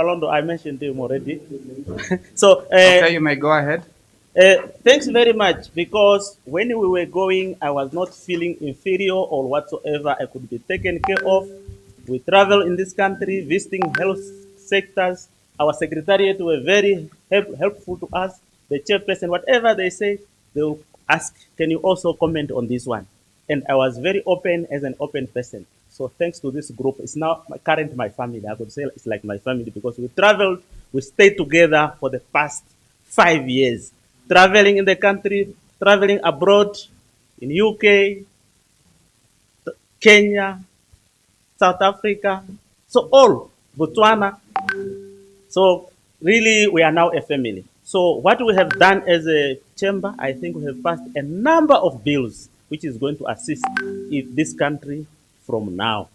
Kalondo, I mentioned him already. So, Okay, you may go ahead. thanks very much, because when we were going, I was not feeling inferior or whatsoever. I could be taken care of. We travel in this country, visiting health sectors. Our secretariat were very helpful to us. The chairperson, whatever they say, they will ask, can you also comment on this one? And I was very open as an open person. So thanks to this group, it's now my family. I could say it's like my family, because we traveled, we stayed together for the past 5 years, traveling in the country, traveling abroad, in UK, Kenya, South Africa, so all, Botswana. So really, we are now a family. So what we have done as a chamber, I think we have passed a number of bills which is going to assist this country from now.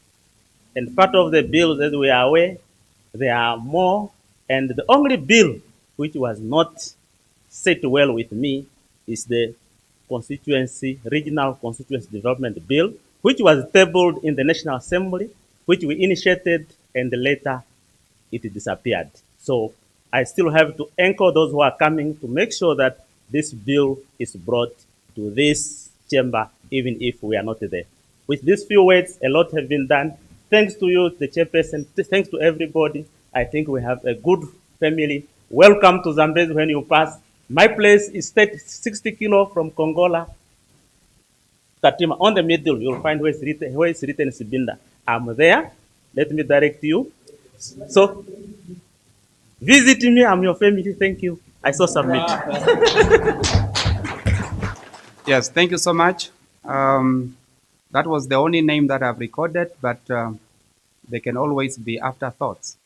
And part of the bills, as we are aware, there are more. And the only bill which was not set well with me is the regional constituency development bill, which was tabled in the National Assembly, which we initiated, and later it disappeared. So I still have to anchor those who are coming to make sure that this bill is brought to this chamber, even if we are not there. With these few words, a lot have been done. Thanks to you, the chairperson. Thanks to everybody. I think we have a good family. Welcome to Zambezi when you pass. My place is 60 kilo from Kongola. Katima, on the middle, you'll find where it's written Sibinda. I'm there. Let me direct you. So, visit me. I'm your family. Thank you. I so submit. Yes, thank you so much. That was the only name that I've recorded, but they can always be afterthoughts.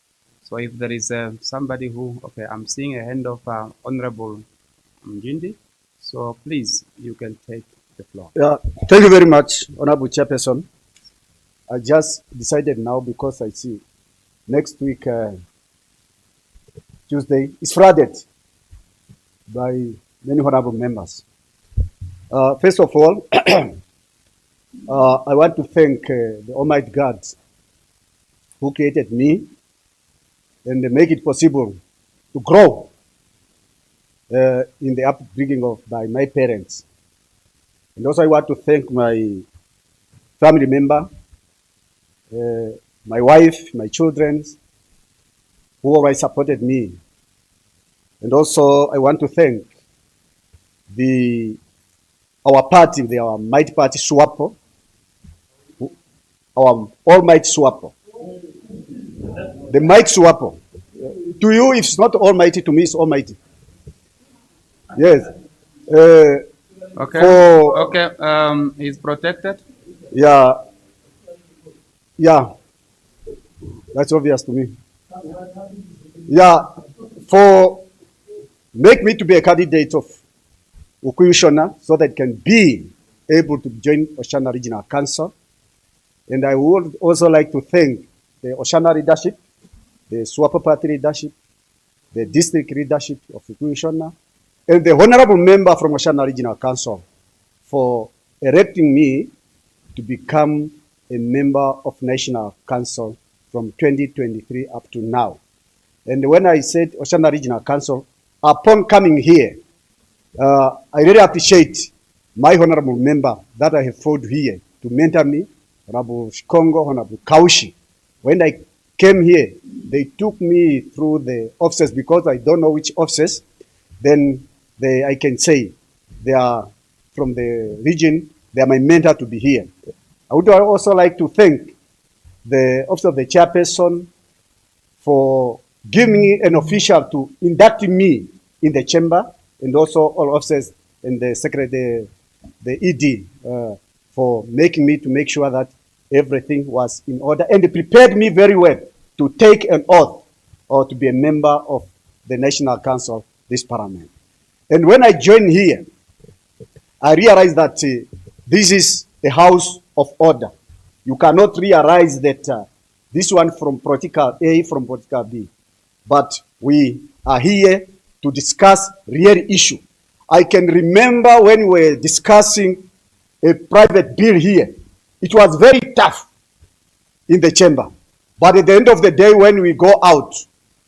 So if there is somebody who, okay, I'm seeing a hand of Honorable Mjindi. So please, you can take the floor. Yeah, thank you very much, Honorable Chairperson. I just decided now, because I see next week, Tuesday, is flooded by many honorable members. First of all, I want to thank the Almighty God who created me and make it possible to grow in the upbringing by my parents. And also I want to thank my family member, my wife, my children, who always supported me. And also I want to thank our party, our mighty party, SWAPO, our almighty SWAPO. The mighty SWAPO. To you, if it's not almighty, to me it's almighty. Yes. Okay. He's protected? Yeah. Yeah. That's obvious to me. Yeah. For make me to be a candidate of Ukuyushona so that I can be able to join Oshana Regional Council. And I would also like to thank the Oshana leadership, the SWAPO party leadership, the district leadership of Ukuyushona, and the honorable member from Oshana Regional Council for electing me to become a member of National Council from 2023 up to now. And when I said Oshana Regional Council, upon coming here, I really appreciate my honorable member that I have found here to mentor me, Honorable Shikongo, Honorable Kaushi. When I came here, they took me through the offices because I don't know which offices. Then I can say they are from the region. They are my mentor to be here. I would also like to thank the office of the chairperson for giving me an official to induct me in the chamber, and also all officers and the secretary, the ED, for making me to make sure that everything was in order, and they prepared me very well to take an oath or to be a member of the National Council, this parliament. And when I joined here, I realized that this is a house of order. You cannot realize that this one from political A, from political B. But we are here to discuss real issue. I can remember when we were discussing a private bill here. It was very tough in the chamber. But at the end of the day, when we go out,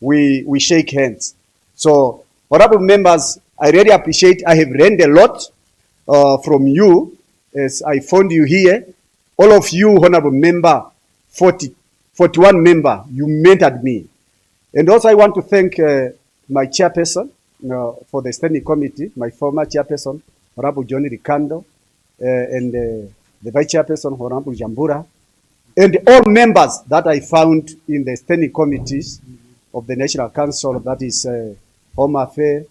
we shake hands. So, honorable members, I really appreciate. I have learned a lot from you as I found you here. All of you, honorable member, 41 member, you mentored me. And also I want to thank my chairperson for the standing committee, my former chairperson, Honorable Johnny Ricardo, and the vice chairperson, Honorable Jambura, and all members that I found in the standing committees of the National Council, that is Home Affairs,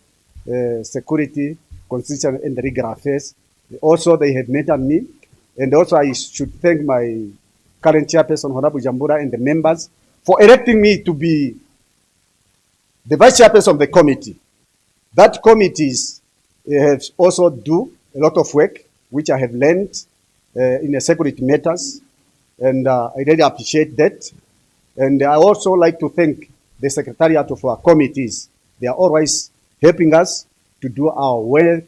Security, Constitution, and Legal Affairs. Also, they have mentored me. And also, I should thank my current chairperson, Honorable Jambura, and the members for electing me to be the vice chairperson of the committee. That committees have also do a lot of work, which I have learned in the security matters, and I really appreciate that. And I also like to thank the secretariat of our committees. They are always helping us to do our work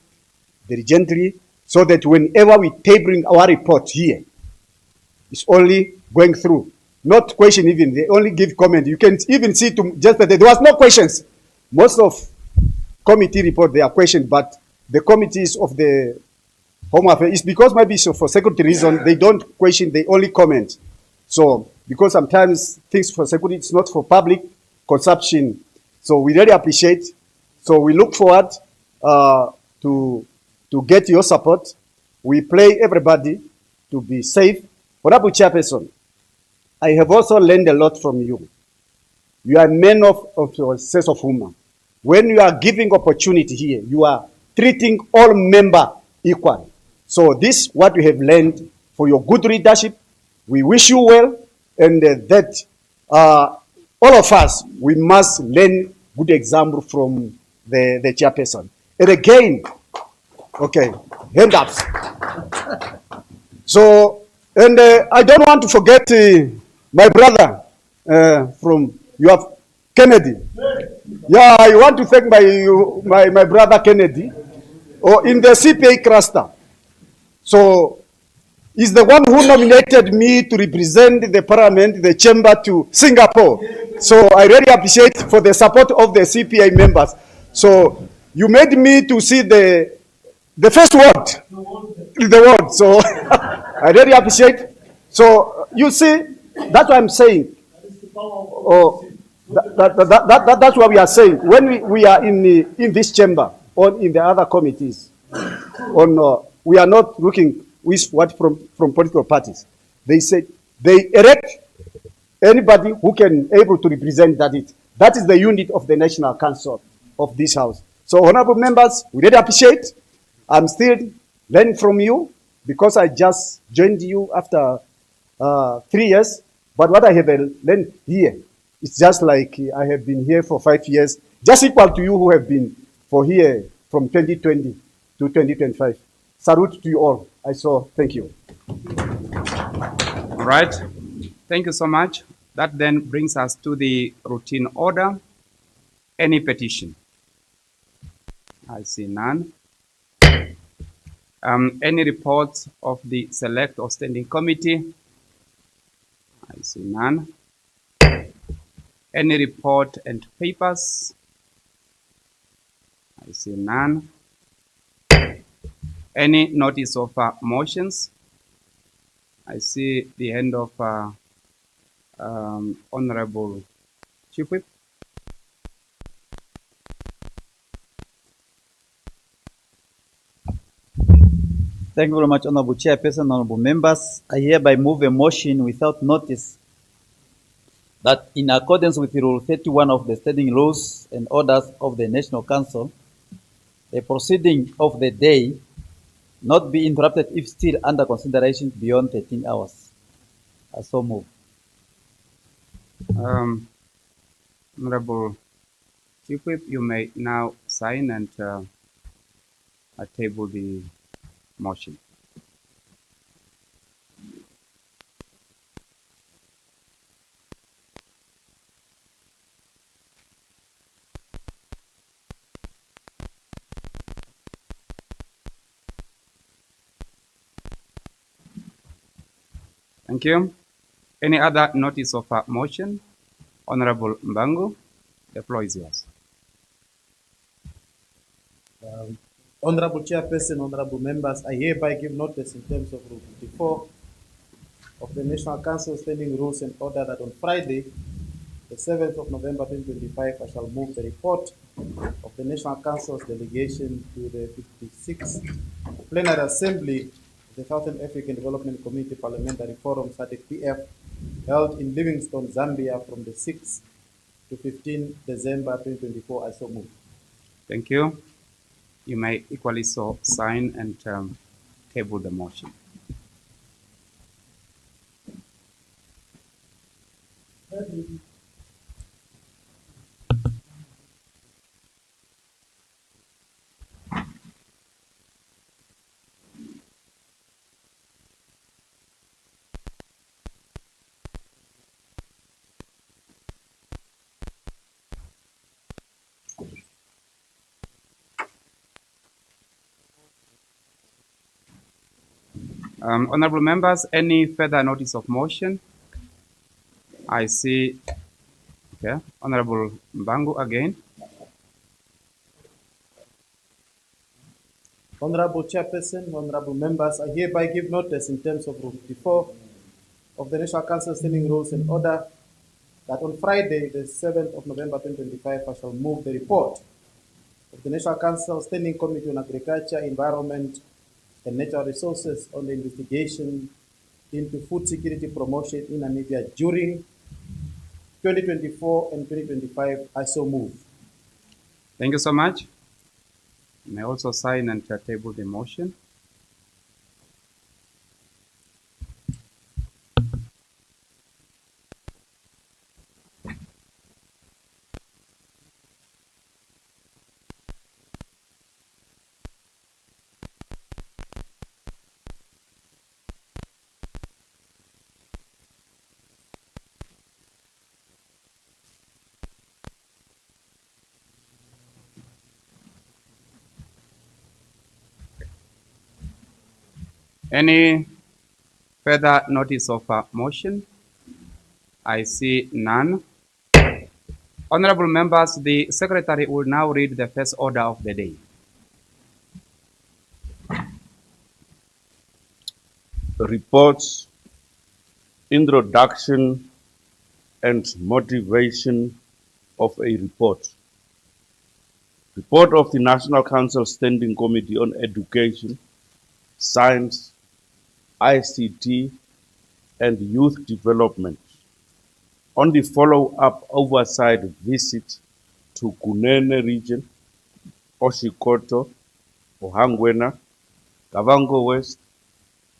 diligently, so that whenever we tabling our report here, it's only going through. Not question even, they only give comment. You can even see to just that there was no questions. Most of committee report, they are questioned, but the committees of the Home Affairs, it's because maybe so for security reason, they don't question, they only comment. So, because sometimes things for security, it's not for public consumption. So we really appreciate. So we look forward to get your support. We pray everybody to be safe. Honorable Chairperson, I have also learned a lot from you. You are a man of your sense of humor. When you are giving opportunity here, you are treating all members equal. So this what we have learned for your good leadership. We wish you well, and that all of us, we must learn good example from the chairperson. And again, okay, hand ups. So, and I don't want to forget my brother from, you have Kennedy. Yeah, I want to thank my brother Kennedy in the CPA cluster. So, he's the one who nominated me to represent the parliament, the chamber to Singapore. So, I really appreciate for the support of the CPA members. So, you made me to see the first word, the word. So, I really appreciate. So, you see, that's what I'm saying. Oh, that's what we are saying. When we are in this chamber or in the other committees, we are not looking with what from political parties. They say they elect anybody who can able to represent that. That is the unit of the National Council of this House. So, honorable members, we really appreciate. I'm still learning from you because I just joined you after 3 years. But what I have learned here, it's just like I have been here for 5 years, just equal to you who have been for here from 2020 to 2025. Salute to you all. Thank you. All right. Thank you so much. That then brings us to the routine order. Any petition? I see none. Any reports of the select or standing committee? I see none. Any report and papers? I see none. Any notice of motions? I see the hand of Honorable Chief Whip. Thank you very much, Honorable Chairperson, Honorable Members. I hereby move a motion without notice that in accordance with Rule 31 of the Standing Rules and Orders of the National Council, the proceeding of the day not be interrupted if still under consideration beyond 13 hours. I so move. Honorable Chief Whip, you may now sign and table the motion. Thank you. Any other notice of motion? Honorable Mbangu. The floor is yours. Honorable Chairperson, honorable members, I hereby give notice in terms of Rule 54 of the National Council Standing Rules and Order that on Friday, the 7th of November 2025, I shall move the report of the National Council's delegation to the 56th Plenary Assembly of the Southern African Development Community Parliamentary Forum, SADC-PF, held in Livingstone, Zambia from the 6th to 15 December 2024. I so move. Thank you. You may equally so sign and table the motion. Honorable members, any further notice of motion? I see, okay, Honorable Mbangu again. Honorable Chairperson, honorable members, I hereby give notice in terms of Rule 54 of the National Council Standing Rules and Order that on Friday, the 7th of November 2025, I shall move the report of the National Council Standing Committee on Agriculture, Environment, and Natural Resources on the investigation into food security promotion in Namibia during 2024 and 2025. I so move. Thank you so much. You may also sign and table the motion. Any further notice of motion? I see none. Honorable members, the Secretary will now read the first order of the day. Reports, introduction and motivation of a report. Report of the National Council Standing Committee on Education, Science, ICT, and Youth Development on the follow-up oversight visit to Kunene region, Oshikoto, Ohangwena, Kavango West,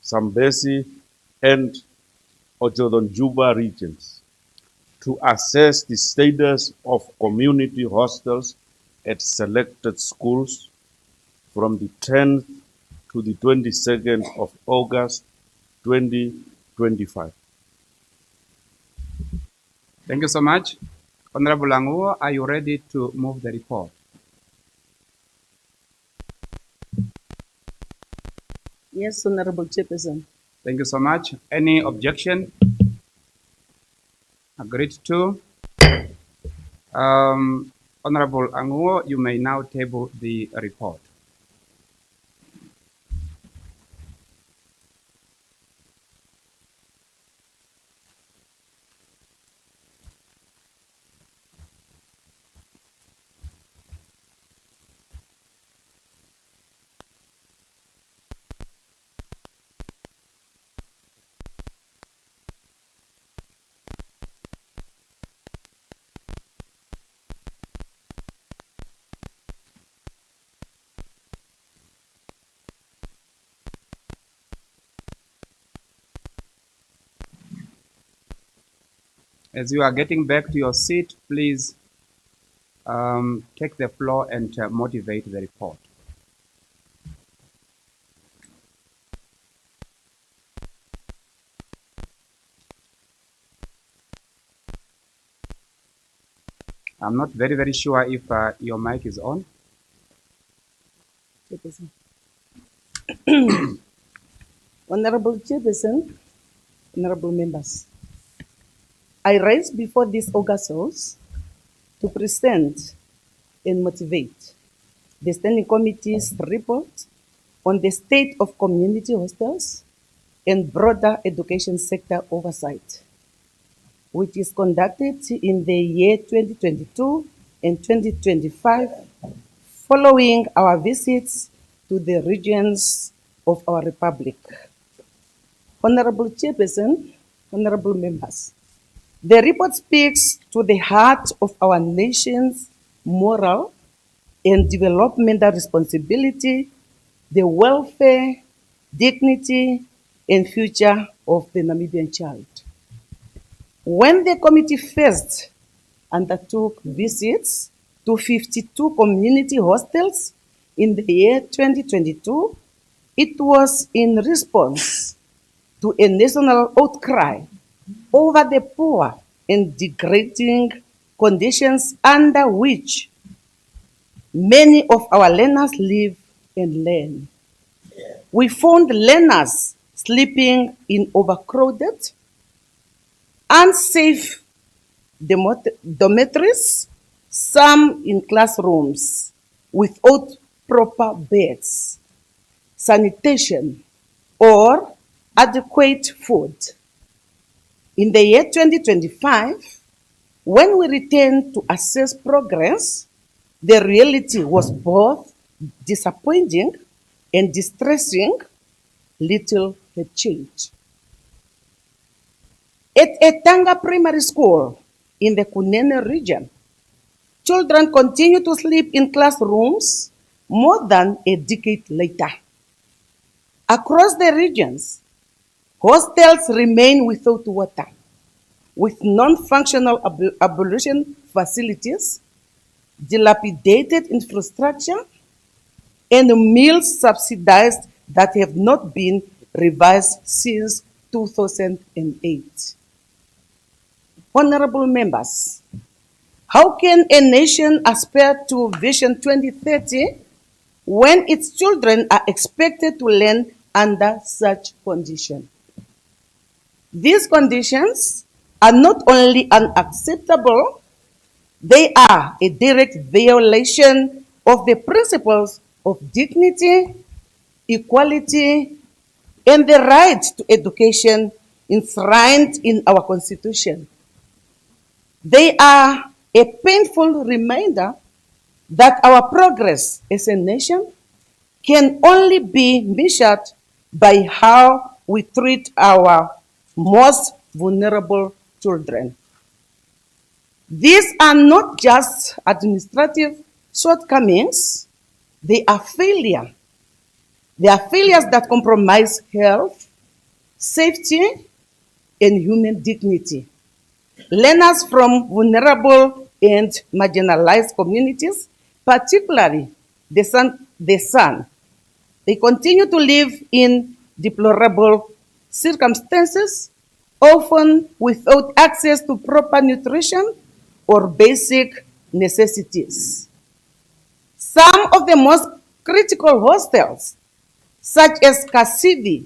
Zambezi, and Ochodonjuba regions to assess the status of community hostels at selected schools from the 10th to the 22nd of August 2025. Thank you so much. Honorable Languo, are you ready to move the report? Yes, Honorable Chairperson. Thank you so much. Any objection? Agreed to. Honorable Anguo, you may now table the report. As you are getting back to your seat, please take the floor and motivate the report. I'm not very sure if your mic is on. Chairperson. Honorable Chairperson, honorable members, I raise before this August House to present and motivate the Standing Committee's report on the state of community hostels and broader education sector oversight, which is conducted in the year 2022 and 2025 following our visits to the regions of our Republic. Honorable Chairperson, honorable members, the report speaks to the heart of our nation's moral and developmental responsibility, the welfare, dignity, and future of the Namibian child. When the committee first undertook visits to 52 community hostels in the year 2022, it was in response to a national outcry over the poor and degrading conditions under which many of our learners live and learn. We found learners sleeping in overcrowded, unsafe dormitories, some in classrooms without proper beds, sanitation, or adequate food. In the year 2025, when we returned to assess progress, the reality was both disappointing and distressing. Little had changed. At Etanga Primary School in the Kunene region, children continue to sleep in classrooms more than a decade later. Across the regions, hostels remain without water, with non-functional ablution facilities, dilapidated infrastructure, and meals subsidized that have not been revised since 2008. Honorable members, how can a nation aspire to Vision 2030 when its children are expected to learn under such conditions? These conditions are not only unacceptable, they are a direct violation of the principles of dignity, equality, and the right to education enshrined in our Constitution. They are a painful reminder that our progress as a nation can only be measured by how we treat our most vulnerable children. These are not just administrative shortcomings, they are failures. They are failures that compromise health, safety, and human dignity. Learners from vulnerable and marginalized communities, particularly the San, they continue to live in deplorable circumstances, often without access to proper nutrition or basic necessities. Some of the most critical hostels, such as Kasivi,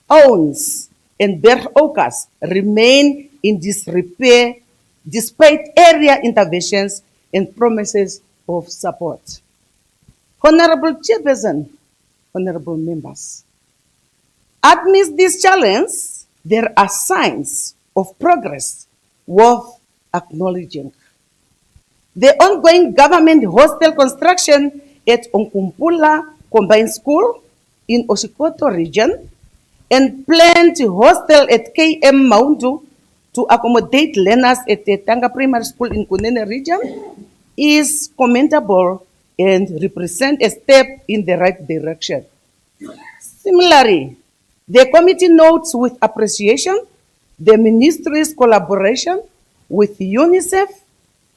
Owens, and Berg-Okas, remain in disrepair despite area interventions and promises of support. Honorable Chairperson, honorable members, amidst this challenge, there are signs of progress worth acknowledging. The ongoing government hostel construction at Onkumpula Combined School in Oshikoto region and planned hostel at KM Maundu to accommodate learners at the Tanga Primary School in Kunene region is commendable and represent a step in the right direction. Similarly, the committee notes with appreciation the ministry's collaboration with UNICEF,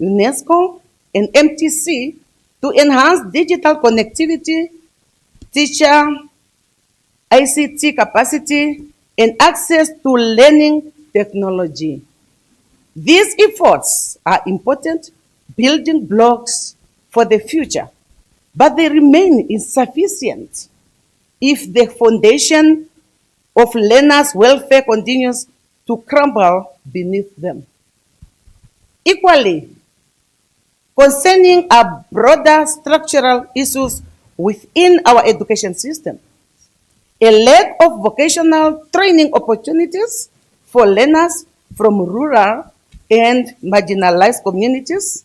UNESCO, and MTC to enhance digital connectivity, teacher ICT capacity, and access to learning technology. These efforts are important building blocks for the future, but they remain insufficient if the foundation of learners' welfare continues to crumble beneath them. Equally, concerning a broader structural issues within our education system. A lack of vocational training opportunities for learners from rural and marginalized communities,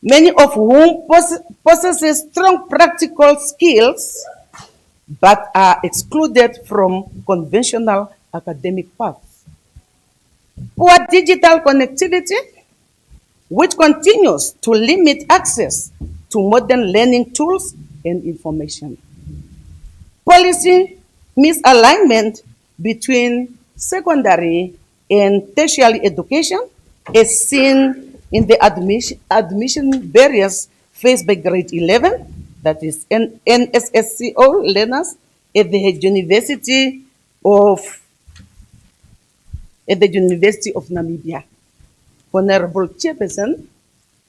many of whom possess strong practical skills but are excluded from conventional academic paths. Poor digital connectivity, which continues to limit access to modern learning tools and information. Policy misalignment between secondary and tertiary education is seen in the admission barriers faced by grade 11, that is NSSCO learners at the University of Namibia. Honorable Chairperson,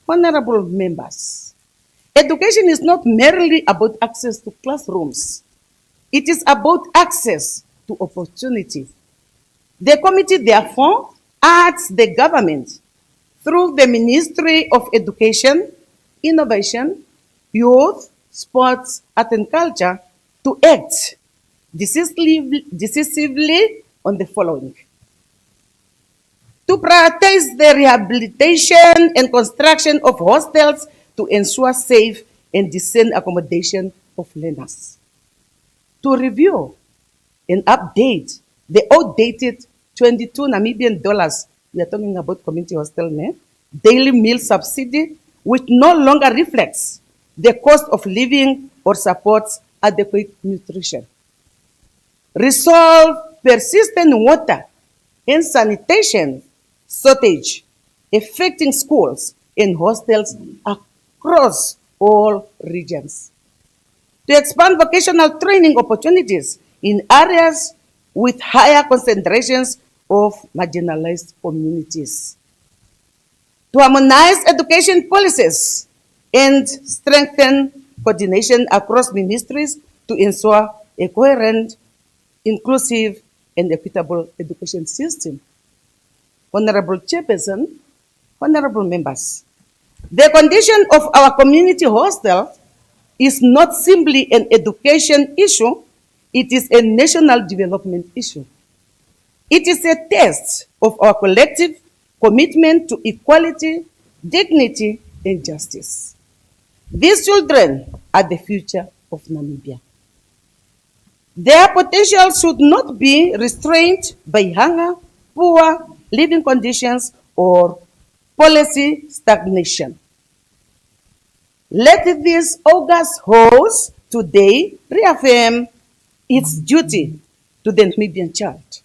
honorable members, education is not merely about access to classrooms. It is about access to opportunity. The committee therefore asks the government through the Ministry of Education, Innovation, Youth, Sports, Art and Culture to act decisively on the following. To prioritize the rehabilitation and construction of hostels to ensure safe and decent accommodation of learners. To review and update the outdated 22 Namibian dollars, we are talking about community hostel, daily meal subsidy, which no longer reflects the cost of living or supports adequate nutrition. Resolve persistent water and sanitation shortage affecting schools and hostels across all regions. To expand vocational training opportunities in areas with higher concentrations of marginalized communities. To harmonize education policies and strengthen coordination across ministries to ensure a coherent, inclusive, and equitable education system. Honorable Chairperson, honorable members, the condition of our community hostel is not simply an education issue, it is a national development issue. It is a test of our collective commitment to equality, dignity, and justice. These children are the future of Namibia. Their potential should not be restrained by hunger, poor living conditions, or policy stagnation. Let this August host today reaffirm its duty to the Namibian child.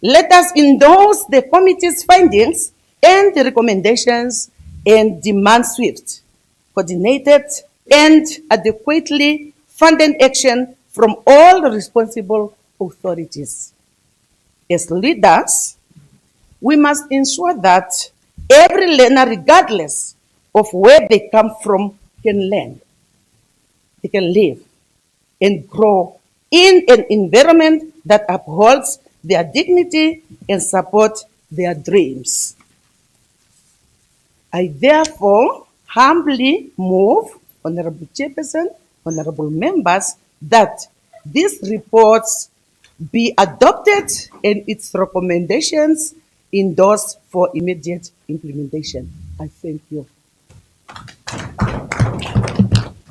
Let us endorse the committee's findings and recommendations and demand swift, coordinated, and adequately funded action from all responsible authorities. As leaders, we must ensure that every learner, regardless of where they come from, can learn, they can live, and grow in an environment that upholds their dignity and support their dreams. I therefore humbly move, Honorable Chairperson, honorable members, that these reports be adopted and its recommendations endorsed for immediate implementation. I thank you.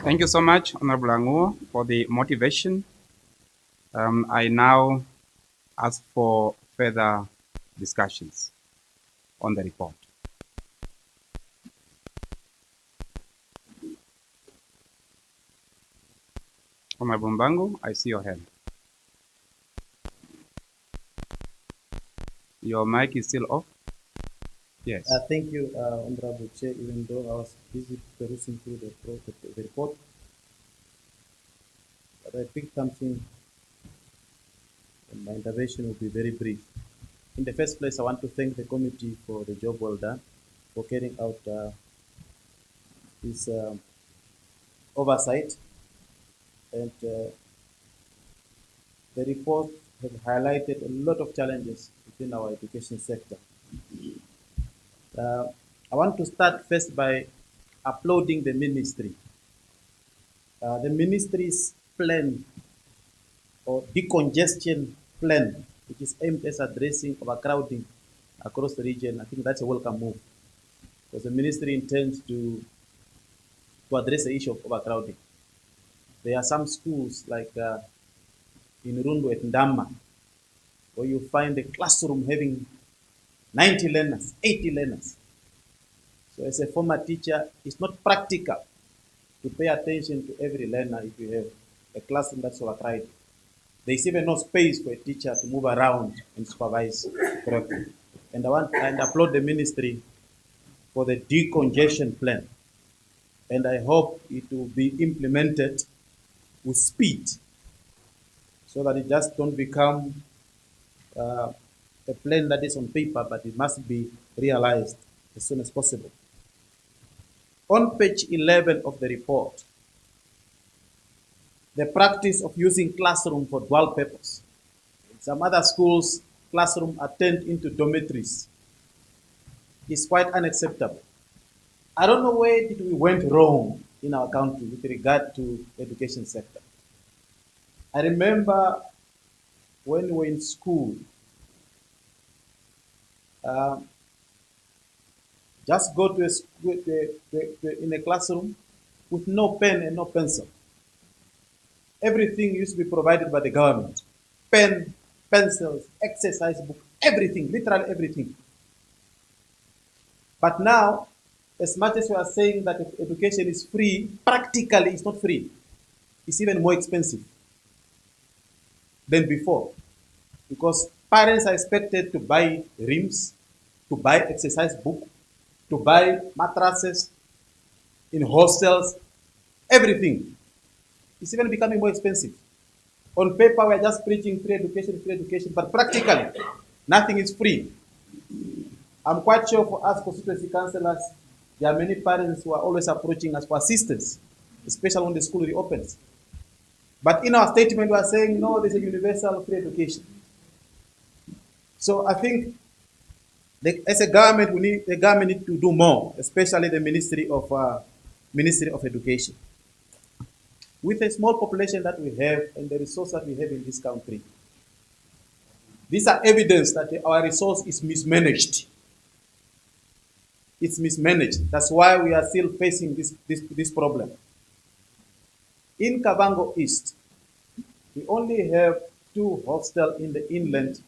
Thank you so much, Honorable Anguo, for the motivation. I now ask for further discussions on the report. Honorable Mbangu, I see your hand. Your mic is still off. Yes. Thank you, Honorable Chair, even though I was busy perusing through the report. But I picked something, and my intervention will be very brief. In the first place, I want to thank the committee for the job well done, for carrying out this oversight. And the report has highlighted a lot of challenges within our education sector. I want to start first by applauding the ministry. The ministry's plan or decongestion plan, which is aimed at addressing overcrowding across the region, I think that's a welcome move, because the ministry intends to address the issue of overcrowding. There are some schools like in Rundu at Ndama, where you find a classroom having 90 learners, 80 learners. So as a former teacher, it's not practical to pay attention to every learner if you have a classroom that's overcrowded. There's even no space for a teacher to move around and supervise correctly. And I want and applaud the ministry for the decongestion plan. And I hope it will be implemented with speed so that it just don't become a plan that is on paper, but it must be realized as soon as possible. On page 11 of the report, the practice of using classroom for dual purpose. In some other schools, classroom are turned into dormitories. It's quite unacceptable. I don't know where did we went wrong in our country with regard to the education sector. I remember when we were in school, just go to in a classroom with no pen and no pencil. Everything used to be provided by the government. Pen, pencils, exercise book, everything, literally everything. But now, as much as we are saying that education is free, practically it's not free. It's even more expensive than before. Because parents are expected to buy rims, to buy exercise book, to buy mattresses in hostels, everything. It's even becoming more expensive. On paper, we're just preaching free education, but practically, nothing is free. I'm quite sure for us constituency councillors, there are many parents who are always approaching us for assistance, especially when the school reopens. But in our statement, we are saying, no, there's a universal free education. So I think as a government, the government needs to do more, especially the Ministry of Education. With a small population that we have and the resources that we have in this country, these are evidence that our resource is mismanaged. It's mismanaged. That's why we are still facing this problem. In Kavango East, we only have 2 hostels in the inland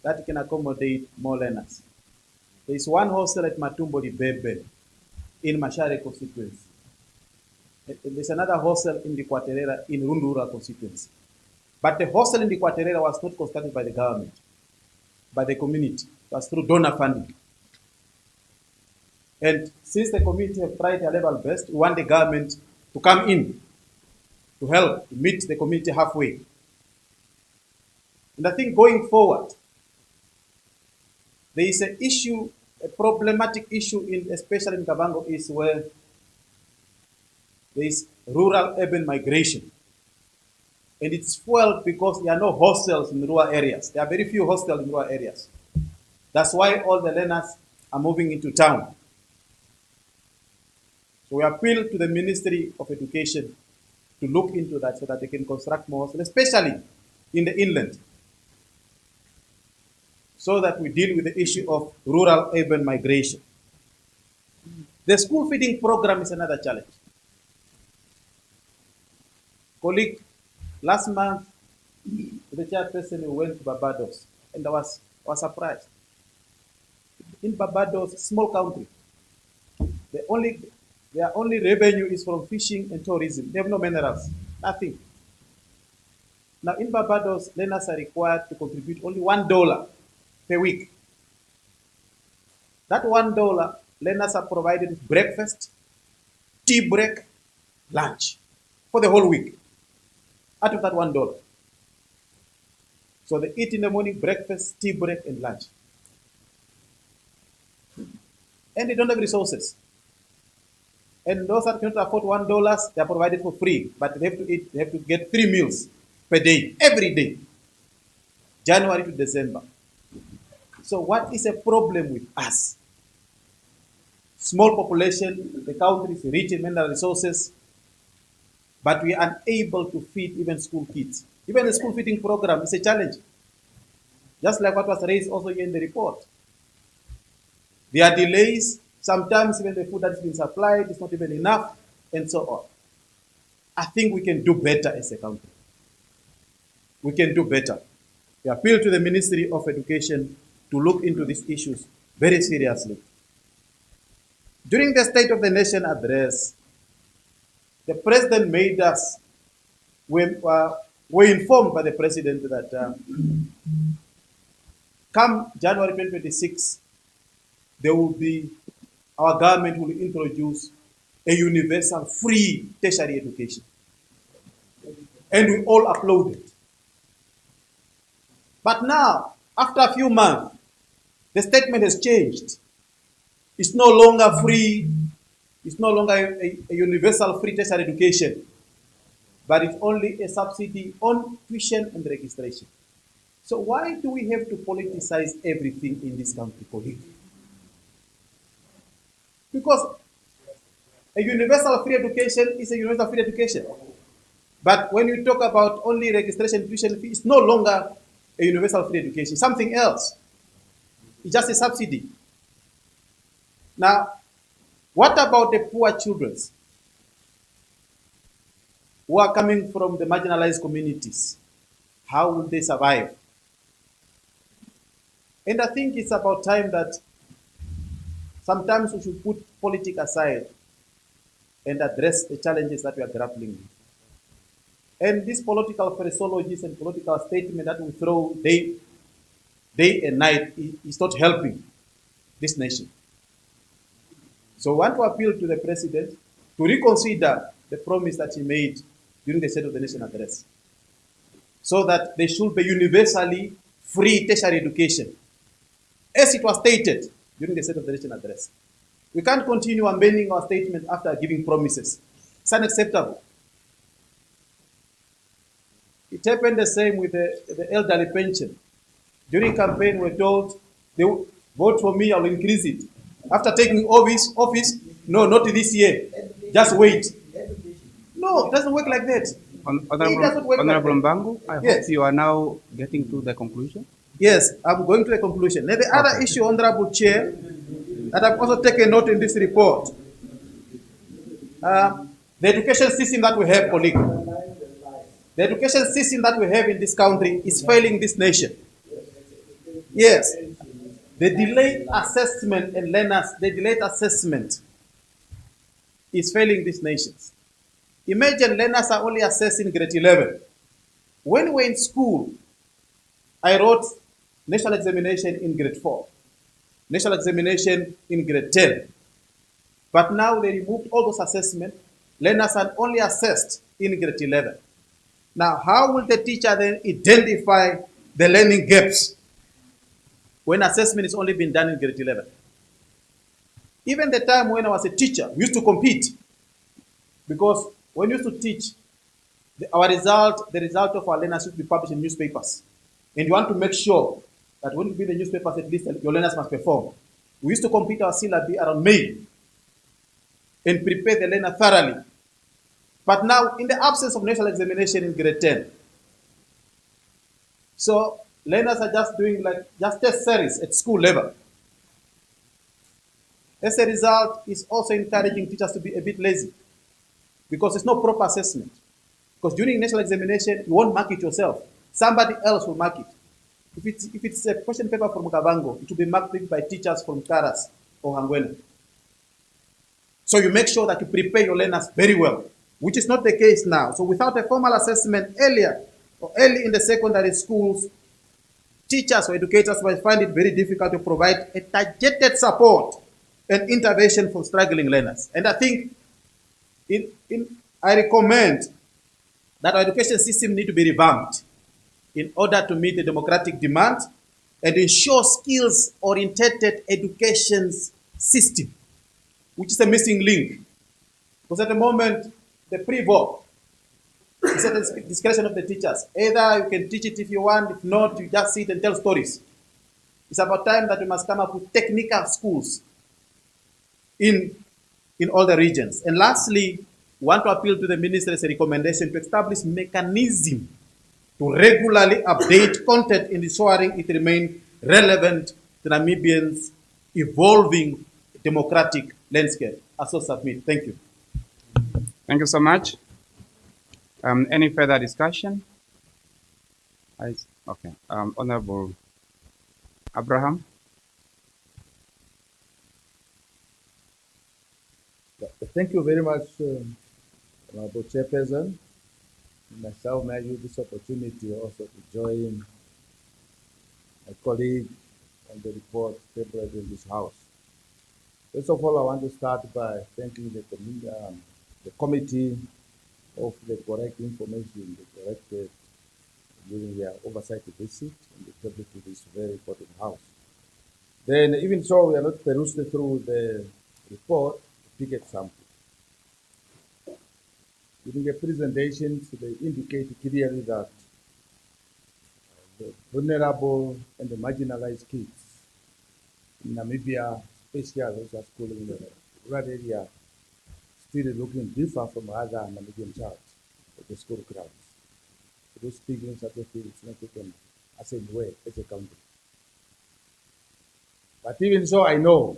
that can accommodate more learners. There is 1 hostel at Matumbo Bebe in Mashare constituency. There's another hostel in the Quaterera in Rundura constituency. But the hostel in the Quaterera was not constructed by the government, by the community. It was through donor funding. And since the community have tried their level best, we want the government to come in to help meet the community halfway. And I think going forward, there is an issue, a problematic issue, especially in Kavango East, where there is rural-urban migration. And it's fueled because there are no hostels in rural areas. There are very few hostels in rural areas. That's why all the learners are moving into town. So we appeal to the Ministry of Education to look into that so that they can construct more hostels, especially in the inland, so that we deal with the issue of rural-urban migration. The school feeding program is another challenge. Colleague, last month, the chairperson went to Barbados, and I was surprised. In Barbados, small country, their only revenue is from fishing and tourism. They have no minerals, nothing. Now in Barbados, learners are required to contribute only $1 per week. That $1, learners are provided with breakfast, tea break, lunch for the whole week. Out of that $1. So they eat in the morning, breakfast, tea break, and lunch. And they don't have resources. And those that cannot afford $1, they are provided for free, but they have to get 3 meals per day, every day, January to December. So what is a problem with us? small population, the country is rich in mineral resources, but we are unable to feed even school kids. Even the school feeding program is a challenge, just like what was raised also here in the report. There are delays, sometimes even the food that's been supplied is not even enough, and so on. I think we can do better as a country. We can do better. We appeal to the Ministry of Education to look into these issues very seriously. During the State of the Nation address, the President made us, were informed by the President that come January 2026, there will be, our government will introduce a universal free tertiary education. And we all applauded. But now, after a few months, the statement has changed. It's no longer free, it's no longer a universal free tertiary education, but it's only a subsidy on tuition and registration. So why do we have to politicize everything in this country, colleague? Because a universal free education is a universal free education. But when you talk about only registration tuition fee, it's no longer a universal free education, something else. It's just a subsidy. Now, what about the poor children who are coming from the marginalized communities? How will they survive? And I think it's about time that sometimes we should put politics aside and address the challenges that we are grappling with. And these political phraseologies and political statements that we throw day and night is not helping this nation. So I want to appeal to the President to reconsider the promise that he made during the State of the Nation address, so that there should be universally free tertiary education, as it was stated during the State of the Nation address. We can't continue amending our statement after giving promises. It's unacceptable. It happened the same with the elderly pension. During campaign, we were told, they will vote for me, I will increase it. After taking office, no, not this year. Just wait. No, it doesn't work like that. Honorable Mbangu, I Yes. hope you are now getting to the conclusion. Yes, I'm going to the conclusion. Now, the other issue, Honorable Chair, that I've also taken note in this report, the education system that we have, colleague, the education system that we have in this country is failing this nation. Yes, the delayed assessment and learners, the delayed assessment is failing these nations. Imagine learners are only assessed in grade 11. When we were in school, I wrote national examination in grade 4, national examination in grade 10. But now they removed all those assessments. Learners are only assessed in grade 11. Now, how will the teacher then identify the learning gaps when assessment is only been done in grade 11? Even the time when I was a teacher, we used to compete, because when we used to teach, the result of our learners should be published in newspapers. And you want to make sure that when you read the newspapers, at least your learners must perform. We used to complete our syllabi around May and prepare the learner thoroughly. But now, in the absence of national examination in grade 10, so learners are just doing just test series at school level. As a result, it's also encouraging teachers to be a bit lazy, because there's no proper assessment. Because during national examination, you won't mark it yourself. Somebody else will mark it. If it's a question paper from Kavango, it will be marked by teachers from Karas or Hangwena. So you make sure that you prepare your learners very well, which is not the case now. So without a formal assessment early in the secondary schools, teachers or educators will find it very difficult to provide a targeted support and intervention for struggling learners. And I think I recommend that our education system need to be revamped in order to meet the democratic demand and ensure skills-oriented education system, which is a missing link. Because at the moment, the pre-vote is at the discretion of the teachers. Either you can teach it if you want, if not, you just sit and tell stories. It's about time that we must come up with technical schools. in all the regions. And lastly, we want to appeal to the minister's recommendation to establish mechanism to regularly update content, ensuring it remains relevant to Namibians' evolving democratic landscape. I so submit. Thank you. Thank you so much. Any further discussion? Okay. Honorable Abraham. Thank you very much, Honorable Chairperson. Myself, may I use this opportunity also to join my colleague on the report prepared in this House. First of all, I want to start by thanking the committee of the correct information, the correct during their oversight visit and the tribute to this very important House. Then, even so, we are not perused through the report, pick example. During the presentations, they indicate clearly that the vulnerable and the marginalized kids in Namibia, especially those at school in the rural area, still looking different from other Namibian children at the school grounds. Those speaking at the field, it's not taken as a way, as a country. But even so, I know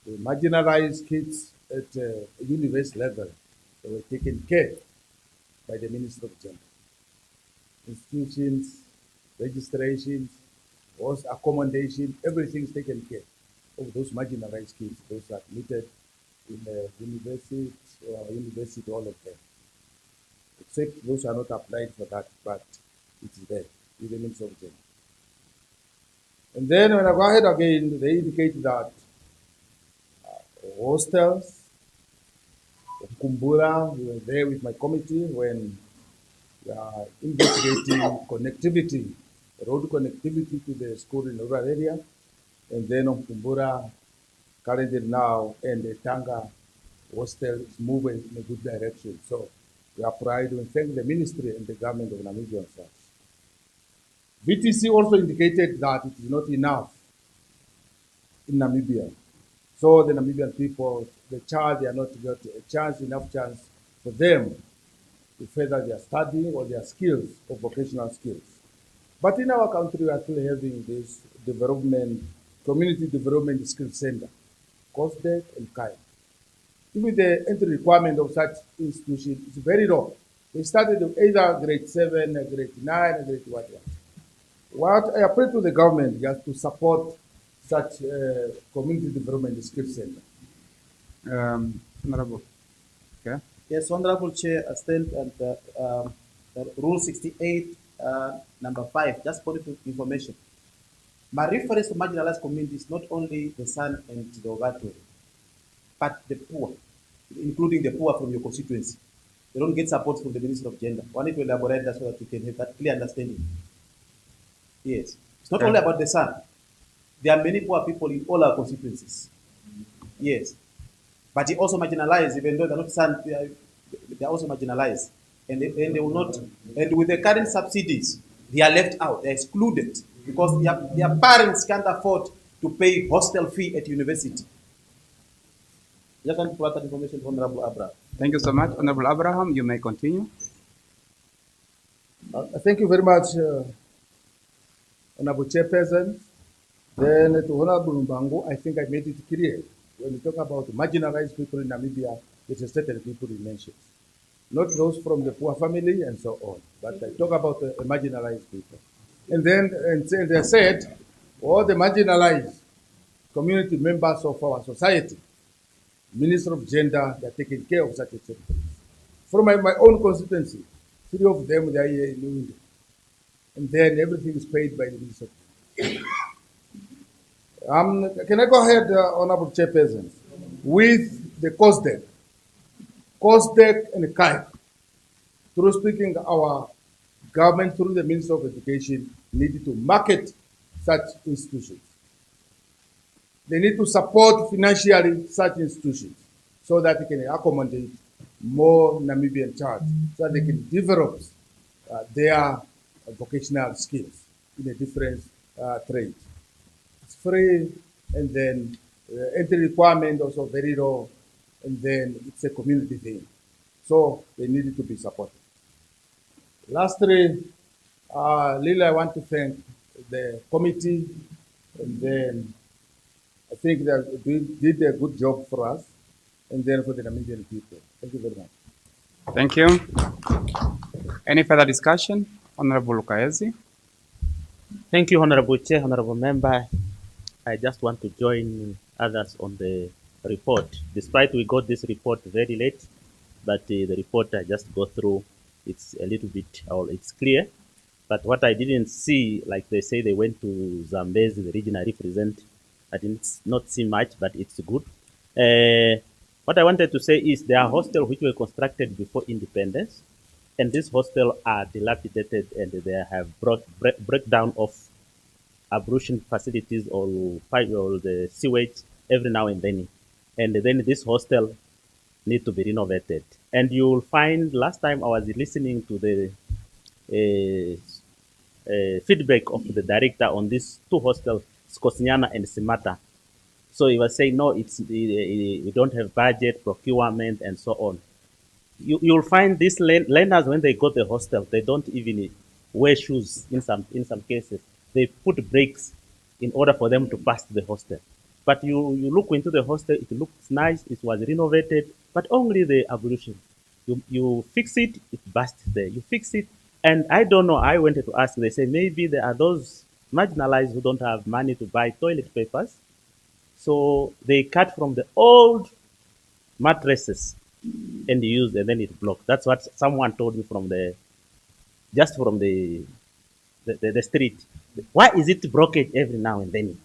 the marginalized kids at a university level, they were taken care by the Minister of Gender. Institutions, registrations, host accommodation, everything is taken care of those marginalized kids, those admitted in university, all of them. Except those are not applied for that, but it is there, with the Minister of Gender. And then when I go ahead again, they indicate that hostels, Kumbura, we were there with my committee when we are investigating connectivity, road connectivity to the school in the rural area. And then on Kumbura, currently now, and the Tanga hostel is moving in a good direction. So we are proud to thank the ministry and the government of Namibia on such. VTC also indicated that it is not enough in Namibia. So the Namibian people, the child, they are not got enough chance for them to further their study or their skills or vocational skills. But in our country, we are still having this development, community development skill center, COSDEC and KAI. Even the entry requirement of such institution is very low. They started with either grade 7, grade 9, and grade whatever. What I appeal to the government just to support such community development skill center. Honorable. Okay. Yes, Honorable Chair, I stand at Rule 68, number 5, just for information. My reference to marginalized communities, not only the San and the Ogato, but the poor, including the poor from your constituency. They don't get support from the Minister of Gender. I need to elaborate that so that you can have that clear understanding. Yes. It's not only about the San. There are many poor people in all our constituencies. Yes. But they also marginalized, even though they're not San, they are also marginalized. And they will not, and with the current subsidies, they are left out, they're excluded because their parents can't afford to pay hostel fee at university. Just want to provide that information to Honorable Abraham. Thank you so much. Honorable Abraham, you may continue. Thank you very much, Honorable Chairperson. Then to Honorable Mbango, I think I made it clear. When we talk about marginalized people in Namibia, there's a certain people he mentions. Not those from the poor family and so on, but I talk about the marginalized people. And then they said, all the marginalized community members of our society, Minister of Gender, they are taking care of such a thing. From my own constituency, 3 of them, they are here in New England. And then everything is paid by the Minister of Gender. Can I go ahead, Honorable Chairperson, with the COSDEC and KAI? Through speaking, our government, through the Minister of Education, needed to market such institutions. They need to support financially such institutions so that they can accommodate more Namibian children, so that they can develop their vocational skills in a different trade. It's free, and then entry requirement also very low, and then it's a community thing. So they needed to be supported. Lastly, Lila, I want to thank the committee, and then I think they did a good job for us, and then for the Namibian people. Thank you very much. Thank you. Any further discussion? Honorable Lukaezi. Thank you, Honorable Chair, Honorable Member. I just want to join others on the report. Despite we got this report very late, but the report I just go through, it's a little bit, or it's clear. But what I didn't see, like they say they went to Zambezi, the regional representative, I didn't not see much, but it's good. What I wanted to say is there are hostels which were constructed before independence, and these hostels are dilapidated and they have breakdown of ablution facilities or pipe or the sewage every now and then. And then this hostel need to be renovated. And you'll find last time I was listening to the feedback of the director on these two hostels, Skosinyana and Simata. So he was saying, no, we don't have budget, procurement, and so on. You'll find these learners, when they go to the hostel, they don't even wear shoes in some cases. They put brakes in order for them to pass to the hostel. But you look into the hostel, it looks nice, it was renovated, but only the ablution. You fix it, it bursts there. You fix it, and I don't know, I wanted to ask, they say maybe there are those marginalized who don't have money to buy toilet papers. So they cut from the old mattresses and use, and then it blocked. That's what someone told me from the street. Why is it broken every now and then?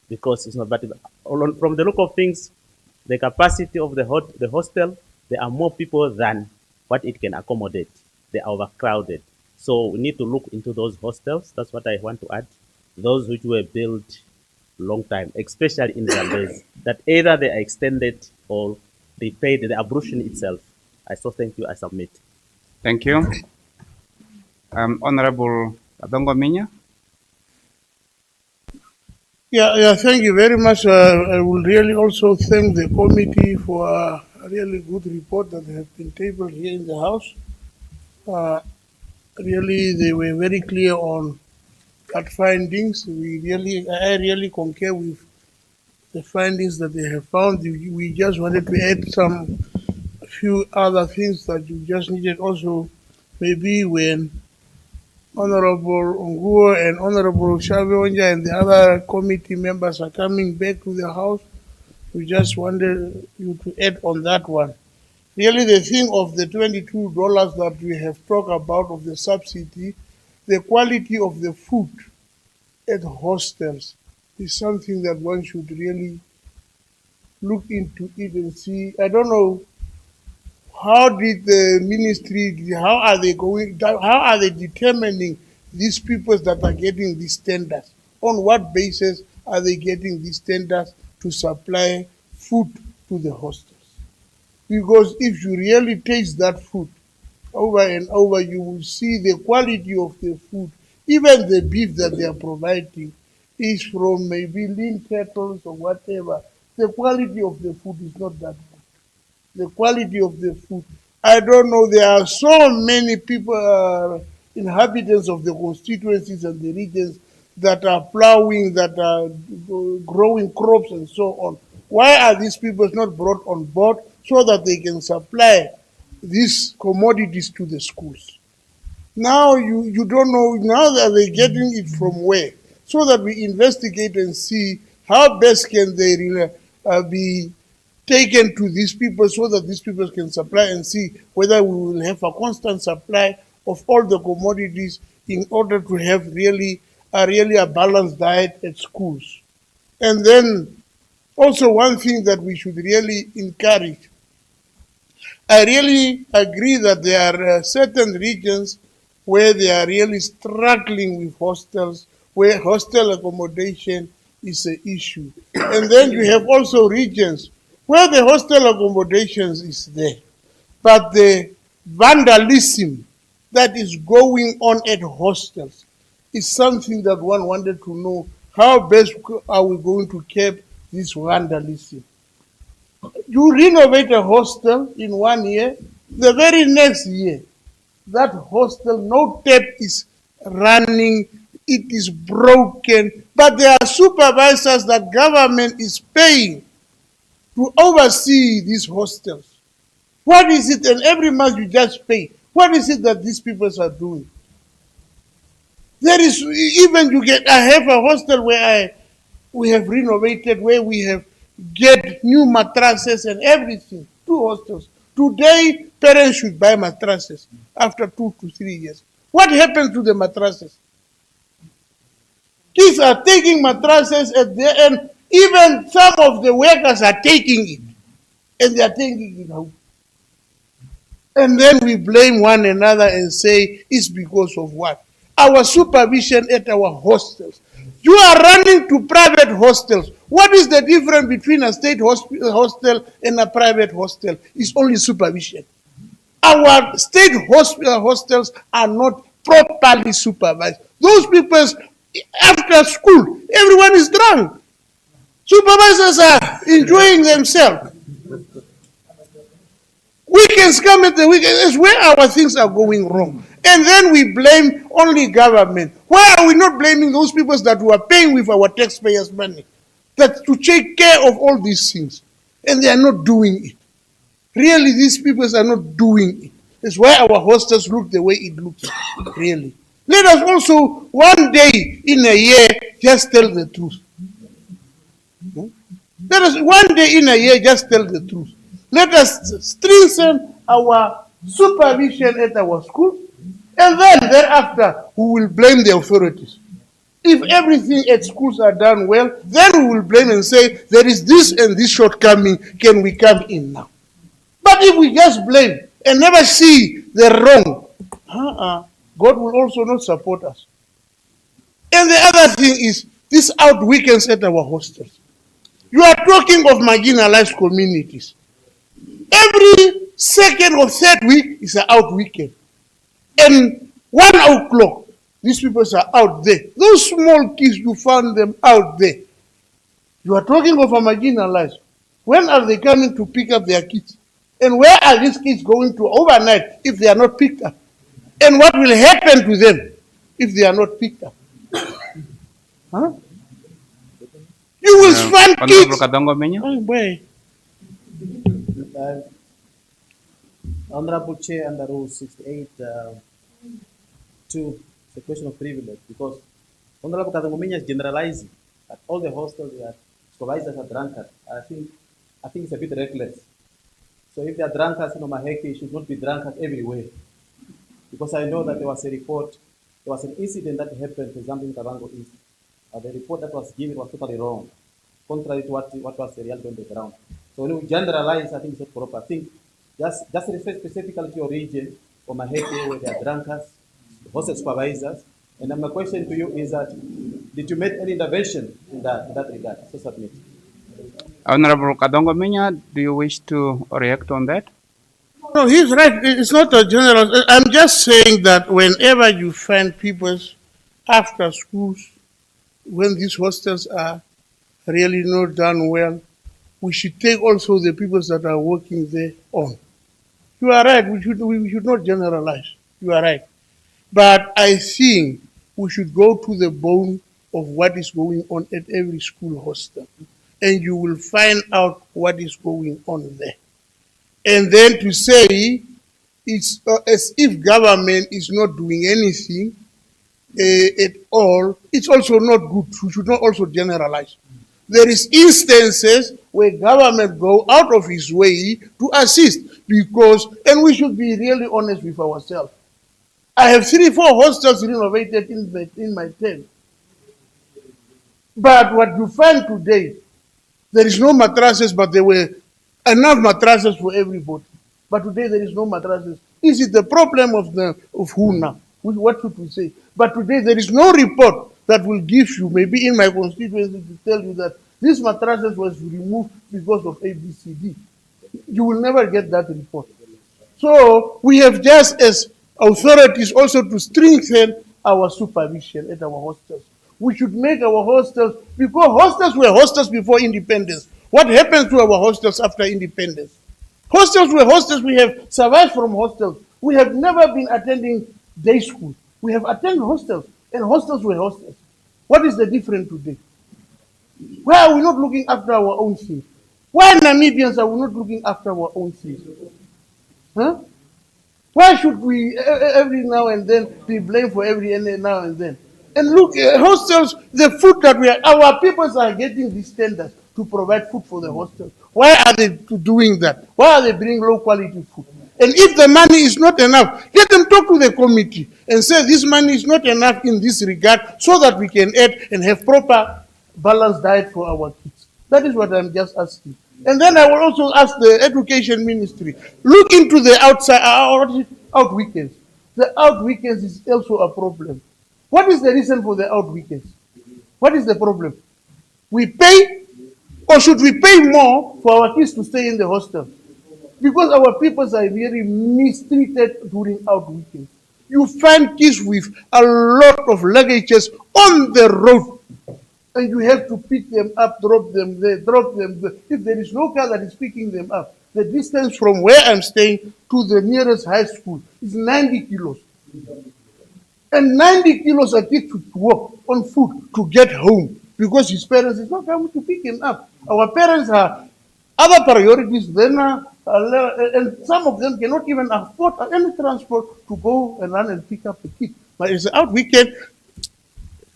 Because it's not. But from the look of things, the capacity of the hostel, there are more people than what it can accommodate. They are overcrowded. So we need to look into those hostels. That's what I want to add. Those which were built long time, especially in Zambezi, that either they are extended or repaid the ablution itself. I so thank you. I submit. Thank you. Honorable Adongo Minya. Yeah, thank you very much. I will really also thank the committee for a really good report that has been tabled here in the House. Really, they were very clear on that findings. I really concur with the findings that they have found. We just wanted to add a few other things that you just needed also, maybe when Honorable Unguo and Honorable Shavionja and the other committee members are coming back to the House, we just wanted you to add on that one. Really, the thing of the $22 that we have talked about of the subsidy, the quality of the food at hostels is something that one should really look into it and see. I don't know, how did the ministry, how are they determining these people that are getting these tenders? On what basis are they getting these tenders to supply food to the hostels? Because if you really taste that food over and over, you will see the quality of the food. Even the beef that they are providing is from maybe lean kettles or whatever. The quality of the food is not that good. The quality of the food, I don't know, there are so many people, inhabitants of the constituencies and the regions that are plowing, that are growing crops and so on. Why are these people not brought on board so that they can supply these commodities to the schools? Now you don't know, now that they're getting it from where? So that we investigate and see how best can they be taken to these people so that these people can supply, and see whether we will have a constant supply of all the commodities in order to have really a balanced diet at schools. And then also one thing that we should really encourage, I really agree that there are certain regions where they are really struggling with hostels, where hostel accommodation is an issue. And then you have also regions where the hostel accommodations is there, but the vandalism that is going on at hostels is something that one wanted to know, how best are we going to keep this vandalism. You renovate a hostel in 1 year, the very next year, that hostel, no tap is running, it is broken, but there are supervisors that government is paying to oversee these hostels. What is it? And every month you just pay. What is it that these people are doing? There is even I have a hostel where we have renovated, where we have get new mattresses and everything. 2 hostels. Today, parents should buy mattresses after 2 to 3 years. What happened to the mattresses? Kids are taking mattresses at the end. Even some of the workers are taking it. And they are taking it out. And then we blame one another and say it's because of what? Our supervision at our hostels. You are running to private hostels. What is the difference between a state hostel and a private hostel? It's only supervision. Our state hostels are not properly supervised. Those people, after school, everyone is drunk. Supervisors are enjoying themselves. Weekends come at the weekend. That's where our things are going wrong. And then we blame only government. Why are we not blaming those people that we are paying with our taxpayers' money that to take care of all these things? And they are not doing it. Really, these people are not doing it. That's why our hostels look the way it looks. Really. Let us also, one day in a year, just tell the truth. Let us, one day in a year, just tell the truth. Let us strengthen our supervision at our schools, and then thereafter we will blame the authorities. If everything at schools are done well, then we will blame and say there is this and this shortcoming, can we come in now? But if we just blame and never see the wrong, God will also not support us. And the other thing is this out weekends at our hostels. You are talking of marginalized communities. Every second or third week is an out weekend. And 1 o'clock, these people are out there. Those small kids, you found them out there. You are talking of a marginalized. When are they coming to pick up their kids? And where are these kids going to overnight if they are not picked up? And what will happen to them if they are not picked up? Huh? You will find kids. Oh, boy. Honorable Chair, under Rule 68, 2, it's a question of privilege, because Honorable Katangominya is generalizing that all the hostels that supervisors are drunkards. I think it's a bit reckless. So if they are drunkards in Maheke, it should not be drunkards everywhere. Because I know that there was a report, there was an incident that happened, for example, in Kavango East. The report that was given was totally wrong, contrary to what was the reality on the ground. So when we generalize, I think it's not proper. I think just refer specifically to your region, or Maheke, where there are drunkards, hostel supervisors. And then my question to you is that, did you make any intervention in that regard? So submit. Honorable Kadongo Minya, do you wish to react on that? No, he's right. It's not a general. I'm just saying that whenever you find people after schools, when these hostels are really not done well, we should take also the people that are working there on. You are right. We should not generalize. You are right. But I think we should go to the bone of what is going on at every school hostel. And you will find out what is going on there. And then to say it's as if government is not doing anything at all, it's also not good. We should not also generalize. There is instances where government go out of its way to assist because, and we should be really honest with ourselves. I have 3-4 hostels renovated in my term. But what you find today, there is no mattresses, but there were enough mattresses for everybody. But today there is no mattresses. Is it the problem of who now? What should we say? But today there is no report that will give you, maybe in my constituency, to tell you that this mattresses was removed because of ABCD. You will never get that report. So we have just as authorities also to strengthen our supervision at our hostels. We should make our hostels, because hostels were hostels before independence. What happens to our hostels after independence? Hostels were hostels. We have survived from hostels. We have never been attending day school. We have attended hostels, and hostels were hostels. What is the difference today? Why are we not looking after our own things? Why Namibians are we not looking after our own things? Huh? Why should we every now and then be blamed for every now and then? And look, hostels, the food that our peoples are getting these tenders to provide food for the hostels. Why are they doing that? Why are they bringing low quality food? And if the money is not enough, let them talk to the committee and say this money is not enough in this regard, so that we can add and have proper balanced diet for our kids. That is what I'm just asking. And then I will also ask the education ministry, look into the out weekends. The out weekends is also a problem. What is the reason for the out weekends? What is the problem? We pay, or should we pay more for our kids to stay in the hostel? Because our people are very mistreated during out weekends. You find kids with a lot of luggages on the road, and you have to pick them up, drop them there, drop them there. If there is no car that is picking them up, the distance from where I'm staying to the nearest high school is 90 kilos. And 90 kilos a kid to walk on foot to get home, because his parents is not coming to pick him up. Our parents have other priorities than, and some of them cannot even afford any transport to go and run and pick up the kid. But it's out weekend,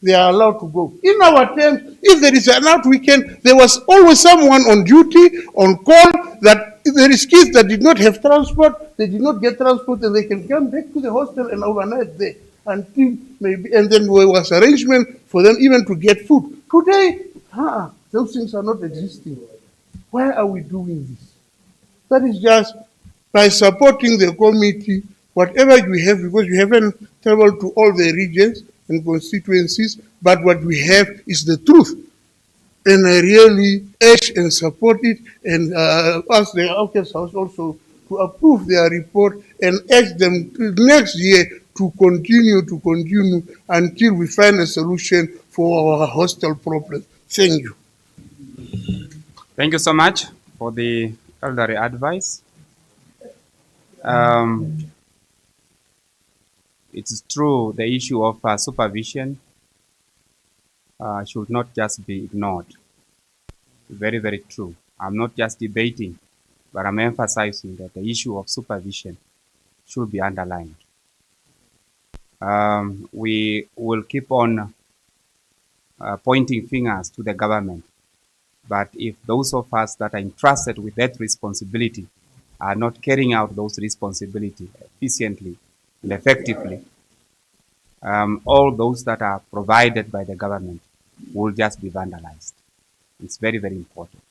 they are allowed to go. In our terms, if there is an out weekend, there was always someone on duty, on call, that if there is kids that did not have transport, they did not get transport, and they can come back to the hostel and overnight there until maybe, and then there was arrangement for them even to get food. Today, those things are not existing. Why are we doing this? That is just by supporting the committee, whatever you have, because you haven't traveled to all the regions and constituencies, but what we have is the truth. And I really urge and support it, and ask the Outcast House also to approve their report, and urge them next year to continue until we find a solution for our hostel problem. Thank you. Thank you so much for the elderly advice. It's true, the issue of supervision should not just be ignored. Very, very true. I'm not just debating, but I'm emphasizing that the issue of supervision should be underlined. We will keep on pointing fingers to the government, but if those of us that are entrusted with that responsibility are not carrying out those responsibilities efficiently and effectively, all those that are provided by the government will just be vandalized. It's very, very important.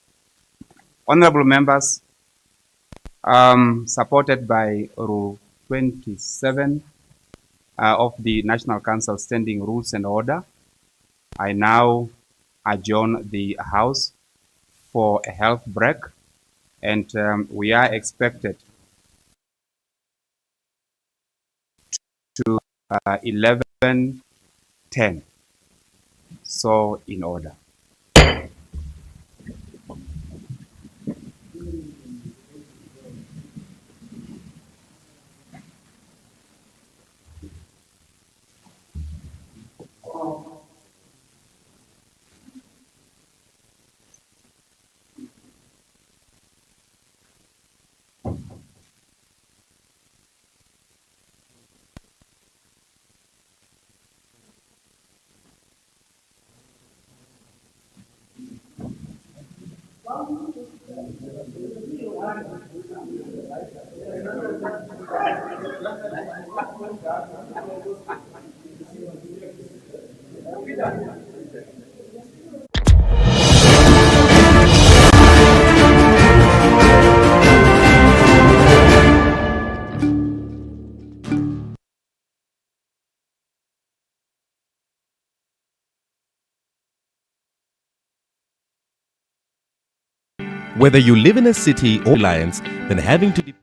Honorable members, supported by Rule 27 of the National Council Standing Rules and Order, I now adjourn the House for a health break, and we are expected to 11:10. So, in order. Whether you live in a city or lands, then having to depend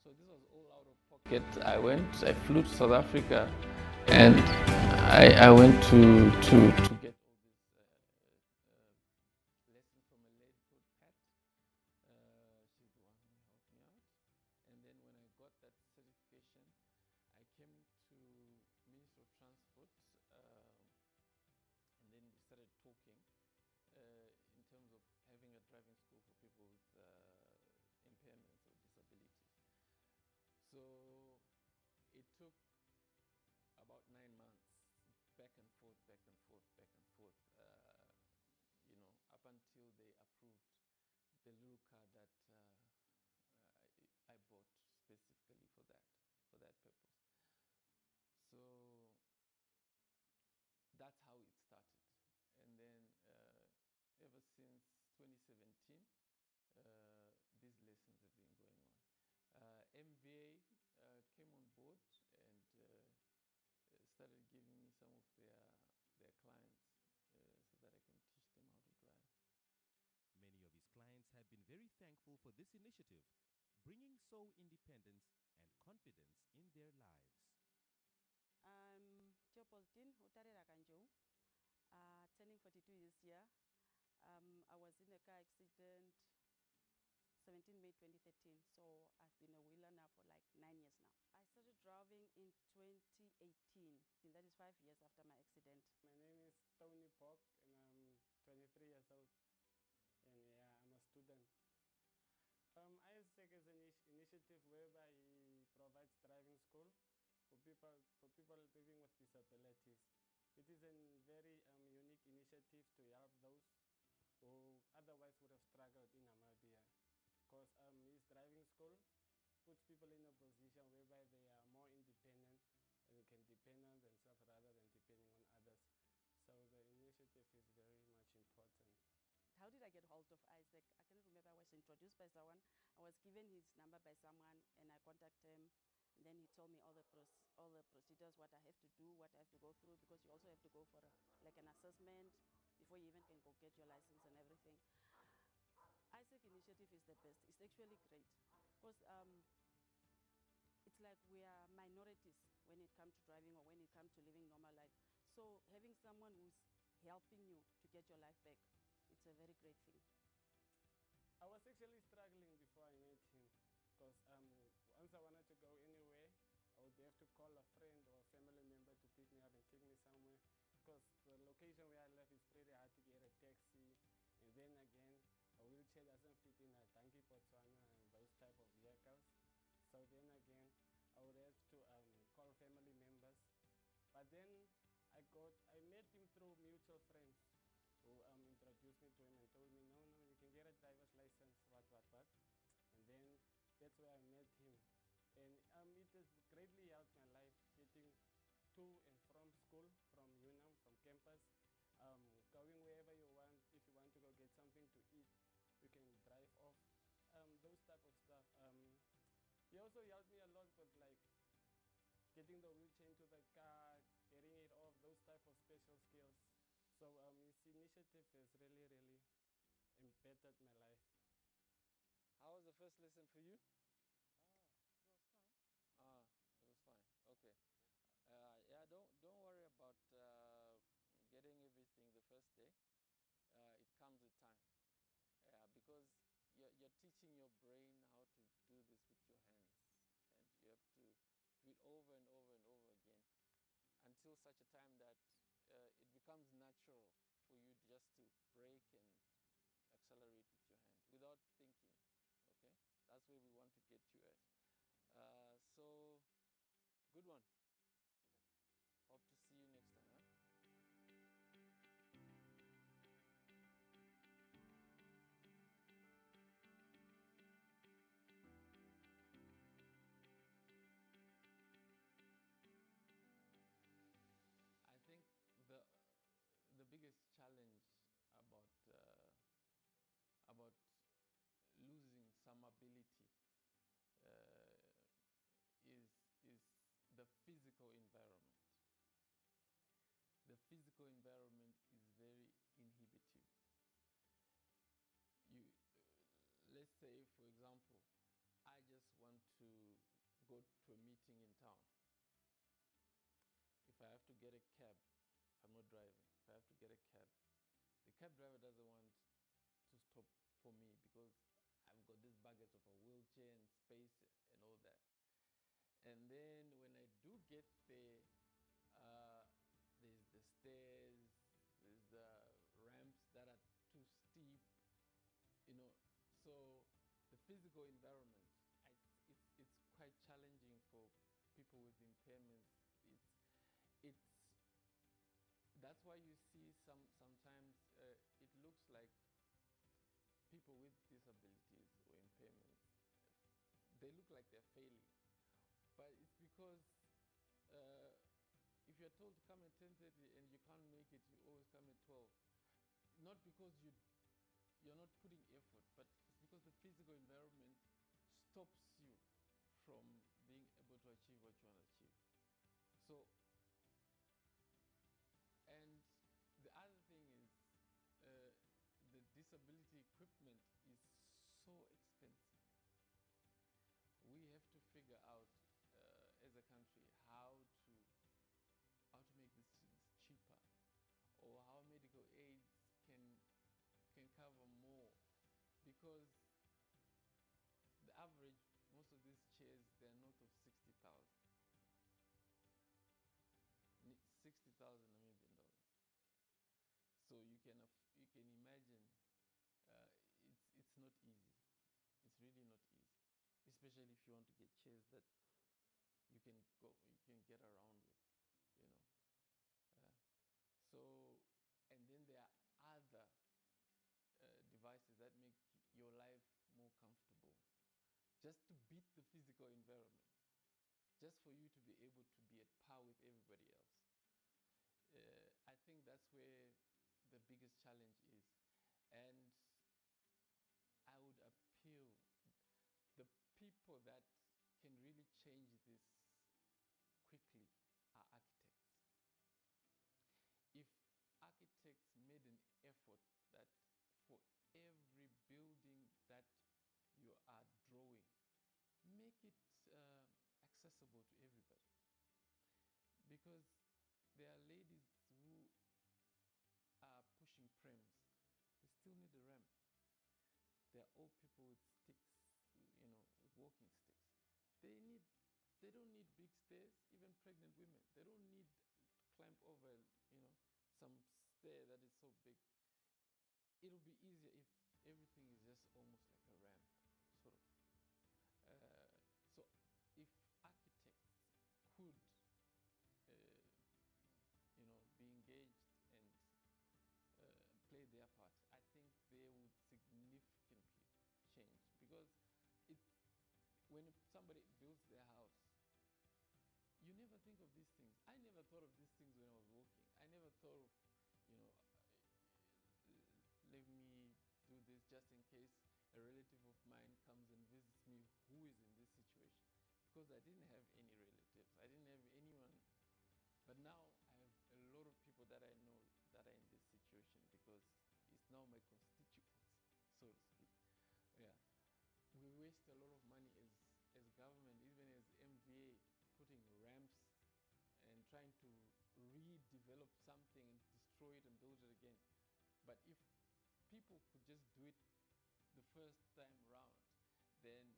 So this was all out of pocket. I flew to South Africa, and I went to get all this lesson from a lady called Pat. She's the one who helped me out. And then when I got that certification, I came to Ministry of Transport, and then we started talking in terms of having a driving school for people with impairments or disabilities. So it took about 9 months, back and forth, back and forth, back and forth, up until they approved the little car that I bought specifically for that purpose. So that's how it started. And then ever since 2017, these lessons have been going on. MVA came on board and started giving me some of their clients so that I can teach them how to drive. Many of his clients have been very thankful for this initiative, bringing so independence and confidence in their lives. Theopoldine Utarera Kanjo, turning 42 this year. I was in a car accident 17 May 2013, so I've been a wheeler now for like 9 years now. I started driving in 2018, and that is 5 years after my accident. My name is Tony Pock, and I'm 23 years old, and yeah, I'm a student. ISEC is an initiative whereby he provides driving school for people living with disabilities. It is a very unique initiative to help those who otherwise would have struggled in Namibia, because his driving school puts people in a position whereby they are more independent and can depend on themselves rather than depending on others. So the initiative is very much important. How did I get hold of Isaac? I cannot remember. I was introduced by someone. I was given his number by someone, and I contacted him. And then he told me all the procedures, what I have to do, what I have to go through, because you also have to go for like an assessment before you even can go get your license and everything. Isaac initiative is the best. It's actually great because it's like we are minorities when it comes to driving or when it comes to living normal life. So having someone who's helping you to get your life back, it's a very great thing. I was actually struggling before I met him, because once I wanted to go anywhere, I would have to call a friend or a family member to pick me up and take me somewhere, because the location where I live is pretty hard to get a taxi, and then again, a wheelchair doesn't fit in a donkey Botswana and those type of vehicles. So then again, I would have to call family members. But then I met him through mutual friends who introduced me to him and told me, no, you can get a driver's license, what. And then that's where I met him. And it has greatly helped my life, getting to and from school, from UNAM, from campus, going wherever you want. If you want to go get something to eat, you can drive off, those type of stuff. He also helped me a lot with like getting the wheelchair into the car, getting it off, those type of special skills. So his initiative has really, really impacted my life. How was the first lesson for you? It was fine. It was fine. Okay. Yeah, don't worry about getting everything the first day. It comes with time. Yeah, because you're teaching your brain how to do this with your hands, and you have to do it over and over and over again until such a time that it becomes natural for you just to brake and accelerate with your hand without thinking. Okay, that's where we want to get you at. So good one. Hope to see you next time. I think the biggest challenge about losing some ability is the physical environment. The physical environment is very inhibitive. Let's say, for example, I just want to go to a meeting in town, if I have to get a cab, if I'm not driving, if I have to get a cab, the cab driver doesn't want to stop for me because I've got this baggage of a wheelchair and space and all that. And then when I do get there, there's the stairs, there's the ramps that are too steep, so the physical environment, it's quite challenging for people with impairments. That's why you see sometimes it looks like people with disabilities or impairments, they look like they're failing. But it's because if you're told to come at 10:30 and you can't make it, you always come at 12. Not because you're not putting effort, but it's because the physical environment stops you from being able to achieve what you want to achieve. So, and the other thing is the disability equipment is so expensive. We have to figure out as a country how to make these things cheaper, or how medical aids can cover more, because the average, most of these chairs, they're north of 60,000. 60,000 Namibian dollars. So you can imagine it's not easy. It's really not easy, especially if you want to get chairs that you can get around with, So, and then there are other devices that make your life more comfortable, just to beat the physical environment, just for you to be able to be at par with everybody else. I think that's where the biggest challenge is. And I would appeal, the people that can really change this quickly are architects. If architects made an effort that for every building that you are drawing, make it accessible to everybody. Because there are ladies who are pushing prams, they still need a ramp. There are old people with sticks, with walking sticks. They don't need big stairs. Even pregnant women, they don't need to climb over, some stair that is so big. It'll be easier if everything is just almost like a ramp, sort of. So if architects could, be engaged and play their part, I think they would significantly change. Because when somebody builds their house, you never think of these things. I never thought of these things when I was walking. I never thought of, let me do this just in case a relative of mine comes and visits me who is in this situation. Because I didn't have any relatives. I didn't have anyone. But now I have a lot of people that I know that are in this situation, because it's now my constituents, so to speak. Yeah. We waste a lot of money as government, even as MVA, putting ramps and trying to redevelop something and destroy it and build it again. But if people could just do it the first time round, then,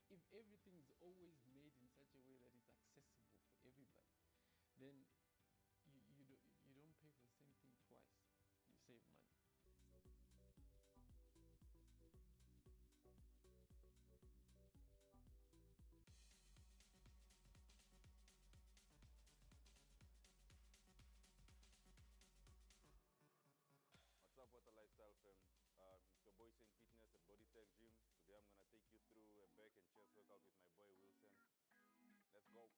if everything is always made in such a way that it's accessible for everybody, then you don't pay for the same thing twice. You save money. What's up, Water Lifestyle fam? It's your boy St. Fitness at Body Tech Gym. Today I'm gonna take you through a back and chest workout with my boy Wilson. Let's go.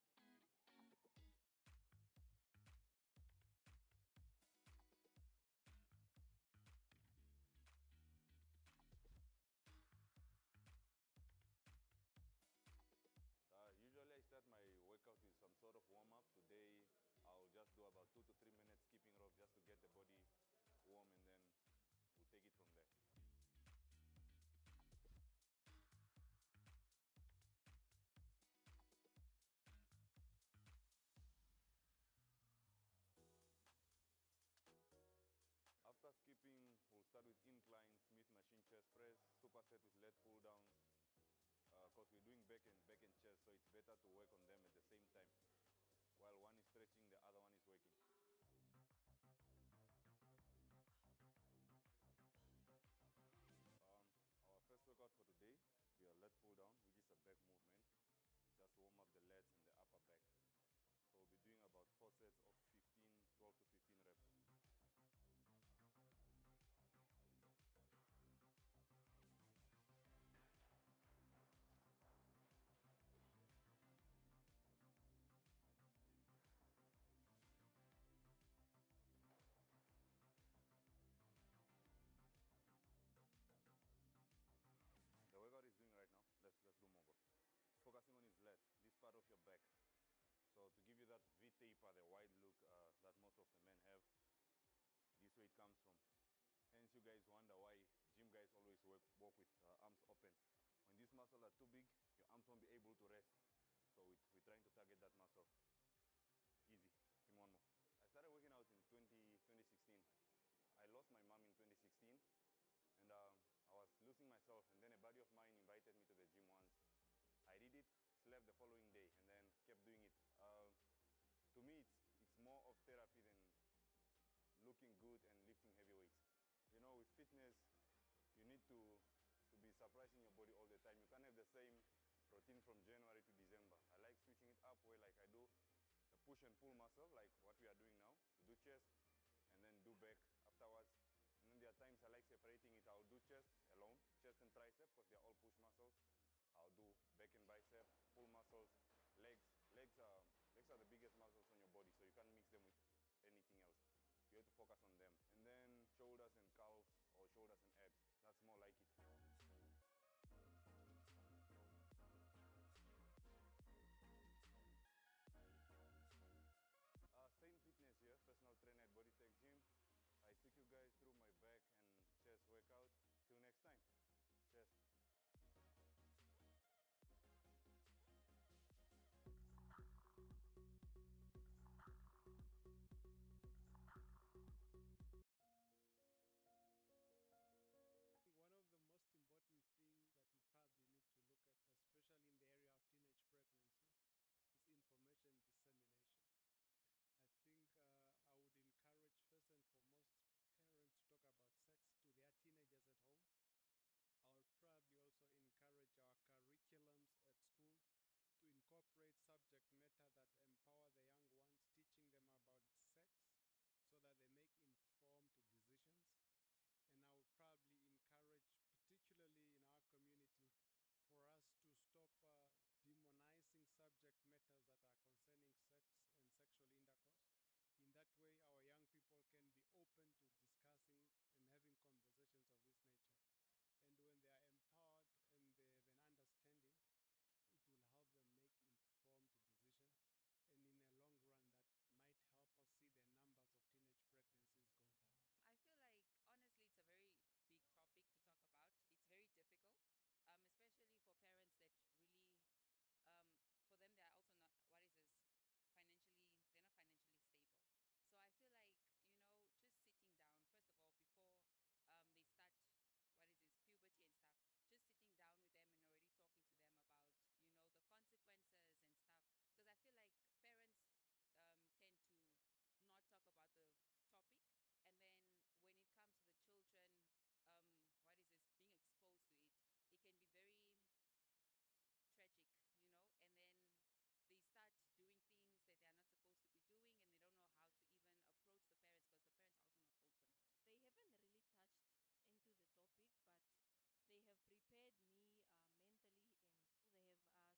Usually I start my workout with some sort of warm-up. Today I'll just do about 2 to 3 minutes skipping rope just to get the body warm, and then we'll take it from there. skipping, we'll start with incline, Smith machine chest press, superset with leg pull downs. Because we're doing back and chest, so it's better to work on them at the same time. While one is stretching, the other one is working. Our first workout for today will be a leg pull down, which is a back movement, just to warm up the lats and the upper back. So we'll be doing about 4 sets of 12 to 15 reps. The workout he's doing right now, let's do more. Focusing on his lats, this part of your back. So to give you that V-taper, the wide look that most of the men have, this way it comes from. Hence you guys wonder why gym guys always walk with arms open. When these muscles are too big, your arms won't be able to rest. So we're trying to target that muscle. Easy, give me one more. I started working out in 2016. I lost my mom in 2016. And I was losing myself, and then a buddy of mine invited me to the gym once. I did it, slept the following day, and then kept doing it. To me, it's more of therapy than looking good and lifting heavy weights. You know, with fitness, you need to be surprising your body all the time. You can't have the same routine from January to December. I like switching it up where like I do a push and pull muscle, like what we are doing now. We do chest, and then do back afterwards. And then there are times I like separating it. I'll do chest alone, chest and tricep, because they're all push muscles. I'll do back and bicep, pull muscles, legs. Legs are the biggest muscles on your body, so you can't mix them with anything else. You have to focus on them. And then shoulders and calves, or shoulders and abs. That's more like it. Same Fitness here, personal trainer at Bodytech Gym. I took you guys through my back and chest workout. Till next time. Cheers. One of the most important things that we probably need to look at, especially in the area of teenage pregnancy, is information dissemination. I think I would encourage first and foremost parents to talk about sex to their teenagers at home. I will probably also encourage our curriculums at school to incorporate subject matter that empower the young ones, teaching them about sex so that they make informed decisions. And I would probably encourage, particularly in our community, for us to stop demonizing subject matters that are concerning sex and sexual intercourse. In that way, our young people can be open to discussing and having conversations of this nature. And when they are empowered and they have an understanding, it will help them make informed decisions. And in the long run, that might help us see the numbers of teenage pregnancies go down. I feel like, honestly, it's a very big topic to talk about. It's very difficult, especially for parents that really, for them, they're also not, they're not financially stable. So I feel like, just sitting down, first of all, before they start, puberty and stuff, just sitting down with them and already talking to them about, the consequences and stuff. Because I feel like parents tend to not talk about the topic. And then when it comes to the children, being exposed to it, it can be very tragic, and then they start doing things that they are not supposed to be doing, and they don't know how to even approach the parents because the parents are also not open. They haven't really touched into the topic, but they have prepared me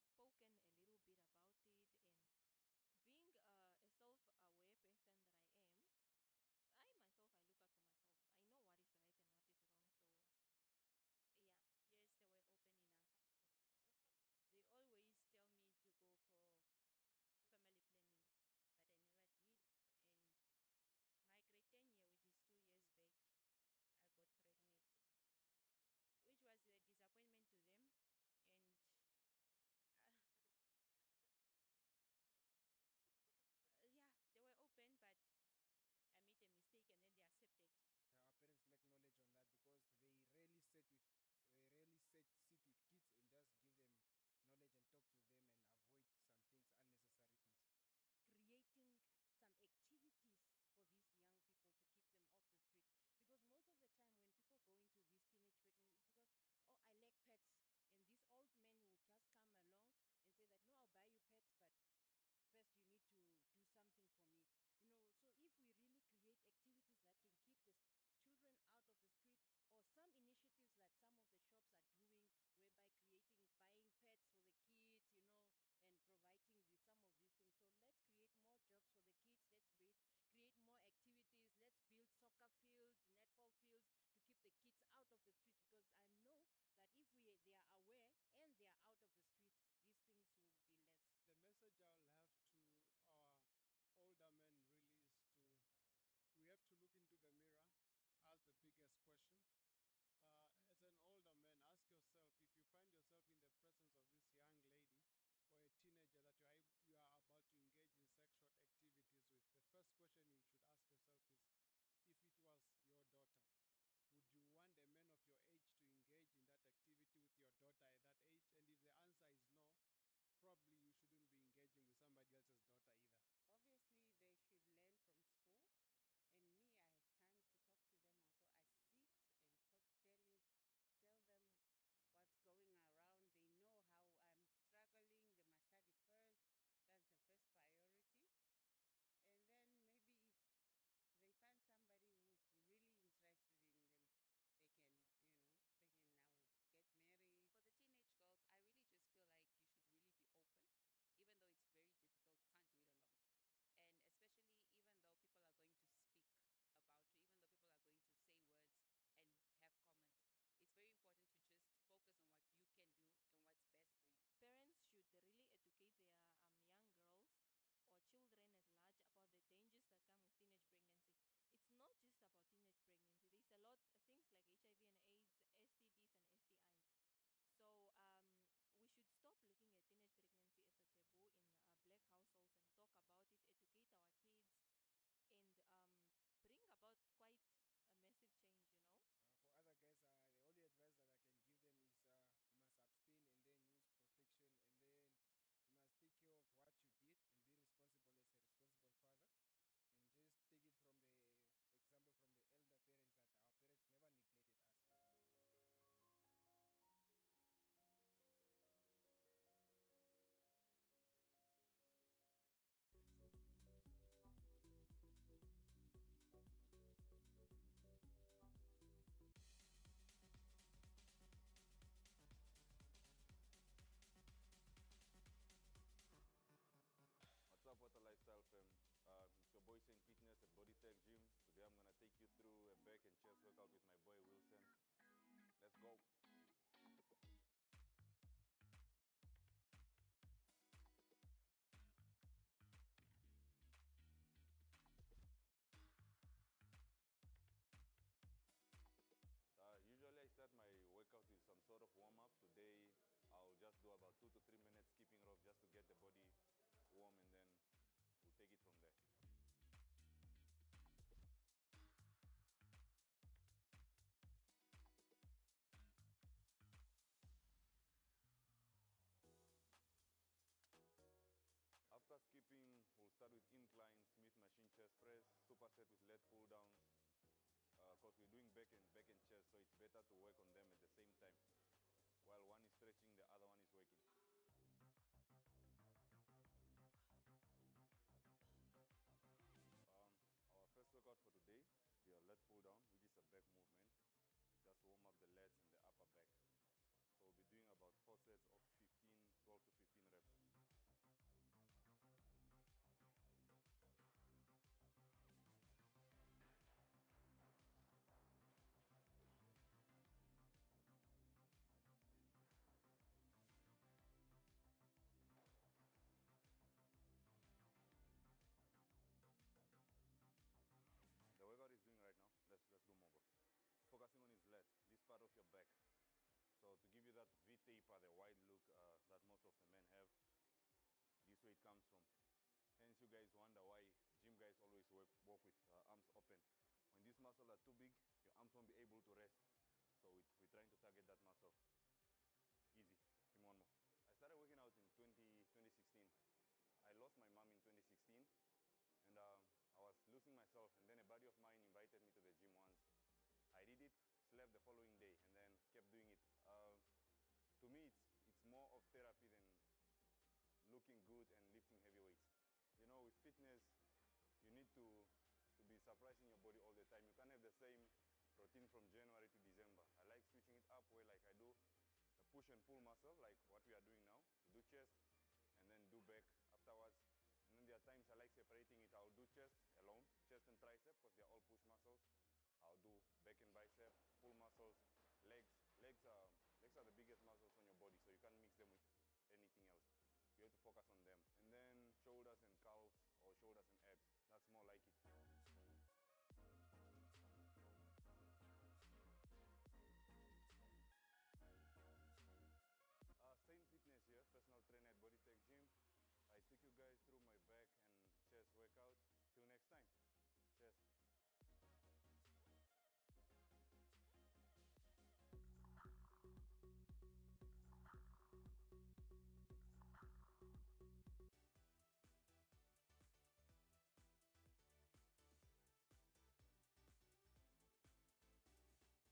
mentally, and they have spoken a little bit about it. And being a self-aware person that I am, I myself, I look out for myself. I know what is right and what is wrong. So, yeah, yes, they were open enough. They always tell me to go for family planning, but I never did. And my grade 10 year, which is 2 years back, I got pregnant, which was a disappointment to them. working with some of these things. So let's create more jobs for the kids. Let's create more activities. Let's build soccer fields, netball fields to keep the kids out of the streets, because I know that if they are aware and they are out of the streets, these things will be less. The message I'll have to our older men really is we have to look into the mirror, ask the biggest question. As an older man, ask yourself, if you find yourself in the presence of this young lady or a teenager that you are about to engage in sexual activities with, the first question you should ask yourself is, if it was your daughter, would you want a man of your age to engage in that activity with your daughter at that age? And if the answer is no, probably you shouldn't be engaging with somebody else's daughter either. Obviously, they should learn from school. And me, I have time to talk to them also. I sit and tell them what's going around. They know how I'm struggling. They must study first. That's the first priority. And then maybe if they find somebody who's really interested in them, they can now get married. For the teenage girls, I really just feel like you should really be open, even though it's very difficult. You can't do it alone. And especially even though people are going to speak about you, even though people are going to say words and have comments, it's very important to just focus on what you can do and what's best for you. Parents should really educate their young girls or children at large about the dangers that come with teenage pregnancy. It's not just about teenage pregnancy. There's a lot of things like HIV and AIDS, STDs and STIs. So we should stop looking at teenage pregnancy as a taboo in black households and talk about it, educate our kids, and bring about quite a massive change, you know. For other guys, the only advice that I can give them is you must abstain and then use protection, and then you must take care of what you did and be responsible as a responsible father. And just take it from the example from the elder parents that our parents never neglected us. What's up, Water Lifestyle fam? It's your boy Saint Fitness at Bodytech Gym. Today I'm gonna take you through a back and chest workout with my boy Wilson. Let's go. Usually I start my workout with some sort of warm-up. Today I'll just do about 2 to 3 minutes skipping rope just to get the body warm, and then we'll take it from there. After skipping, we'll start with incline, Smith machine chest press, superset with leg pull downs. Because we're doing back and chest, so it's better to work on them at the same time. While one is stretching, the other one is working. Our first workout for today will be a leg pull down, which is a back movement. Just warm up the legs and the upper back. So we'll be doing about 4 sets of 12 to 15 reps. The workout he's doing right now, let's do more, bro. Focusing on his lats, this part of your back. So to give you that V-taper, the wide look that most of the men have, this way it comes from. Hence you guys wonder why gym guys always walk with arms open. When these muscles are too big, your arms won't be able to rest. So we're trying to target that muscle. Easy, give me one more. I started working out in 2016. I lost my mom in 2016. And I was losing myself, and then a buddy of mine invited me to the gym once. I did it, slept the following day, and then kept doing it. To me, it's more of therapy than looking good and lifting heavy weights. You know, with fitness, you need to be surprising your body all the time. You can't have the same routine from January to December. I like switching it up where I do a push and pull muscle, like what we are doing now. You do chest, and then do back afterwards. And then there are times I like separating it. I'll do chest alone, chest and tricep, because they're all push muscles. I'll do back and bicep, pull muscles, legs. Legs are the biggest muscles on your body, so you can't mix them with anything else. You have to focus on them. And then shoulders and calves, or shoulders and abs. That's more like it. Same Fitness here, personal trainer at Bodytech Gym. I took you guys through my back and chest workout. Till next time. Cheers.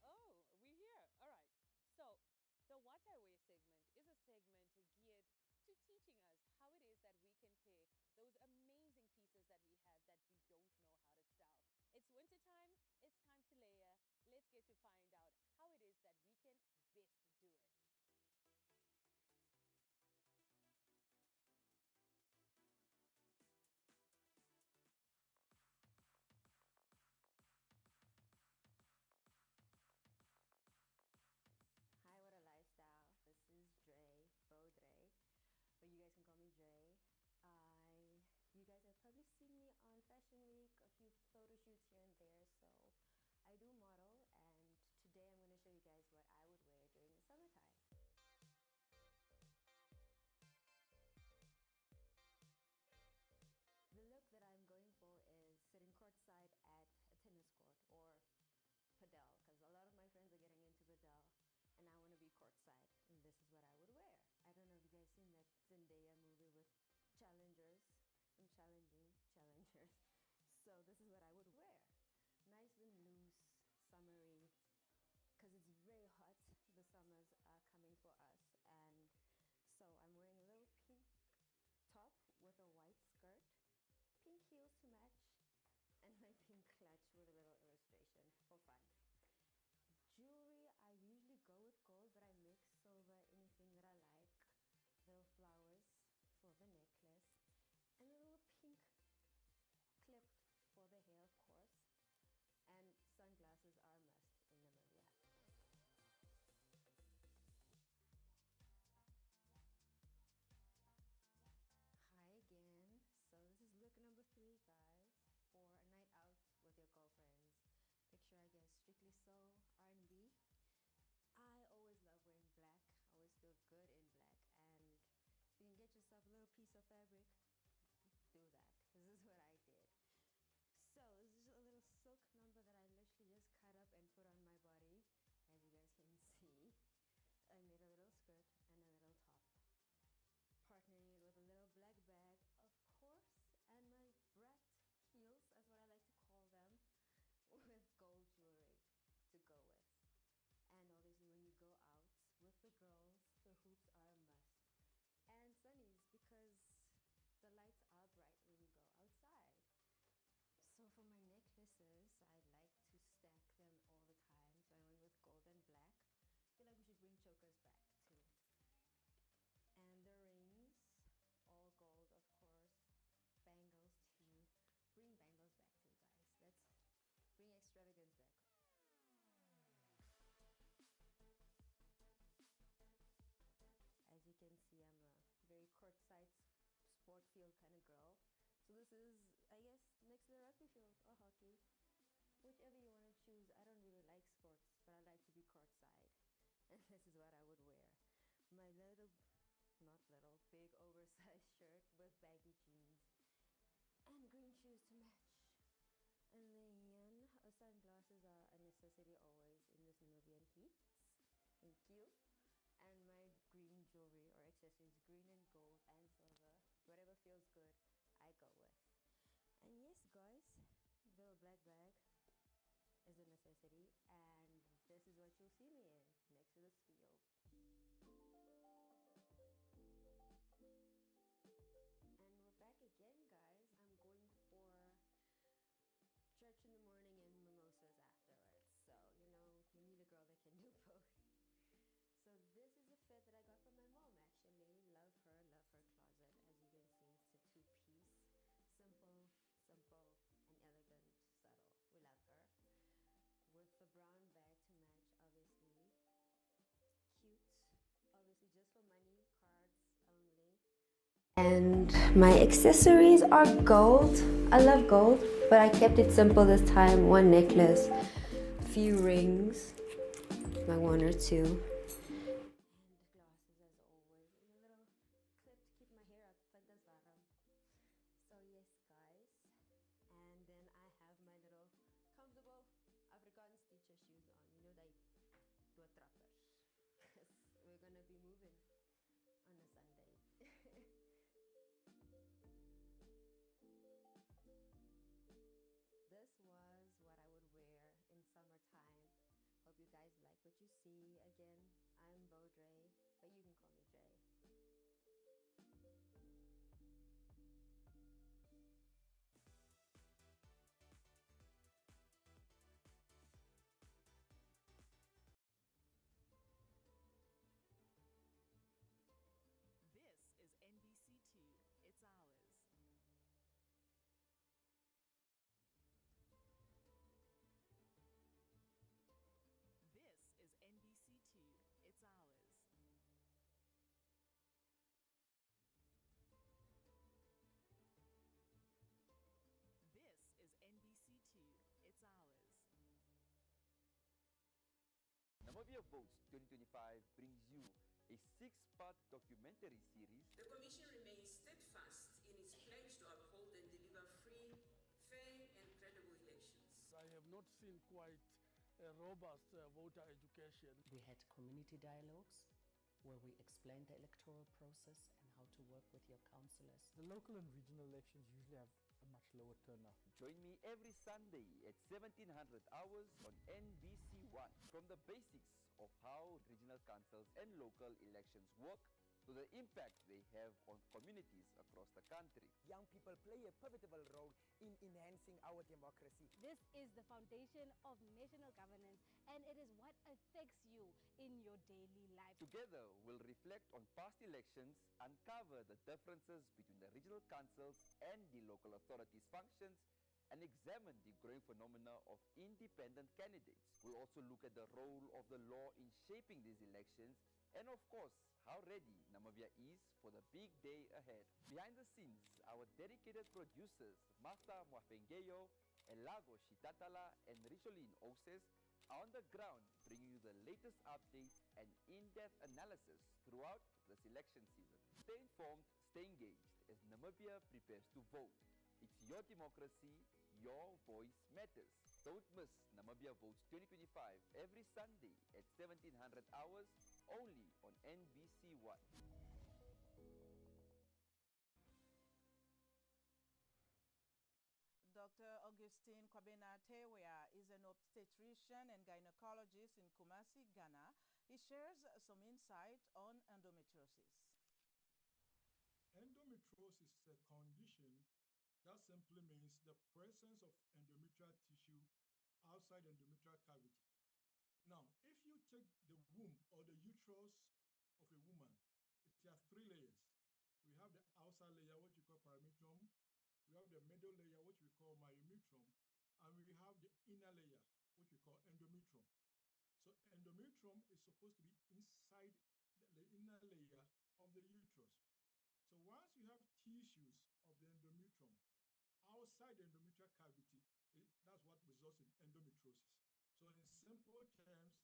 Oh, we're here. All right. So, the What I Wear segment is a segment geared to teaching us how it is that we can pair those amazing pieces that we have that we don't know how to style. It's wintertime, it's time to layer. Let's get to find out how it is that we can best do it. Hi, what a lifestyle. This is Dre, Bo Dre, but you guys can call me Dre. You guys have probably seen me on Fashion Week, a few photo shoots here and there, so I do model, and today I'm going to show you guys what I would wear during the summertime. The look that I'm going for is sitting courtside at a tennis court or padel, because a lot of my friends are getting into padel and I want to be courtside, and this is what I would wear. I don't know if you guys seen that Zendaya movie with challengers. I'm challenging challengers. So this is what I would wear. Nice and loose, summery, because it's very hot. The summers are coming for us, and so I'm wearing a little pink top with a white skirt, pink heels to match, and my pink clutch with a little illustration for fun. Jewelry, I usually go with gold, but I mix silver, anything that I like. Little flowers for the necklace, and a little pink clip for the hair, of course. And sunglasses are a must in Namibia. Hi again. So this is look number 3, guys, for a night out with your girlfriends. Picture, I guess, Strictly Soul, R&B. I always love wearing black. I always feel good in black. And if you can get yourself a little piece of fabric, do that, because this is what I did. So this is a little silk number that I literally just cut up and put on my body. As you guys can see, I made a little skirt and a little top, partnering it with a little black bag, of course, and my brat heels, as what I like to call them, with gold jewelry to go with. And obviously when you go out with the girls, the hoops are a must. And sunnies, because the lights are bright when you go outside. So for my necklaces, I like to stack them all the time. So I went with gold and black. I feel like we should bring chokers back too. And the rings, all gold, of course. Bangles too. Bring bangles back too, guys. Let's bring extravagance back. As you can see, I'm a very courtside sport field kind of girl. So this is, I guess, next to the rugby field or hockey. Whichever you want to choose. I don't really like sports, but I like to be courtside. And this is what I would wear. My little, not little, big oversized shirt with baggy jeans. And green shoes to match. And then sunglasses are a necessity always in this Namibian heat. Thank you. And my green jewelry or accessories, green and gold and silver, whatever feels good, I go with. And yes, guys, the black bag is a necessity, and this is what you'll see me in next to this field. And we're back again, guys. I'm going for church in the morning and mimosas afterwards. So, you know, you need a girl that can do both. So this is a fit that I got from my mom, actually. Love her closet. As you can see, it's a And my accessories are gold. I love gold, but I kept it simple this time. One necklace, few rings, like one or two. So yes, guys. And then I have my little comfortable Afrikaans teacher shoes on. You know, they do trapper. Because we're gonna be moving on a Sunday. This was what I would wear in summertime. Hope you guys like what you see. Again, I'm Baudre, but you can call me Jay. This is NBC2. It's ours. This is NBC2. It's ours. This is NBC2. It's ours. Namibia Votes 2025 brings you a six-part documentary series. The Commission remains steadfast in its pledge to uphold and deliver free, fair, and credible elections. I have not seen quite a robust voter education. We had community dialogues where we explained the electoral process and how to work with your councillors. The local and regional elections usually have a much lower turnout. Join me every Sunday at 1700 hours on NBC1. From the basics of how regional councils and local elections work to the impact they have on communities across the country. Young people play a pivotal role in enhancing our democracy. This is the foundation of national governance, and it is what affects you in your daily life. Together, we'll reflect on past elections, uncover the differences between the regional councils and the local authorities' functions, and examine the growing phenomena of independent candidates. We'll also look at the role of the law in shaping these elections, and of course, how ready Namibia is for the big day ahead. Behind the scenes, our dedicated producers, Martha Mwafengeyo, Elago Shitatala, and Richoline Oses, are on the ground bringing you the latest updates and in-depth analysis throughout this election season. Stay informed, stay engaged as Namibia prepares to vote. It's your democracy, your voice matters. Don't miss Namibia Votes 2025 every Sunday at 1700 hours only on NBC1. Dr. Augustine Kwabenatewa is an obstetrician and gynecologist in Kumasi, Ghana. He shares some insight on endometriosis. Endometriosis is a condition that simply means the presence of endometrial tissue outside the endometrial cavity. Now, if you take the womb or the uterus of a woman, it has three layers. We have the outside layer, which we call parametrium. We have the middle layer, which we call myometrium. And we have the inner layer, which we call endometrium. So endometrium is supposed to be inside the inner layer of the uterus. So once you have tissues of the endometrium outside the endometrial cavity, that's what results in endometriosis. So in simple terms,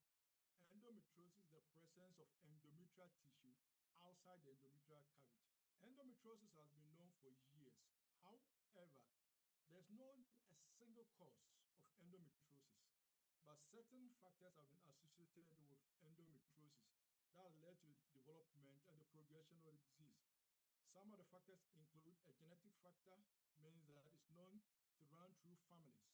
endometriosis is the presence of endometrial tissue outside the endometrial cavity. Endometriosis has been known for years. However, there's no a single cause of endometriosis, but certain factors have been associated with endometriosis that led to the development and the progression of the disease. Some of the factors include a genetic factor, means that it's known to run through families,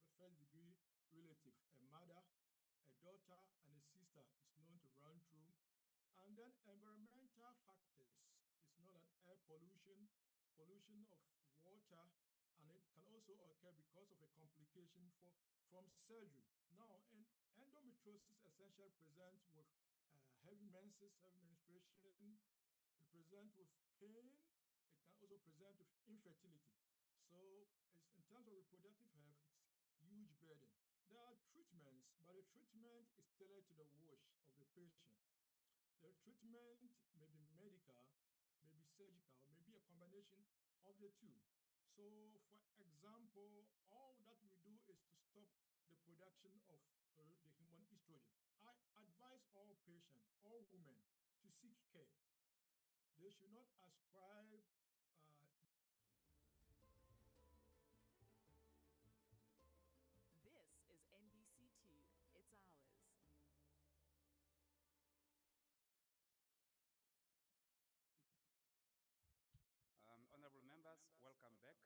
a first-degree relative, a mother, a daughter, and a sister is known to run through. And then environmental factors is known as air pollution, pollution of water, and it can also occur because of a complication from surgery. Now, endometriosis essentially presents with heavy menses, heavy menstruation. It presents with pain. It can also present with infertility. So, in terms of reproductive health, it's a huge burden. There are treatments, but the treatment is tailored to the wish of the patient. The treatment may be medical, maybe surgical, maybe a combination of the two. So, for example, all that we do is to stop the production of the human estrogen. I advise all patients, all women, to seek care. They should not ascribe This is NBC2. It's ours. Honorable members, welcome back.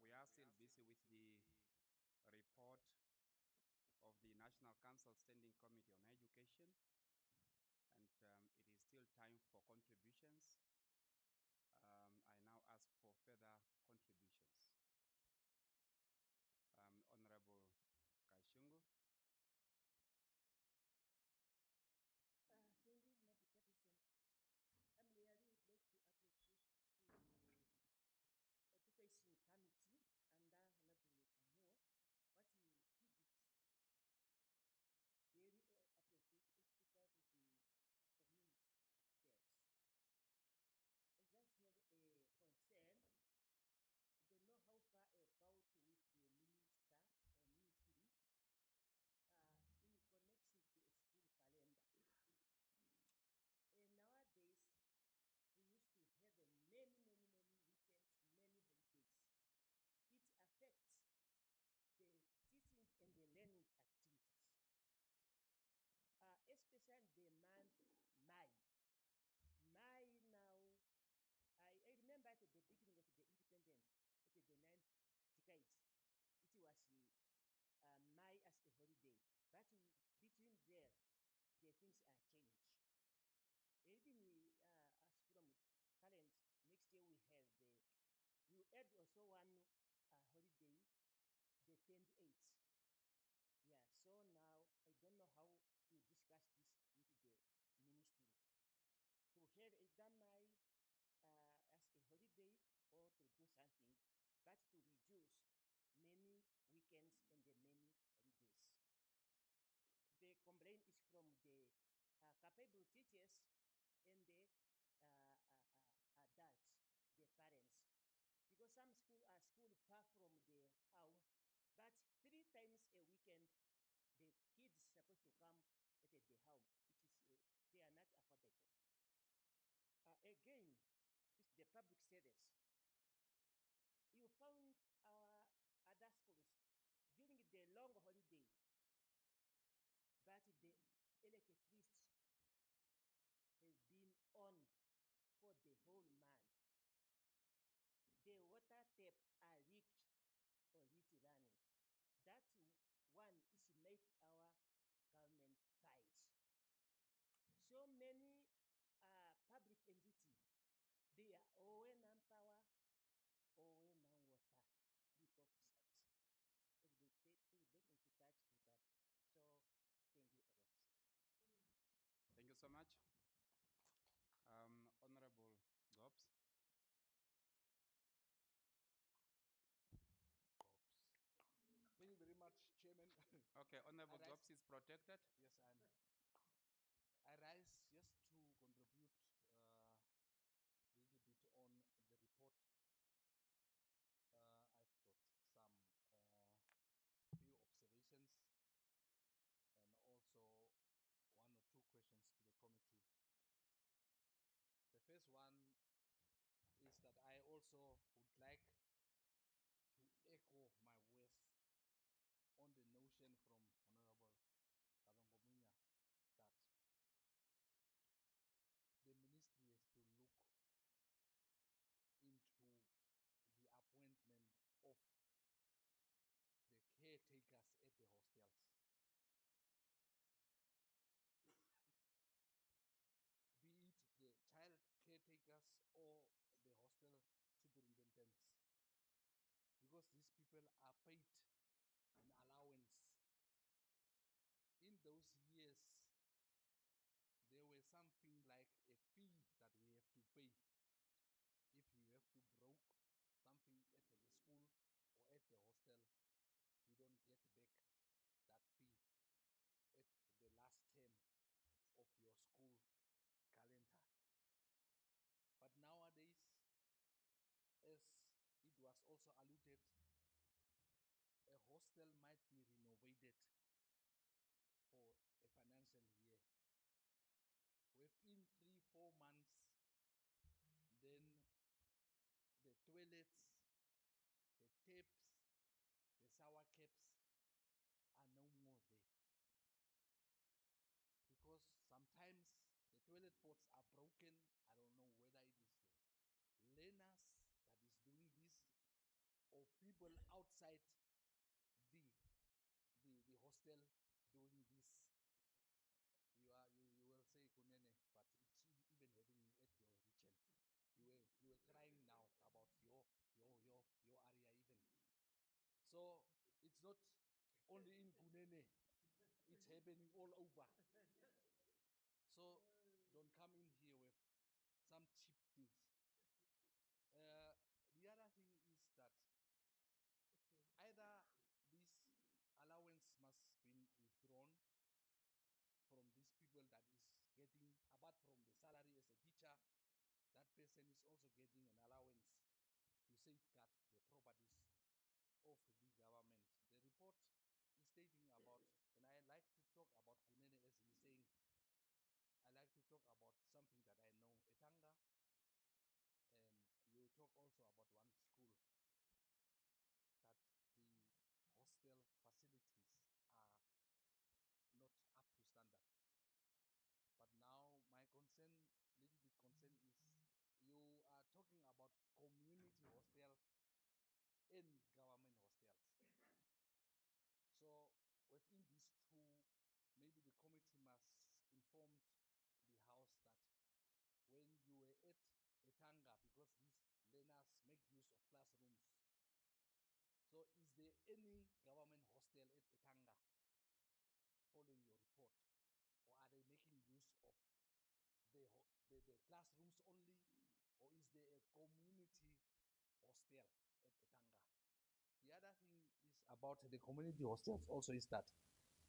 We are still busy with the report of the National Council Standing Committee on Education, and it is still time for contributions. I now ask for further contributions. Honorable Kaishungu. Thank you, Honorable Jefferson. I really would like to appreciate the Education Committee under Honorable Kamuo. What he did is very appreciate, especially the community affairs. I just have a concern. I don't know how far about with the minister or ministry in connection to a school calendar. And nowadays, we used to have many weekends, many holidays. It affects the teaching and the learning activities, especially the month May. May now, I remember at the beginning of the independence, at the 9th decade, it was May as a holiday. But between there, the things are changed. Even as from current, next year we have we add also one holiday, the 28th. Yeah, so now I don't know how you discuss this with the ministry. To have a Damai as a holiday or to do something, but to reduce many weekends and the many holidays. The complaint is from the capable teachers and the adults, the parents. Because some schools are far from the home, but 3 times a weekend, the kids supposed to come at the home, which is they are not afforded. Again, it's the public service. You found our other schools during the long holiday, but the electricity has been on for the whole month. The water tap are leak or leak running. That one is make our government price. So many public entity, they are all non-power, all non-water, because of that. They get into touch with that. So thank you a lot. Thank you so much. Honorable Gobs. Thank you very much, Chairman. Okay, Honorable Gobs is protected. Yes, I rise just to contribute a little bit on the report. I've got some few observations and also 1 or 2 questions to the committee. The first one is that I also would like to echo my words on the notion from Honorable Kalongomunya that the ministry has to look into the appointment of the caretakers at the hostels. Be it the child caretakers or the hostel superintendents, because these people are paid an allowance. In those years, there were something like a fee that we have to pay. If you have to broke something at the school or at the hostel, you don't get back that fee at the last term of your school calendar. But also alluded, a hostel might be renovated for a financial year. Within 3-4 months, then the toilets, the taps, the shower caps are no more there. Because sometimes the toilet pots are broken. I don't know whether it is the learners that is doing this or people outside the the hostel doing this. You will say Kunene, but it's even having at your region. You were crying now about your area even. So it's not only in Kunene, it's happening all over. So don't come in here with some cheap deals. The other thing is that either this allowance must be withdrawn from these people that is getting, apart from the salary as a teacher, that person is also getting an allowance to safeguard the properties of the government. The report is stating about, and I like to talk about Kunene as he's saying, I like to talk about something that I know, Etanga, and you talk also about one school that the hostel facilities are not up to standard. But now my concern, little bit concern is you are talking about community hostels and government hostels. So within these two, maybe the committee must inform the house that when you were at Etanga, because these learners make use of classrooms. So is there any government hostel at Etanga following your report? Or are they making use of the classrooms only? Or is there a community hostel at Etanga? The other thing is about the community hostels also is that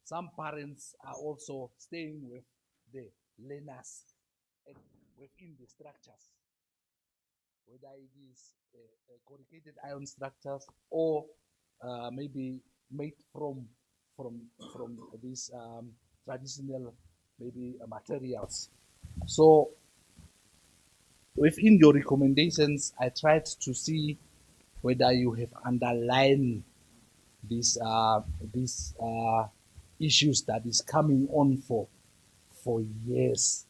some parents are also staying with the learners within the structures, whether it is corrugated iron structures or maybe made from these traditional maybe materials. So within your recommendations, I tried to see whether you have underlined these issues that is coming on for years.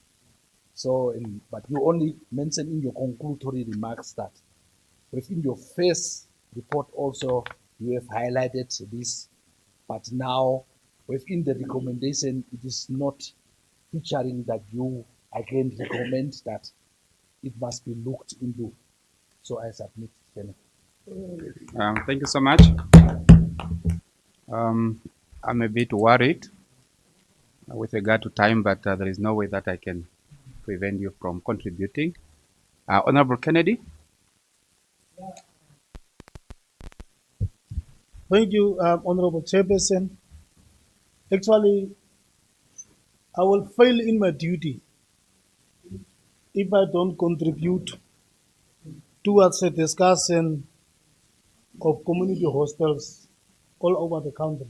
So, but you only mentioned in your conclusory remarks that within your first report also you have highlighted this, but now within the recommendation it is not featuring that you again recommend that it must be looked into. So I submit. Thank you so much. I'm a bit worried with regard to time, but there is no way that I can prevent you from contributing. Honorable Kennedy. Thank you, Honorable Chairperson. Actually, I will fail in my duty if I don't contribute towards a discussion of community hostels all over the country.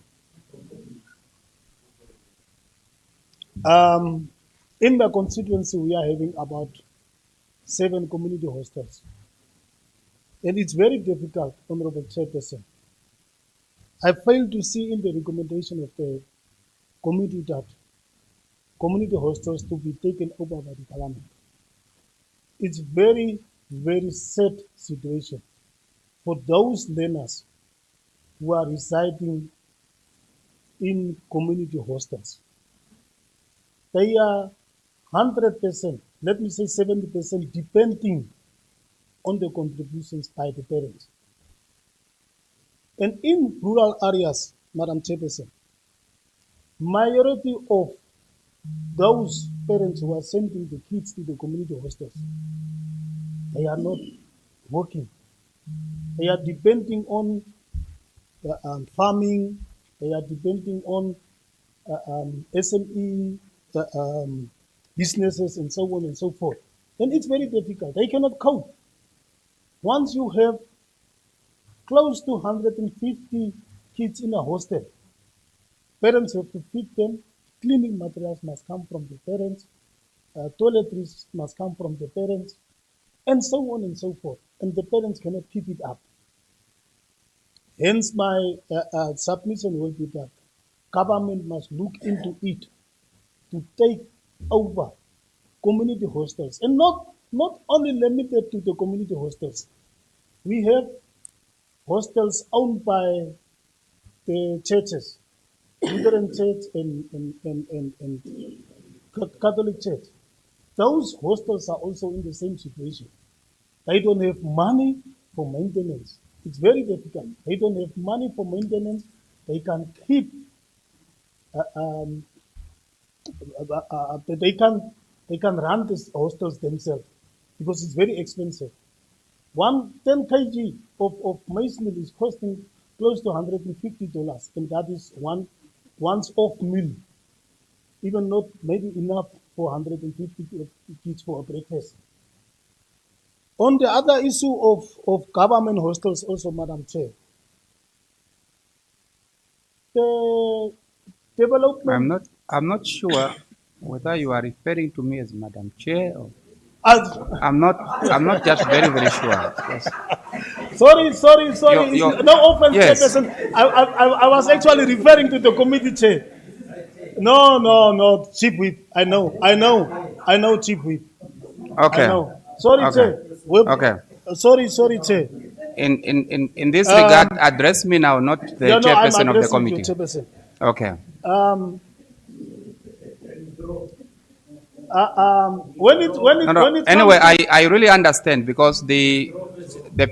In my constituency, we are having about 7 community hostels. And it's very difficult, Honorable Chairperson. I fail to see in the recommendation of the committee that community hostels to be taken over by the government. It's very, very sad situation for those learners who are residing in community hostels. They are 100%, let me say 70%, depending on the contributions by the parents. And in rural areas, Madam Chairperson, majority of those parents who are sending the kids to the community hostels, they are not working. They are depending on farming, they are depending on SME businesses and so on and so forth. And it's very difficult. They cannot cope. Once you have close to 150 kids in a hostel. Parents have to feed them. Cleaning materials must come from the parents. Toiletries must come from the parents, and so on and so forth. And the parents cannot keep it up. Hence, my submission will be that government must look into it to take over community hostels, and not only limited to the community hostels. We have hostels owned by the churches, Lutheran Church and Catholic Church. Those hostels are also in the same situation. They don't have money for maintenance. It's very difficult. They don't have money for maintenance. They can keep, they can run these hostels themselves because it's very expensive. 10 kg of maize meal is costing close to $150, and that is once off meal. Even not maybe enough for 150 kids for a breakfast. On the other issue of government hostels also, Madam Chair, the development... I'm not sure whether you are referring to me as Madam Chair or... I'm not just very sure. Yes. Sorry. No offense, yes. Chairperson. I was actually referring to the committee chair. No, Chief Whip. I know, Chief Whip. Okay. I know. Sorry, okay. Chair. Okay. Sorry, Chair. In this regard, address me now, not the chairperson of the committee. You, chairperson. Okay. Anyway, I really understand, because the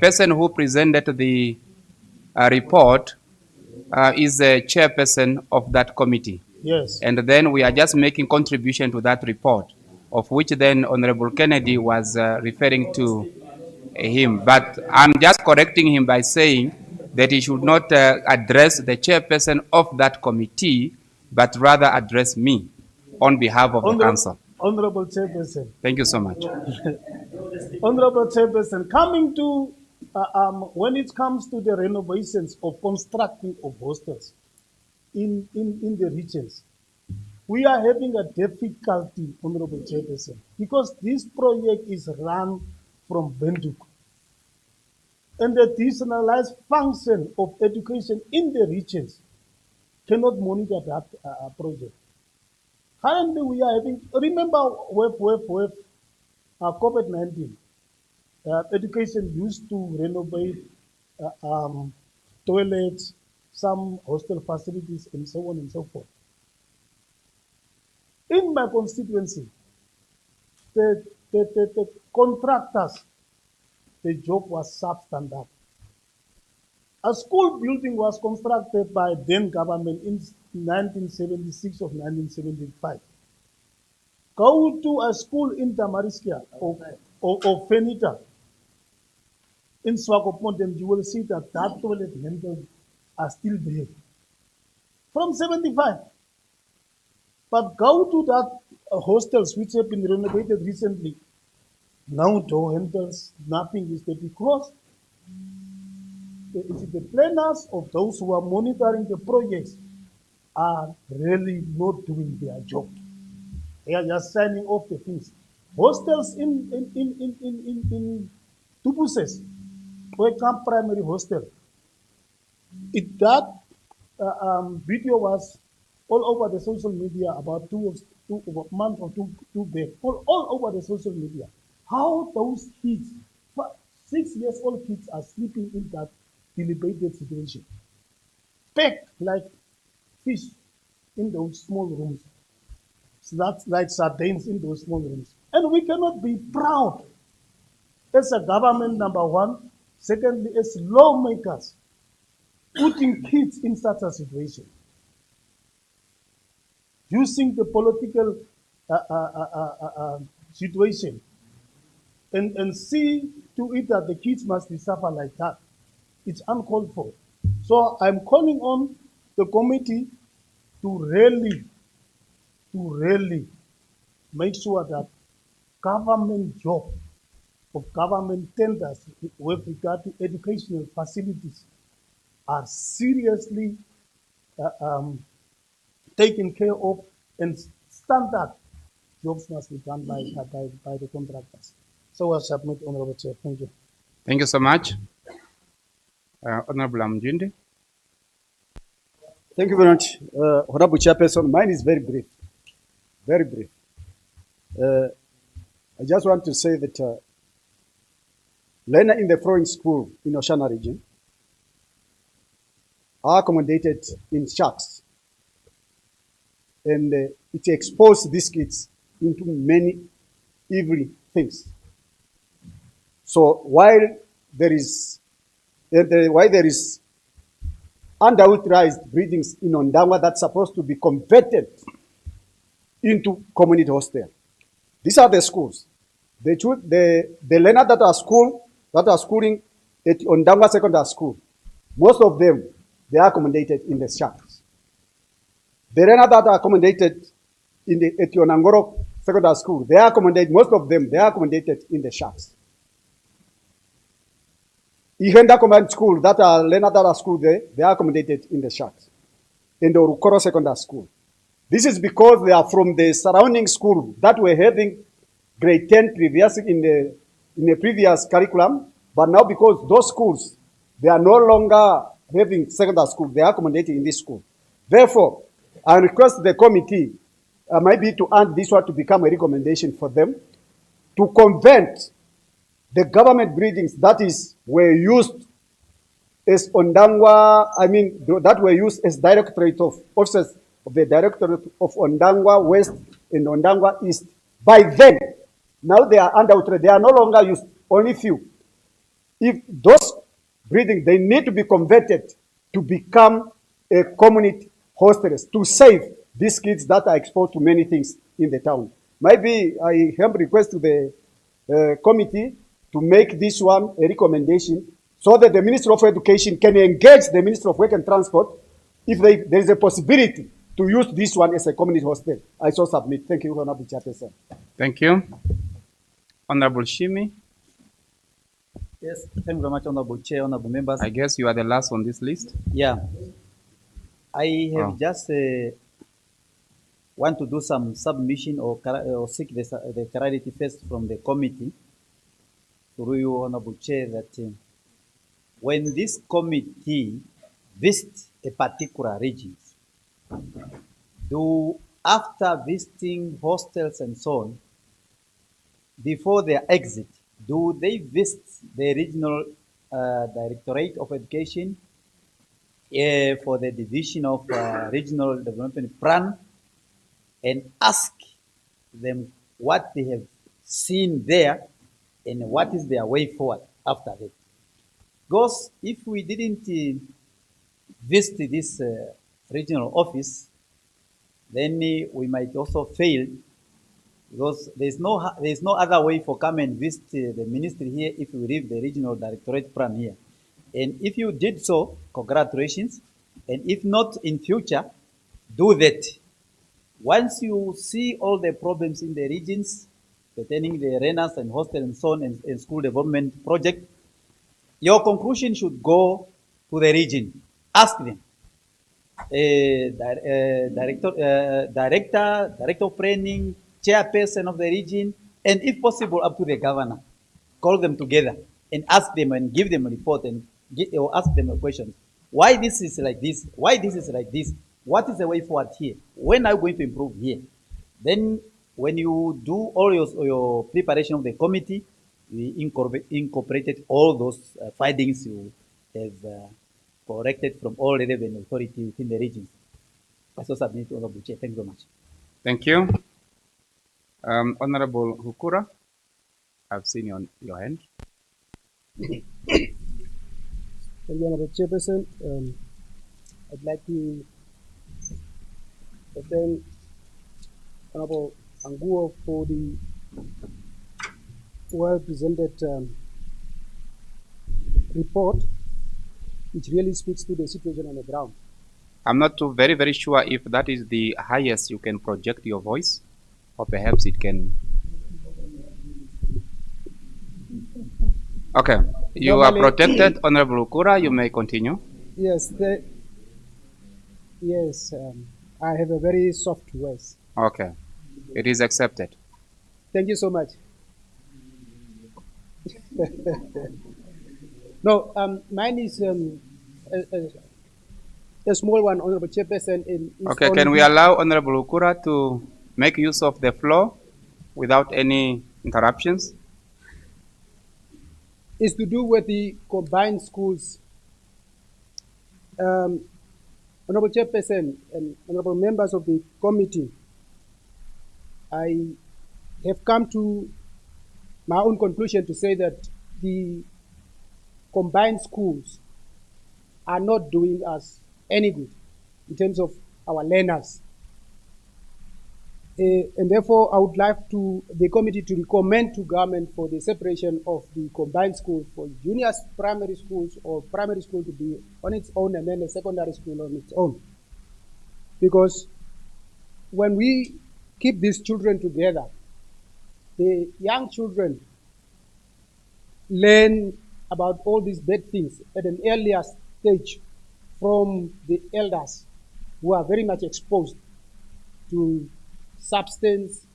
person who presented the report is the chairperson of that committee. Yes. And then we are just making contribution to that report, of which then Honorable Kennedy was referring to him. But I'm just correcting him by saying that he should not address the chairperson of that committee, but rather address me on behalf of the council. Honorable Chairperson. Thank you so much. Honorable Chairperson, coming to, when it comes to the renovations or constructing of hostels in the regions, we are having a difficulty, Honorable Chairperson, because this project is run from Windhoek. And the decentralized function of education in the regions cannot monitor that project. Currently, we are having, remember with COVID-19, education used to renovate toilets, some hostel facilities, and so on and so forth. In my constituency, the contractors, the job was substandard. A school building was constructed by then government in 1976 or 1975. Go to a school in Damariskia or Fenita in Swakopmund, and you will see that toilet handles are still there from 75. But go to that hostels which have been renovated recently. Now door handles, nothing is there, because the planners of those who are monitoring the projects are really not doing their job. They are just signing off the things. Hostels in Tubuses, Camp Primary Hostel. That video was all over the social media about a month or two back, all over the social media. How those kids, 6 years old kids, are sleeping in that dilapidated situation, packed like fish in those small rooms. So that's like sardines in those small rooms. And we cannot be proud as a government, number one. Secondly, as lawmakers, putting kids in such a situation, using the political situation, and see to it that the kids must be suffer like that. It's uncalled for. So I'm calling on the committee to really make sure that government job of government tenders with regard to educational facilities are seriously taken care of, and standard jobs must be done by the contractors. So I submit, Honorable Chair. Thank you. Thank you so much. Honorable Amjinde. Thank you very much, Honorable Chairperson. Mine is very brief. Very brief. I just want to say that learners in the Flowing School in Oshana region are accommodated in shacks. And it exposed these kids into many evil things. So while there is underutilized breedings in Ondangwa that's supposed to be converted into community hostel, these are the schools. The learners that are schooling at Ondangwa Secondary School, most of them, they are accommodated in the shacks. The learners that are accommodated at Yonangoro Secondary School, most of them, they are accommodated in the shacks. Ihenda Command School, that are learners that are schooled there, they are accommodated in the shacks. In the Rukoro Secondary School. This is because they are from the surrounding school that were having grade 10 previously in the previous curriculum, but now because those schools, they are no longer having secondary school, they are accommodated in this school. Therefore, I request the committee, maybe to add this one to become a recommendation for them, to convert the government breedings that were used as Ondangwa, that were used as Directorate of Officers of the Directorate of Ondangwa West and Ondangwa East. By then, now they are underutilized. They are no longer used, only few. If those breedings, they need to be converted to become a community hostels to save these kids that are exposed to many things in the town. Maybe I have request to the committee to make this one a recommendation so that the Ministry of Education can engage the Ministry of Work and Transport if there is a possibility to use this one as a community hostel. I so submit. Thank you, Honorable Chairperson. Thank you. Honorable Shimi. Yes, thank you very much, Honorable Chair, Honorable members. I guess you are the last on this list. Yeah. I have just want to do some submission or seek the clarity first from the committee through you, Honorable Chair, that when this committee visits a particular region, after visiting hostels and so on, before their exit, do they visit the regional Directorate of Education for the division of regional development plan and ask them what they have seen there and what is their way forward after that? Because if we didn't visit this regional office, then we might also fail, because there's no other way for come and visit the ministry here if we leave the regional directorate plan here. And if you did so, congratulations. And if not, in future, do that. Once you see all the problems in the regions pertaining the arenas and hostel and so on and school development project, your conclusion should go to the region. Ask them. Director of planning, chairperson of the region, and if possible, up to the governor. Call them together and ask them and give them a report and ask them a question. Why this is like this? Why this is like this? What is the way forward here? When are you going to improve here? Then when you do all your preparation of the committee, we incorporated all those findings you have corrected from all relevant authorities within the regions. I so submit, Honorable Chair. Thank you very much. Thank you. Honorable Hukura, I've seen your hand. Thank you, Honorable Chairperson. I'd like to thank Honorable Anguo for the well-presented report, which really speaks to the situation on the ground. I'm not too very sure if that is the highest you can project your voice, or perhaps it can. Okay, you are protected, Honorable Ukura. You may continue. Yes, yes, I have a very soft voice. Okay, it is accepted. Thank you so much. No, mine is a small one, Honorable Chairperson. Okay, can we allow Honorable Ukura to make use of the floor without any interruptions? Is to do with the combined schools. Honorable Chairperson and honorable members of the committee, I have come to my own conclusion to say that the combined schools are not doing us any good in terms of our learners. And therefore, I would like the committee to recommend to government for the separation of the combined schools for junior primary schools or primary school to be on its own and then the secondary school on its own. Because when we keep these children together, the young children learn about all these bad things at an earlier stage from the elders who are very much exposed to substance,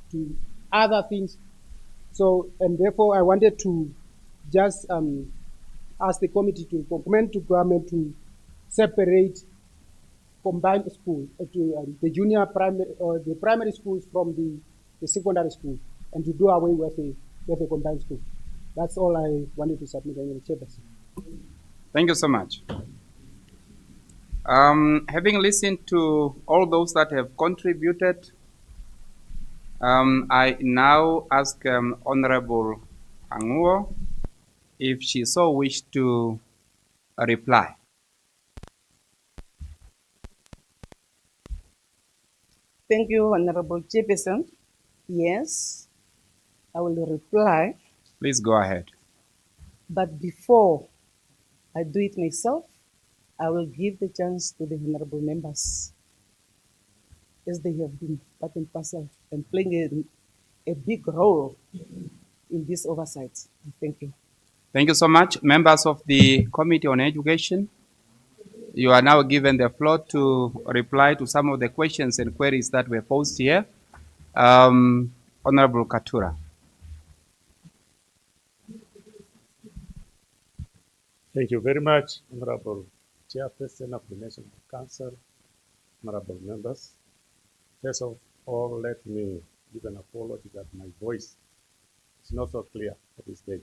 to other things. So, and therefore I wanted to just ask the committee to recommend to government to separate combined schools, the junior primary or the primary schools from the secondary school, and to do away with the combined school. That's all I wanted to submit, Chairperson. Thank you so much. Having listened to all those that have contributed, I now ask Honorable Anguo if she so wished to reply. Thank you, Honorable Chairperson. Yes, I will reply. Please go ahead. But before I do it myself, I will give the chance to the honorable members, as they have been part and parcel and playing a big role in this oversight. Thank you. Thank you so much. Members of the Committee on Education, you are now given the floor to reply to some of the questions and queries that were posed here. Honorable Katura. Thank you very much, Honorable Chairperson of the National Council, honorable members. First of all, let me give an apology that my voice is not so clear for this day.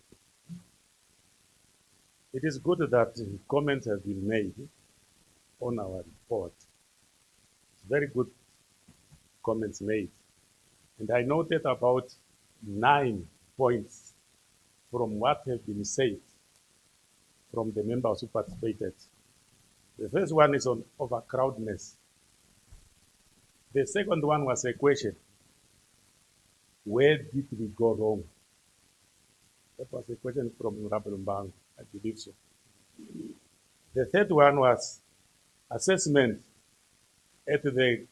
It is good that comments have been made on our report. It's very good comments made. And I noted about 9 points from what have been said from the members who participated. The first one is on overcrowdedness. The second one was a question. Where did we go wrong? That was a question from Honorable Mbang, I believe so. The third one was assessment at the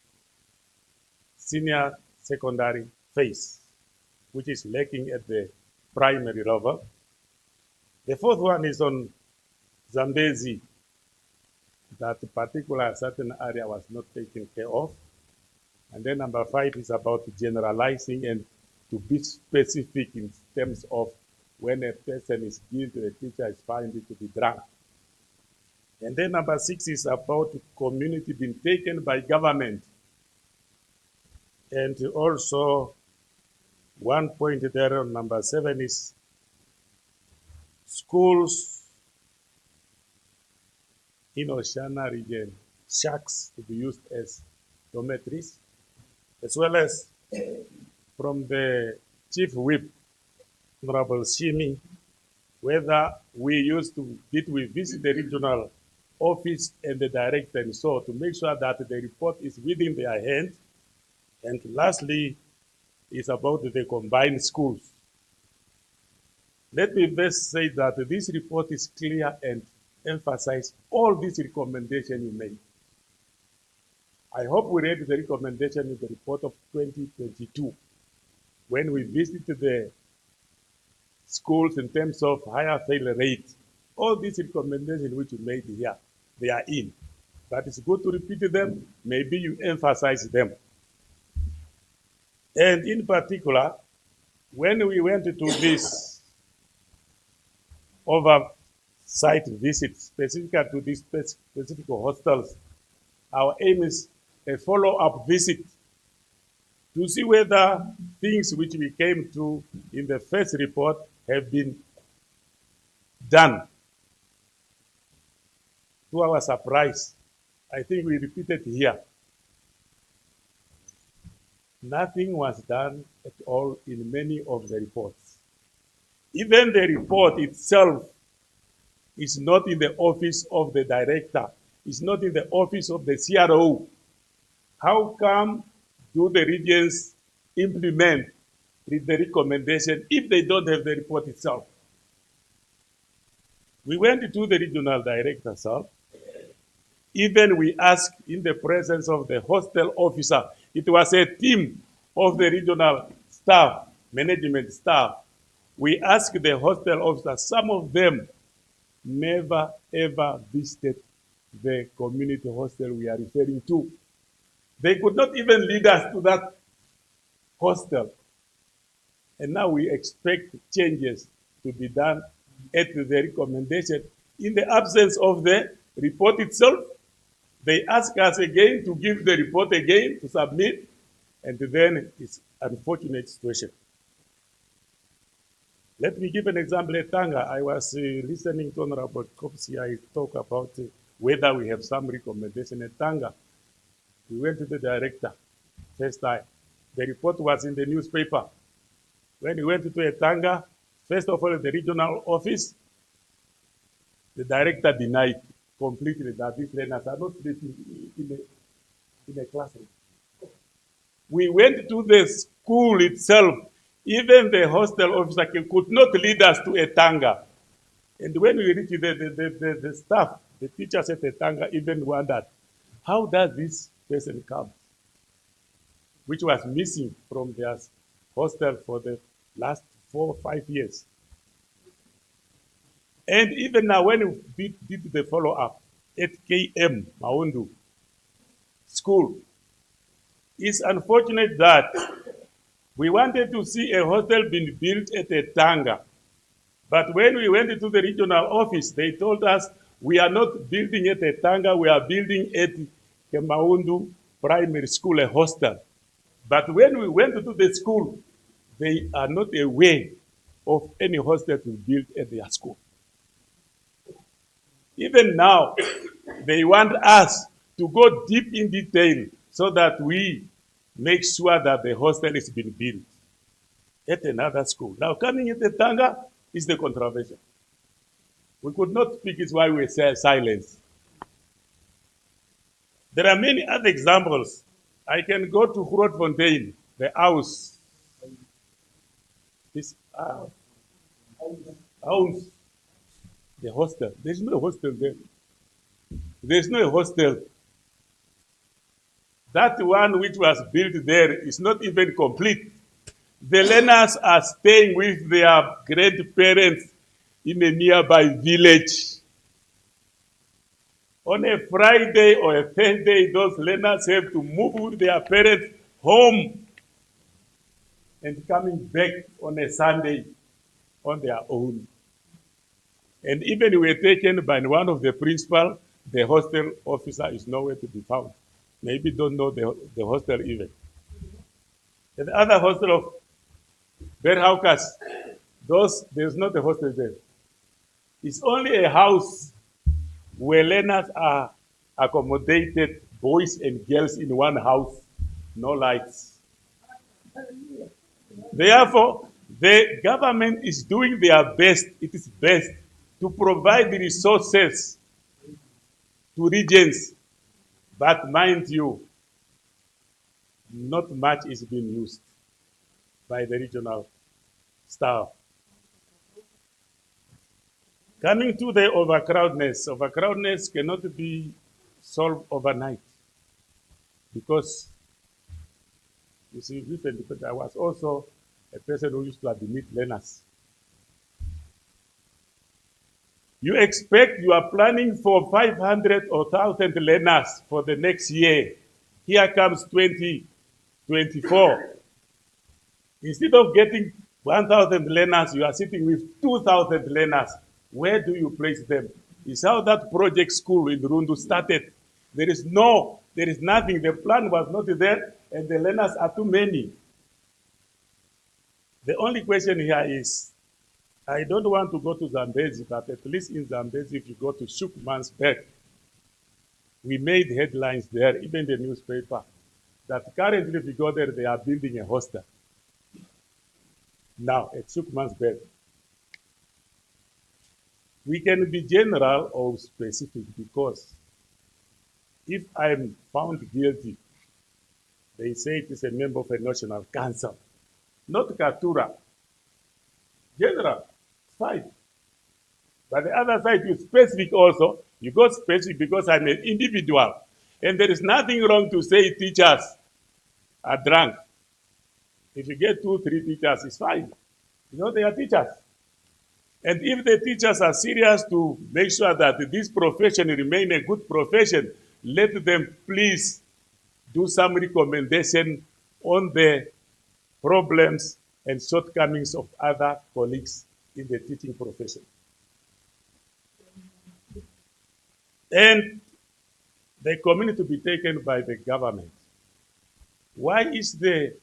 senior secondary phase, which is lacking at the primary level. The fourth one is on Zambezi, that particular certain area was not taken care of. And then number 5 is about generalizing and to be specific in terms of when a person is guilty, a teacher is found to be drunk. And then number 6 is about community being taken by government. And also 1 point there on number 7 is schools in Oshana region, shacks to be used as dormitories, as well as from the Chief Whip, Honorable Shimi, whether did we visit the regional office and the director and so to make sure that the report is within their hand. And lastly, is about the combined schools. Let me first say that this report is clear and emphasize all these recommendations you made. I hope we read the recommendation in the report of 2022 when we visited the schools in terms of higher fail rate. All these recommendations which you made here, they are in. But it's good to repeat them. Maybe you emphasize them. And in particular, when we went to this oversight visit, specific to these specific hostels, our aim is a follow-up visit to see whether things which we came to in the first report have been done. To our surprise, I think we repeated here, nothing was done at all in many of the reports. Even the report itself is not in the office of the director, it's not in the office of the CRO. How come do the regions implement the recommendation if they don't have the report itself? We went to the regional director, sir. Even we asked in the presence of the hostel officer, it was a team of the regional staff, management staff. We asked the hostel officer, some of them never ever visited the community hostel we are referring to. They could not even lead us to that hostel. And now we expect changes to be done at the recommendation. In the absence of the report itself, they ask us again to give the report again, to submit, and then it's an unfortunate situation. Let me give an example at Tanga. I was listening to Honorable Kopsia talk about whether we have some recommendation at Tanga. We went to the director first time. The report was in the newspaper. When we went to Tanga, first of all, the regional office, the director denied completely that these learners are not sitting in a classroom. We went to the school itself. Even the hostel officer could not lead us to Tanga. And when we reached the staff, the teachers at Tanga even wondered, how does this person come? Which was missing from their hostel for the last 4 or 5 years. And even now, when we did the follow-up at KM, Maundu School, it's unfortunate that we wanted to see a hostel being built at Tanga. But when we went to the regional office, they told us, we are not building at Tanga, we are building at Maundu Primary School, a hostel. But when we went to the school, they are not aware of any hostel to build at their school. Even now, they want us to go deep in detail so that we make sure that the hostel is being built at another school. Now, coming at the Tanga is the controversy. We could not speak, it's why we say silence. There are many other examples. I can go to Grootfontein, the house. This house, the hostel. There's no hostel there. There's no hostel. That one which was built there is not even complete. The learners are staying with their grandparents in a nearby village. On a Friday or a Thursday, those learners have to move with their parents home and coming back on a Sunday on their own. And even we were taken by one of the principal, the hostel officer is nowhere to be found. Maybe don't know the hostel even. And the other hostel of Berhaukas, there's not a hostel there. It's only a house where learners are accommodated, boys and girls in one house, no lights. Therefore, the government is doing their best, it is best, to provide the resources to regions. But mind you, not much is being used by the regional staff. Coming to the overcrowdedness cannot be solved overnight. Because, you see, I was also a person who used to admit learners You expect you are planning for 500 or 1,000 learners for the next year. Here comes 2024. Instead of getting 1,000 learners, you are sitting with 2,000 learners. Where do you place them? It's how that project school in Rundu started. There is nothing. The plan was not there, and the learners are too many. The only question here is, I don't want to go to Zambezi, but at least in Zambezi, if you go to Shukmansberg, we made headlines there, even the newspaper, that currently if you go there, they are building a hostel. Now, at Shukmansberg, we can be general or specific because if I'm found guilty, they say it is a member of a national council, not Katura. General, fine. But the other side is specific also. You go specific because I'm an individual. And there is nothing wrong to say teachers are drunk. If you get 2, 3 teachers, it's fine. You know, they are teachers. And if the teachers are serious to make sure that this profession remain a good profession, let them please do some recommendation on the problems and shortcomings of other colleagues in the teaching profession. And the community to be taken by the government. Why is the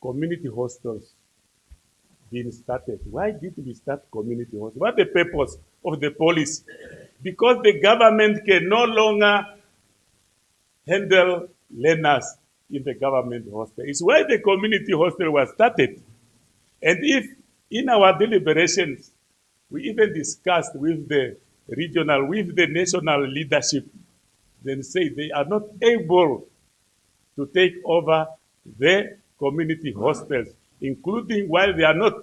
community hostels being started? Why did we start community hostels? What's the purpose of the policy? Because the government can no longer handle learners in the government hostel. It's why the community hostel was started. And if in our deliberations, we even discussed with the regional, with the national leadership, then say they are not able to take over the community hostels, including while they are not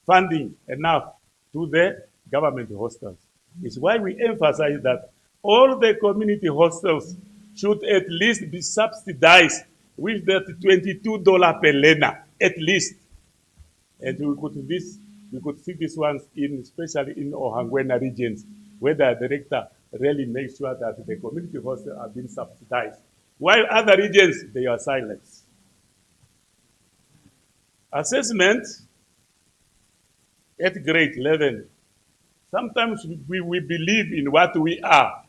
funding enough to the government hostels. It's why we emphasize that all the community hostels should at least be subsidized with that $22 per learner, at least. And we could see these ones in, especially in Ohangwena regions, where the director really makes sure that the community hostels are being subsidized. While other regions, they are silent. Assessment at grade 11. Sometimes we believe in what we are.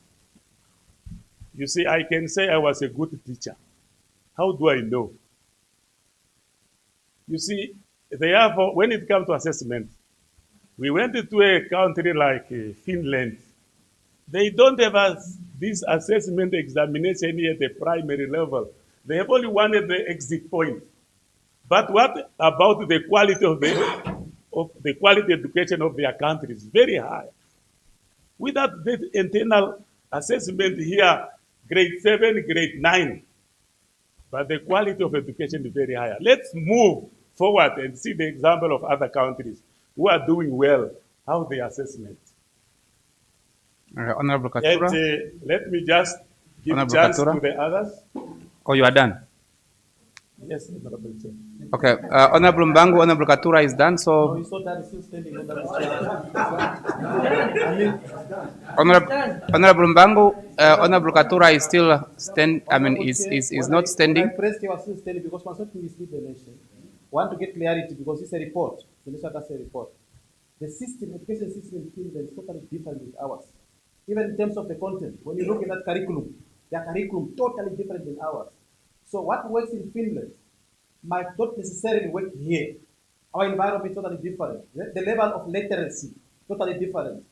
You see, I can say I was a good teacher. How do I know? You see, therefore, when it comes to assessment, we went to a country like Finland. They don't have this assessment examination at the primary level. They have only one at the exit point. But what about the quality of the quality education of their country is very high. Without the internal assessment here, grade 7, grade 9, but the quality of education is very high. Let's move forward and see the example of other countries who are doing well, how they assessment. Honorable Katura. And let me just give Honorable a chance Katura. to the others. Oh, you are done? Yes, Honorable Chair. Okay, Honorable Mbangu, Honorable Katura is done, so... No, you saw that he's still standing on that Honorable Mbangu, Honorable Katura is still is not standing. I pressed he was still standing because one not to mislead the nation. Want to get clarity because it's a report. The nation has a report. The system, education system in Finland is totally different with ours. Even in terms of the content, when you look at that curriculum, their curriculum totally different than ours. So what works in Finland might not necessarily work here. Our environment is totally different. The level of literacy, totally different.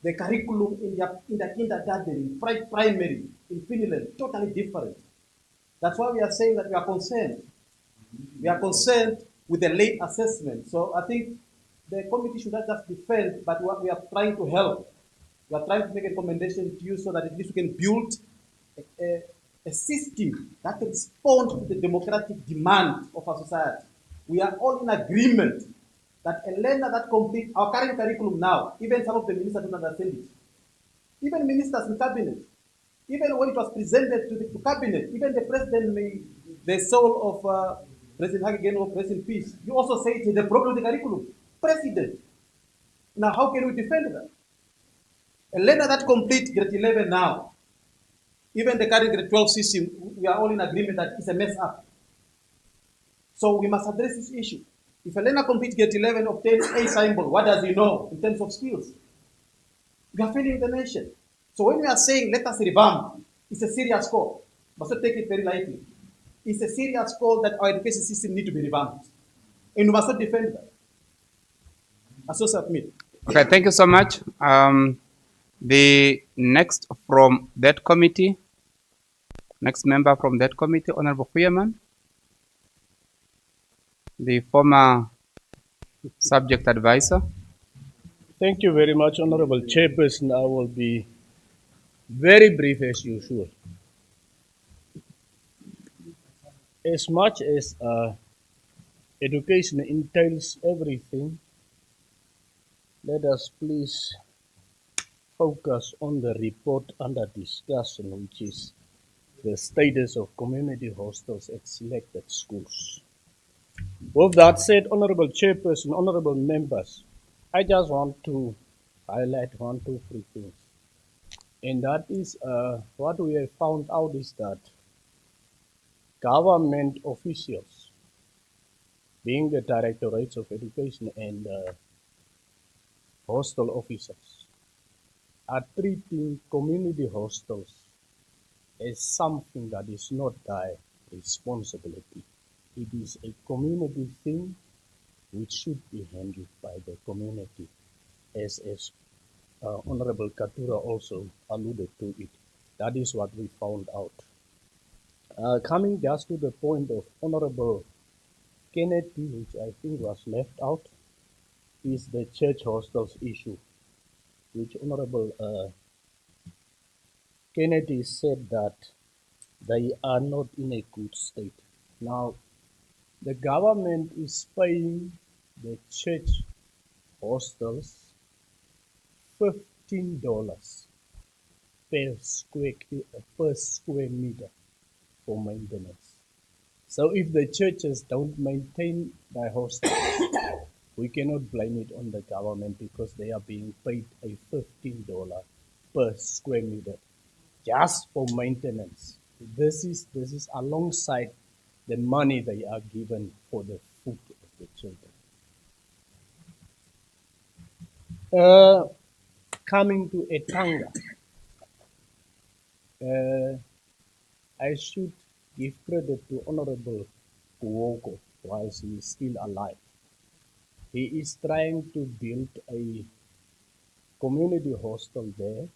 The curriculum in the kindergarten, in primary, in Finland, totally different. That's why we are saying that we are concerned. We are concerned with the late assessment. So I think the committee should not just defend, but what we are trying to help. We are trying to make a recommendation to you so that at least we can build a system that responds to the democratic demand of our society. We are all in agreement that a learner that completes our current curriculum now, even some of the ministers don't understand it. Even ministers in cabinet, even when it was presented to cabinet, even the president, the soul of President Hage, rest in peace, you also say it is the problem of the curriculum. president. Now, how can we defend that? A learner that completes grade 11 now, even the current grade 12 system, we are all in agreement that it's a mess up. So we must address this issue. If a learner completes grade 11, obtains A symbol, what does he know in terms of skills? We are failing the nation. So when we are saying let us revamp, it's a serious call. Must not take it very lightly. It's a serious call that our education system need to be revamped. And we must not defend that. I so submit. Okay, thank you so much. The next from that committee, next member from that committee, Honorable Kuyman, the former subject advisor. Thank you very much, Honorable Chairperson. I will be very brief as usual. As much as education entails everything, let us please focus on the report under discussion, which is the status of community hostels at selected schools. With that said, Honorable Chairperson, Honorable members, I just want to highlight 1, 2, 3 things. And that is what we have found out is that government officials, being the Directorates of Education and hostel officers, are treating community hostels as something that is not their responsibility. It is a community thing which should be handled by the community, as Honorable Katura also alluded to it. That is what we found out. Coming just to the point of Honorable Kennedy, which I think was left out, is the church hostels issue, which Honorable Kennedy said that they are not in a good state. Now, the government is paying the church hostels $15 per square meter for maintenance. So if the churches don't maintain their hostels, we cannot blame it on the government because they are being paid a $15 per square meter just for maintenance. This is alongside the money they are given for the food of the children. Coming to Etanga, I should give credit to Honorable Kuoko whilst he is still alive. He is trying to build a community hostel there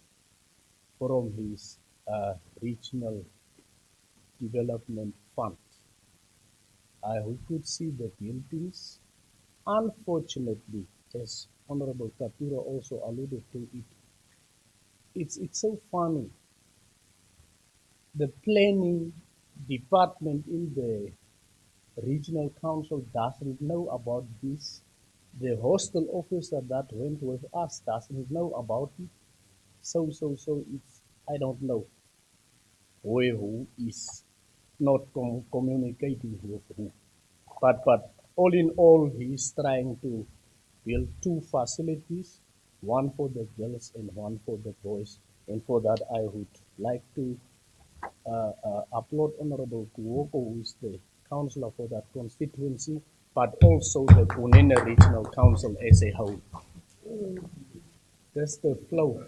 from his regional development fund. I could see the buildings. Unfortunately, as Honorable Katura also alluded to it, it's so funny. The planning department in the regional council doesn't know about this. The hostel officer that went with us doesn't know about it. So it's, I don't know who is not communicating with who. But all in all, he is trying to build 2 facilities, one for the girls and one for the boys. And for that, I would like to applaud Honorable Kuoko, who is the councillor for that constituency, but also the Kunene Regional Council as a whole. That's the flow.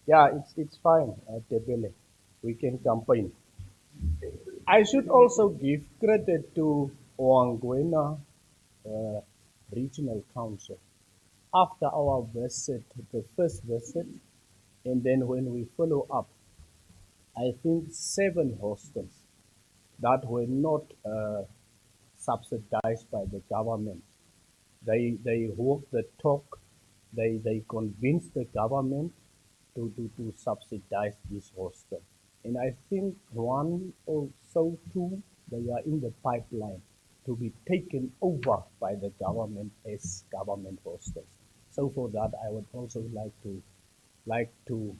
Yeah, it's fine, Tebele. We can campaign. I should also give credit to Oangwena Regional Council. After our visit, the first visit, and then when we follow up, I think 7 hostels that were not subsidized by the government. They walked the talk, they convinced the government to subsidize this hostel. And I think 1 or so 2, they are in the pipeline to be taken over by the government as government hostels. So for that, I would also like to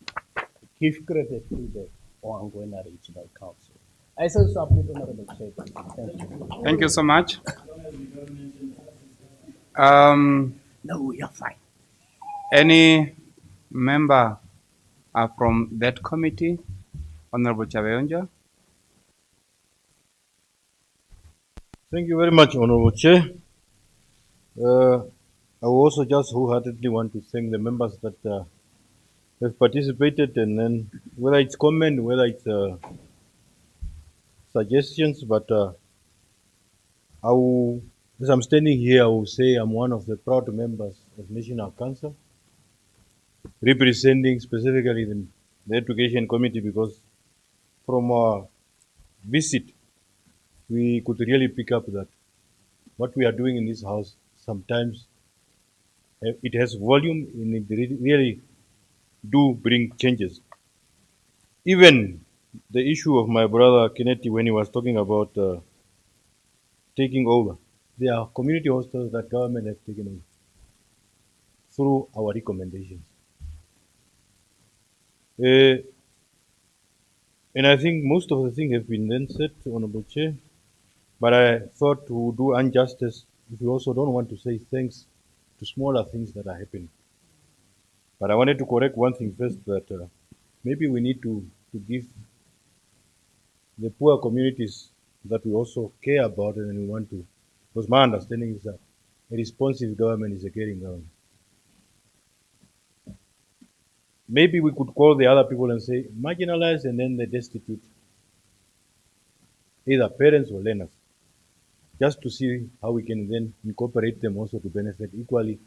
give credit to the Oangwena Regional Council. I shall submit, Honorable Chair. Thank you. Thank you so much. No, you're fine. Any member from that committee? Honorable Chabeyonja. Thank you very much, Honorable Chair. I also just wholeheartedly want to thank the members that have participated, and then whether it's comment, whether it's suggestions, but as I'm standing here, I will say I'm one of the proud members of National Council, representing specifically the Education Committee, because from our visit, we could really pick up that what we are doing in this house sometimes it has volume and it really do bring changes. Even the issue of my brother Kennedy when he was talking about taking over, there are community hostels that government has taken over through our recommendations. And I think most of the things have been then said, Honorable Chair, but I thought to do injustice if we also don't want to say thanks to smaller things that are happening. But I wanted to correct one thing first, that maybe we need to give the poor communities that we also care about and we want to, because my understanding is that a responsive government is a caring government. Maybe we could call the other people and say marginalized and then the destitute, either parents or learners, just to see how we can then incorporate them also to benefit equally.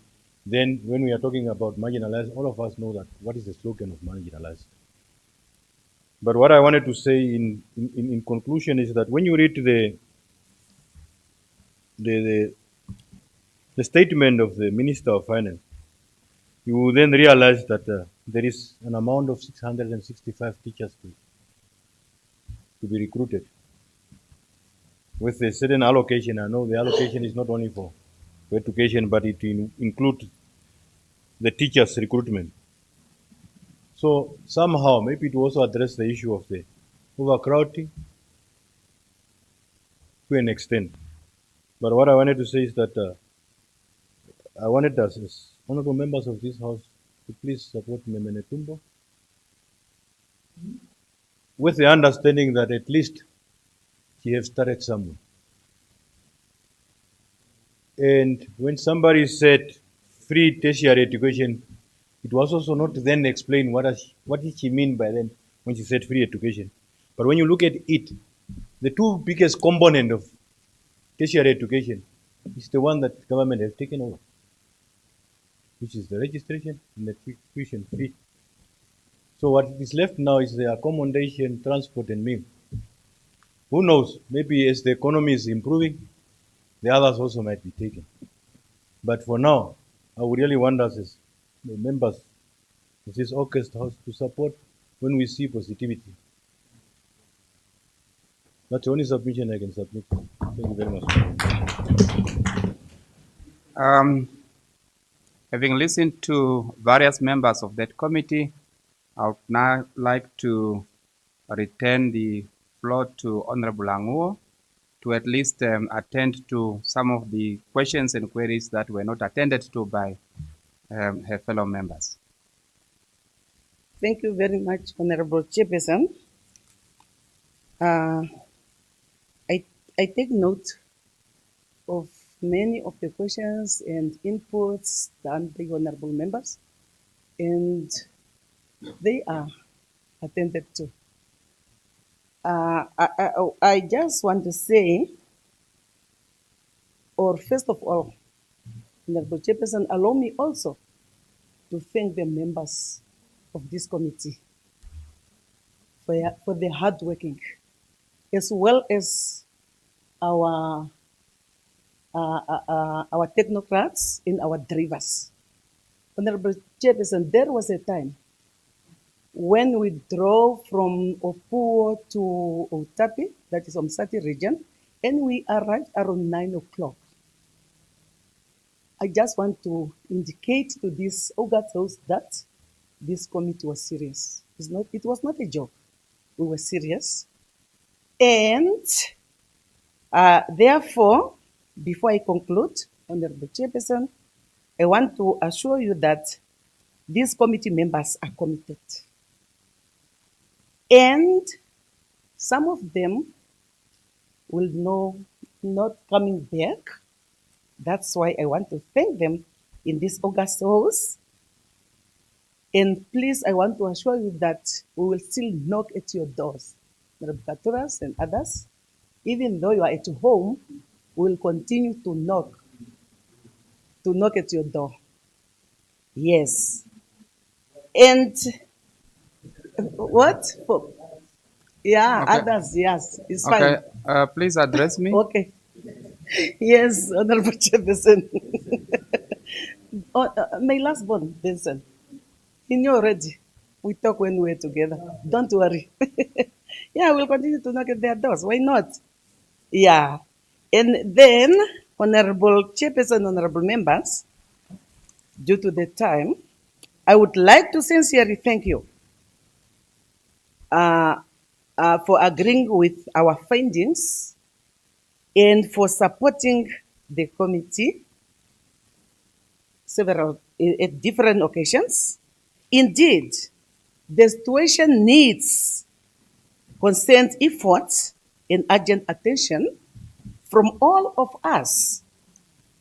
Then when we are talking about marginalized, all of us know that what is the slogan of marginalized. But what I wanted to say in conclusion is that when you read the statement of the Minister of Finance, you will then realize that there is an amount of 665 teachers to be recruited with a certain allocation. I know the allocation is not only for education, but it includes the teachers' recruitment. So somehow, maybe to also address the issue of the overcrowding to an extent. But what I wanted to say is that I wanted us as honorable members of this House to please support Memene Tumbo with the understanding that at least she has started somewhere. And when somebody said free tertiary education, it was also not then explained what did she mean by then when she said free education. But when you look at it, the two biggest components of tertiary education is the one that government has taken over, which is the registration and the tuition fee. So what is left now is the accommodation, transport, and meal. Who knows? Maybe as the economy is improving, the others also might be taken. But for now, I would really want us as the members of this August House to support when we see positivity. That's the only submission I can submit. Thank you very much. Having listened to various members of that committee, I would now like to return the floor to Honorable Anguo to at least attend to some of the questions and queries that were not attended to by her fellow members. Thank you very much, Honorable Chairperson. I take note of many of the questions and inputs done by honorable members, and they are attended to. I just want to say, or first of all, Honorable Chairperson, allow me also to thank the members of this committee for their hard working, as well as our technocrats and our drivers. Honorable Chairperson, there was a time when we drove from Opuo to Otapi, that is Omsati region, and we arrived around 9 o'clock. I just want to indicate to this August House that this committee was serious. It was not a joke. We were serious. And therefore, before I conclude, Honorable Chairperson, I want to assure you that these committee members are committed. And some of them will not coming back. That's why I want to thank them in this August house. And please, I want to assure you that we will still knock at your doors, Katuras and others. Even though you are at home, we will continue to knock at your door. Yes. And what? Yeah, Okay. others, yes, it's Okay, fine. please address me. Okay. Yes, Honorable Chairperson. My last born, Benson. He knew already. We talk when we're together. Don't worry. Yeah, we'll continue to knock at their doors. Why not? Yeah. And then, Honorable Chairperson, Honorable Members, due to the time, I would like to sincerely thank you for agreeing with our findings and for supporting the committee at different occasions. Indeed, the situation needs constant efforts and urgent attention from all of us.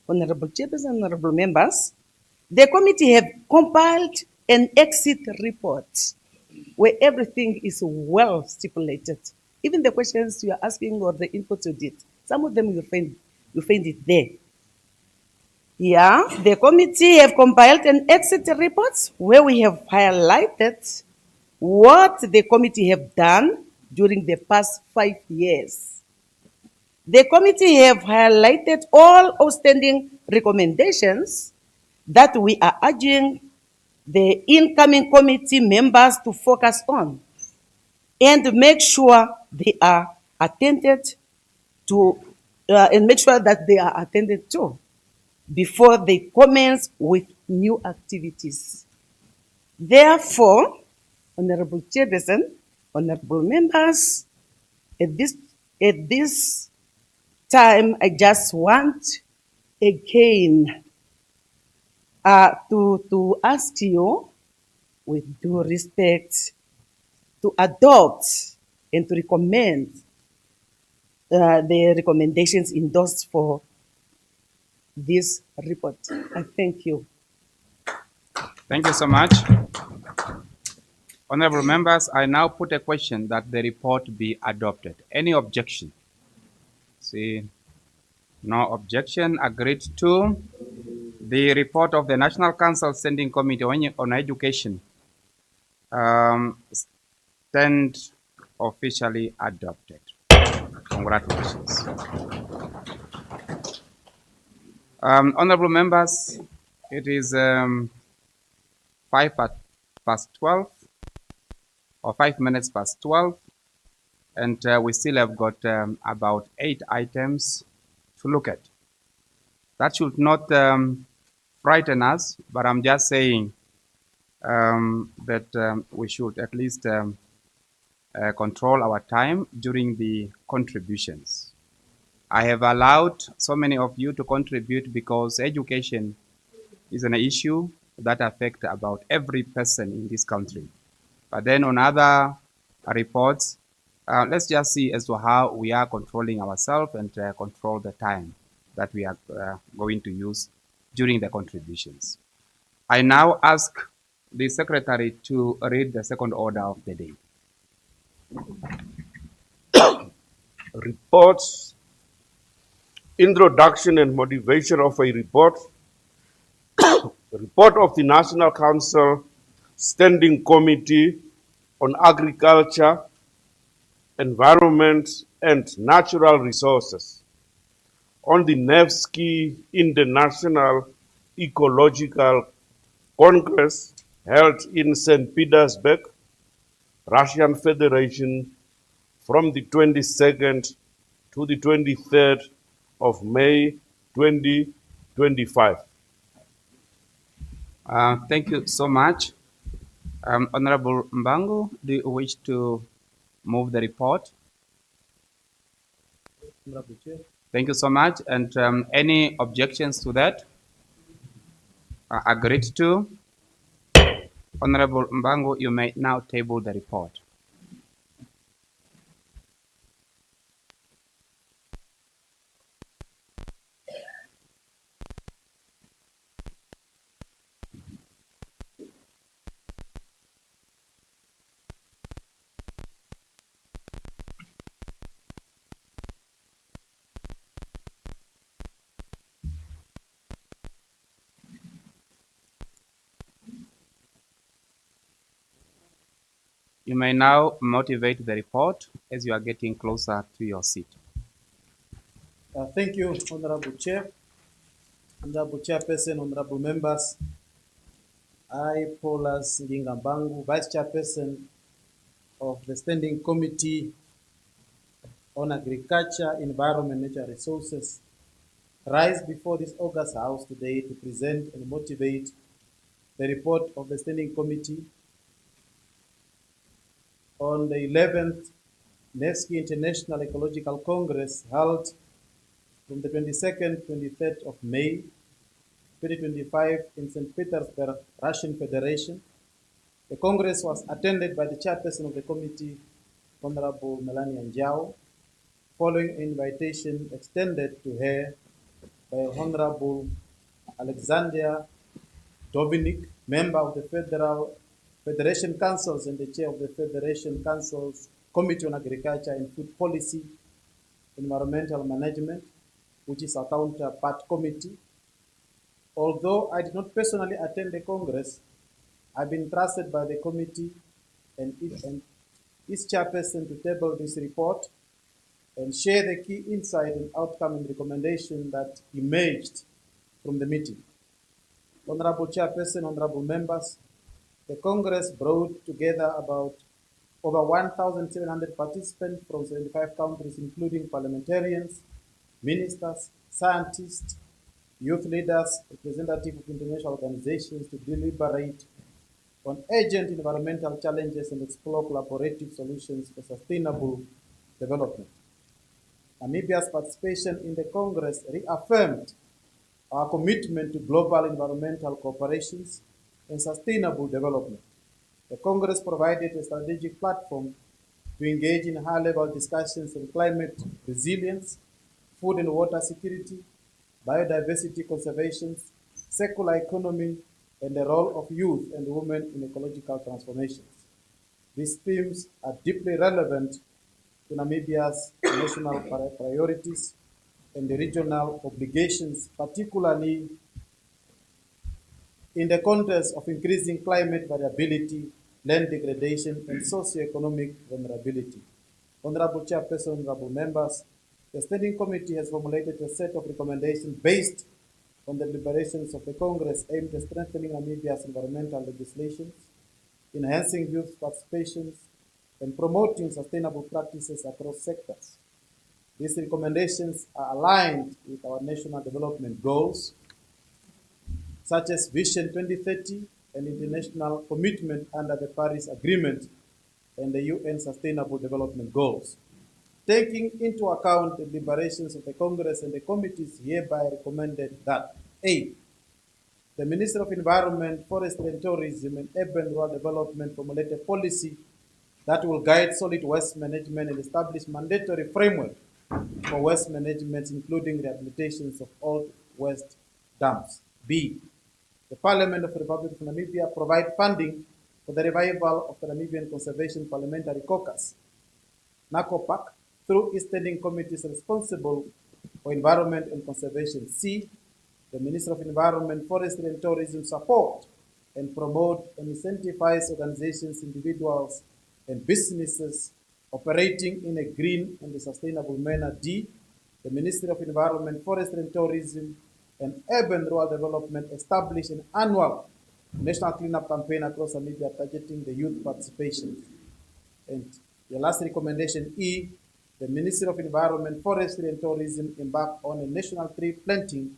Honorable Chairperson, Honorable Members, the committee have compiled an exit report where everything is well stipulated. Even the questions you are asking or the inputs you did, some of them you find it there. Yeah, the committee have compiled an exit report where we have highlighted what the committee have done during the past 5 years. The committee have highlighted all outstanding recommendations that we are urging the incoming committee members to focus on and make sure they are attended to, before they commence with new activities. Therefore, Honorable Chairperson, Honorable Members, at this time, I just want again to ask you, with due respect, to adopt and to recommend the recommendations endorsed for this report. I thank you. Thank you so much. Honorable members, I now put a question that the report be adopted. Any objection? See, no objection. Agreed to. The report of the National Council Standing Committee on Education stand officially adopted. Congratulations. Honorable members, it is 5:12 or 5 minutes past 12, and we still have got about 8 items to look at. That should not frighten us, but I'm just saying that we should at least control our time during the contributions. I have allowed so many of you to contribute because education is an issue that affects about every person in this country. But then on other reports, let's just see as to how we are controlling ourselves and control the time that we are going to use during the contributions. I now ask the Secretary to read the second order of the day. Reports, introduction and motivation of a report. Report of the National Council Standing Committee on Agriculture, Environment and Natural Resources on the Nevsky International Ecological Congress held in St. Petersburg, Russian Federation from the 22nd to the 23rd of May 2025. Thank you so much. Honorable Mbangu, do you wish to move the report? Honorable Chair. Thank you so much. And any objections to that? Agreed to. Honorable Mbango, you may now table the report. You may now motivate the report as you are getting closer to your seat. Thank you, Honorable Chair. Honorable Chairperson, Honorable Members. I, Paulus Lingambangu, Vice Chairperson of the Standing Committee on Agriculture, Environment, and Natural Resources, rise before this August House today to present and motivate the report of the Standing Committee on the 11th Nevsky International Ecological Congress held from the 22nd, 23rd of May 2025 in St. Petersburg, Russian Federation. The Congress was attended by the chairperson of the committee, Honorable Melania Njau, following an invitation extended to her by Honorable Alexander Dovinik, member of the Federation Councils and the chair of the Federation Council's Committee on Agriculture and Food Policy, Environmental Management, which is our counterpart committee. Although I did not personally attend the Congress, I've been trusted by the committee and its chairperson to table this report and share the key insight and outcome and recommendation that emerged from the meeting. Honorable Chairperson, honorable members, the Congress brought together about over 1,700 participants from 75 countries, including parliamentarians, ministers, scientists, youth leaders, representatives of international organizations to deliberate on urgent environmental challenges and explore collaborative solutions for sustainable development. Namibia's participation in the Congress reaffirmed our commitment to global environmental cooperations and sustainable development. The Congress provided a strategic platform to engage in high-level discussions on climate resilience, food and water security, biodiversity conservation, circular economy, and the role of youth and women in ecological transformations. These themes are deeply relevant to Namibia's national priorities and the regional obligations, particularly in the context of increasing climate variability, land degradation, and socioeconomic vulnerability. Honorable Chairperson, honorable members, the Standing Committee has formulated a set of recommendations based on the deliberations of the Congress aimed at strengthening Namibia's environmental legislation, enhancing youth participation, and promoting sustainable practices across sectors. These recommendations are aligned with our national development goals, such as Vision 2030 and international commitment under the Paris Agreement and the UN Sustainable Development Goals. Taking into account the deliberations of the Congress and the committees hereby recommended that A, the Minister of Environment, Forestry and Tourism and Urban Rural Development formulate a policy that will guide solid waste management and establish mandatory framework for waste management, including rehabilitations of old waste dumps. B, the Parliament of the Republic of Namibia provide funding for the revival of the Namibian Conservation Parliamentary Caucus, NACOPAC, through its standing committees responsible for environment and conservation. C, the Minister of Environment, Forestry and Tourism support and promote and incentivize organizations, individuals, and businesses operating in a green and a sustainable manner. D, the Ministry of Environment, Forestry and Tourism and Urban Rural Development establish an annual national cleanup campaign across Namibia targeting the youth participation. And the last recommendation, E, the Ministry of Environment, Forestry and Tourism embark on a national tree planting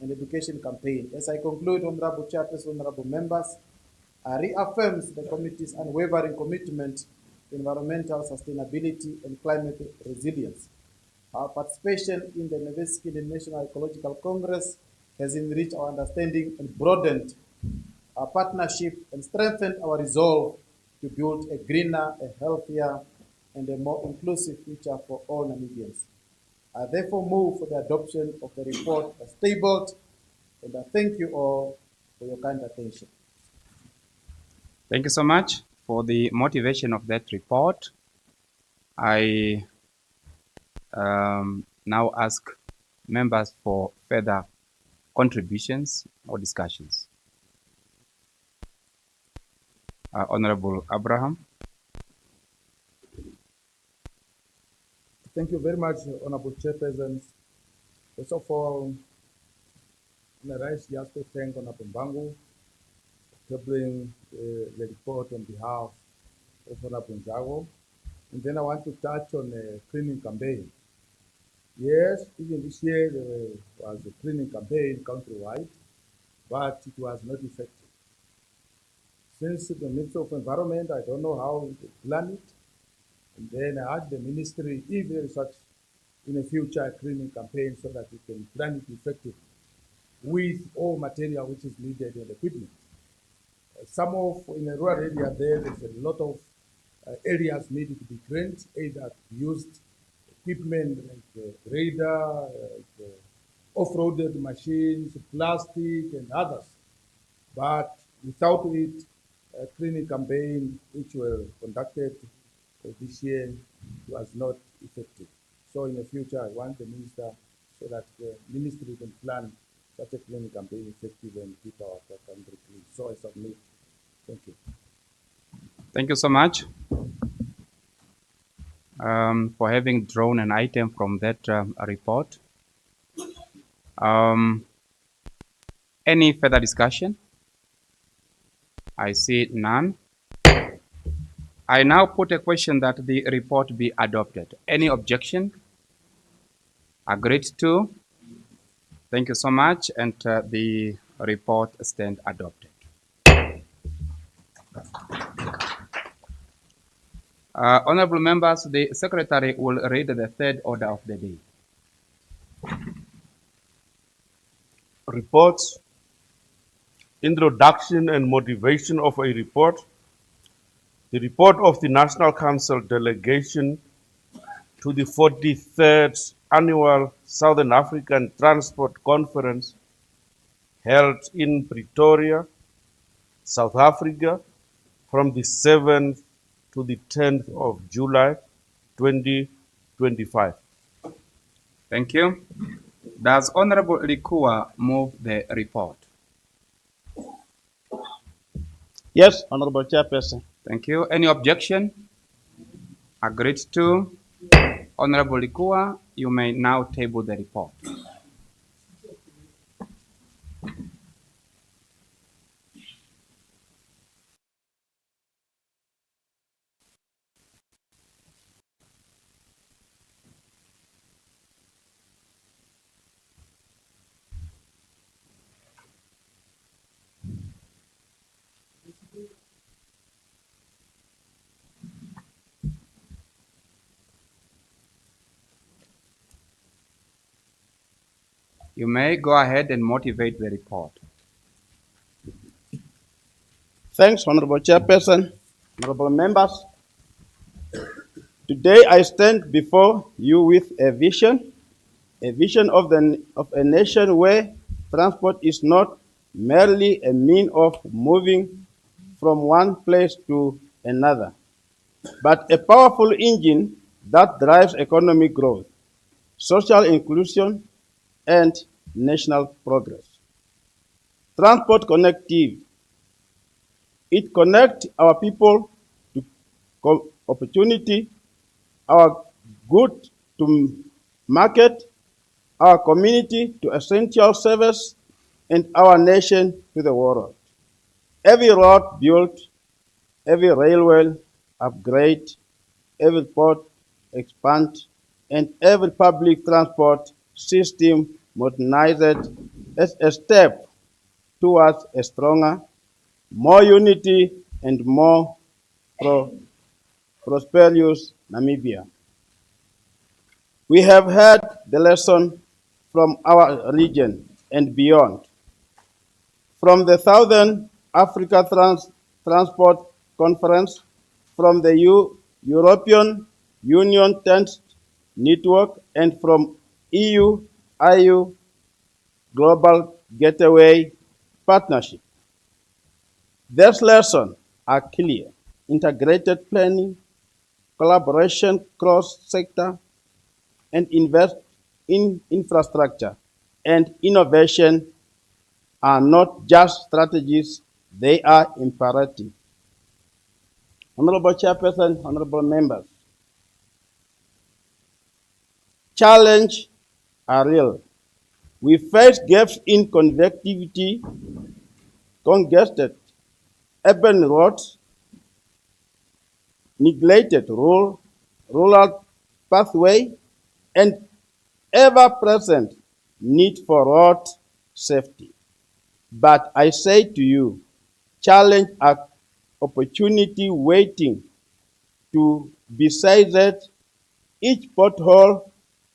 and education campaign. As I conclude, Honorable Chairperson, honorable members, I reaffirm the committee's unwavering commitment to environmental sustainability and climate resilience. Our participation in the Nevesikili National Ecological Congress has enriched our understanding and broadened our partnership and strengthened our resolve to build a greener, a healthier, and a more inclusive future for all Namibians. I therefore move for the adoption of the report as tabled, and I thank you all for your kind attention. Thank you so much for the motivation of that report. I now ask members for further contributions or discussions. Honorable Abraham. Thank you very much, Honorable Chairperson. First of all, I rise just to thank Honorable Mbangu for tabling the report on behalf of Honorable Njago. And then I want to touch on the cleaning campaign. Yes, even this year there was a cleaning campaign countrywide, but it was not effective. Since the Minister of Environment, I don't know how they plan it. And then I asked the ministry if there is such in a future cleaning campaign so that we can plan it effectively with all material which is needed and equipment. Some of, in a rural area there's a lot of areas needed to be cleaned, either used equipment like grader, off-roaded machines, plastic and others. But without it, a cleaning campaign which were conducted this year was not effective. So in the future, I want the minister so that the ministry can plan such a cleaning campaign effective and keep our country clean. So I submit. Thank you. Thank you so much for having drawn an item from that report. Any further discussion? I see none. I now put a question that the report be adopted. Any objection? Agreed to. Thank you so much, and the report stands adopted. Honorable members, the Secretary will read the third order of the day. Reports, introduction and motivation of a report. The report of the National Council delegation to the 43rd Annual Southern African Transport Conference held in Pretoria, South Africa from the 7th to the 10th of July 2025. Thank you. Does Honorable Likua move the report? Yes, Honorable Chairperson. Thank you. Any objection? Agreed to. Honorable Likua, you may now table the report. You may go ahead and motivate the report. Thanks, Honorable Chairperson, honorable members. Today I stand before you with a vision of a nation where transport is not merely a means of moving from one place to another, but a powerful engine that drives economic growth, social inclusion, and national progress. Transport connectivity. It connects our people to opportunity, our good to market, our community to essential service, and our nation to the world. Every road built, every railway upgrade, every port expand, and every public transport system modernized as a step towards a stronger, more unity, and more prosperous Namibia. We have heard the lesson from our region and beyond. From the Southern Africa Transport Conference, from the European Union Tent Network, and from EU Global Gateway Partnership. These lessons are clear. Integrated planning, collaboration cross-sector, and invest in infrastructure and innovation are not just strategies, they are imperative. Honorable Chairperson, honorable members, challenges are real. We face gaps in connectivity, congested urban roads, neglected rural pathway, and ever-present need for road safety. But I say to you, challenge are opportunity waiting to be seized. Each pothole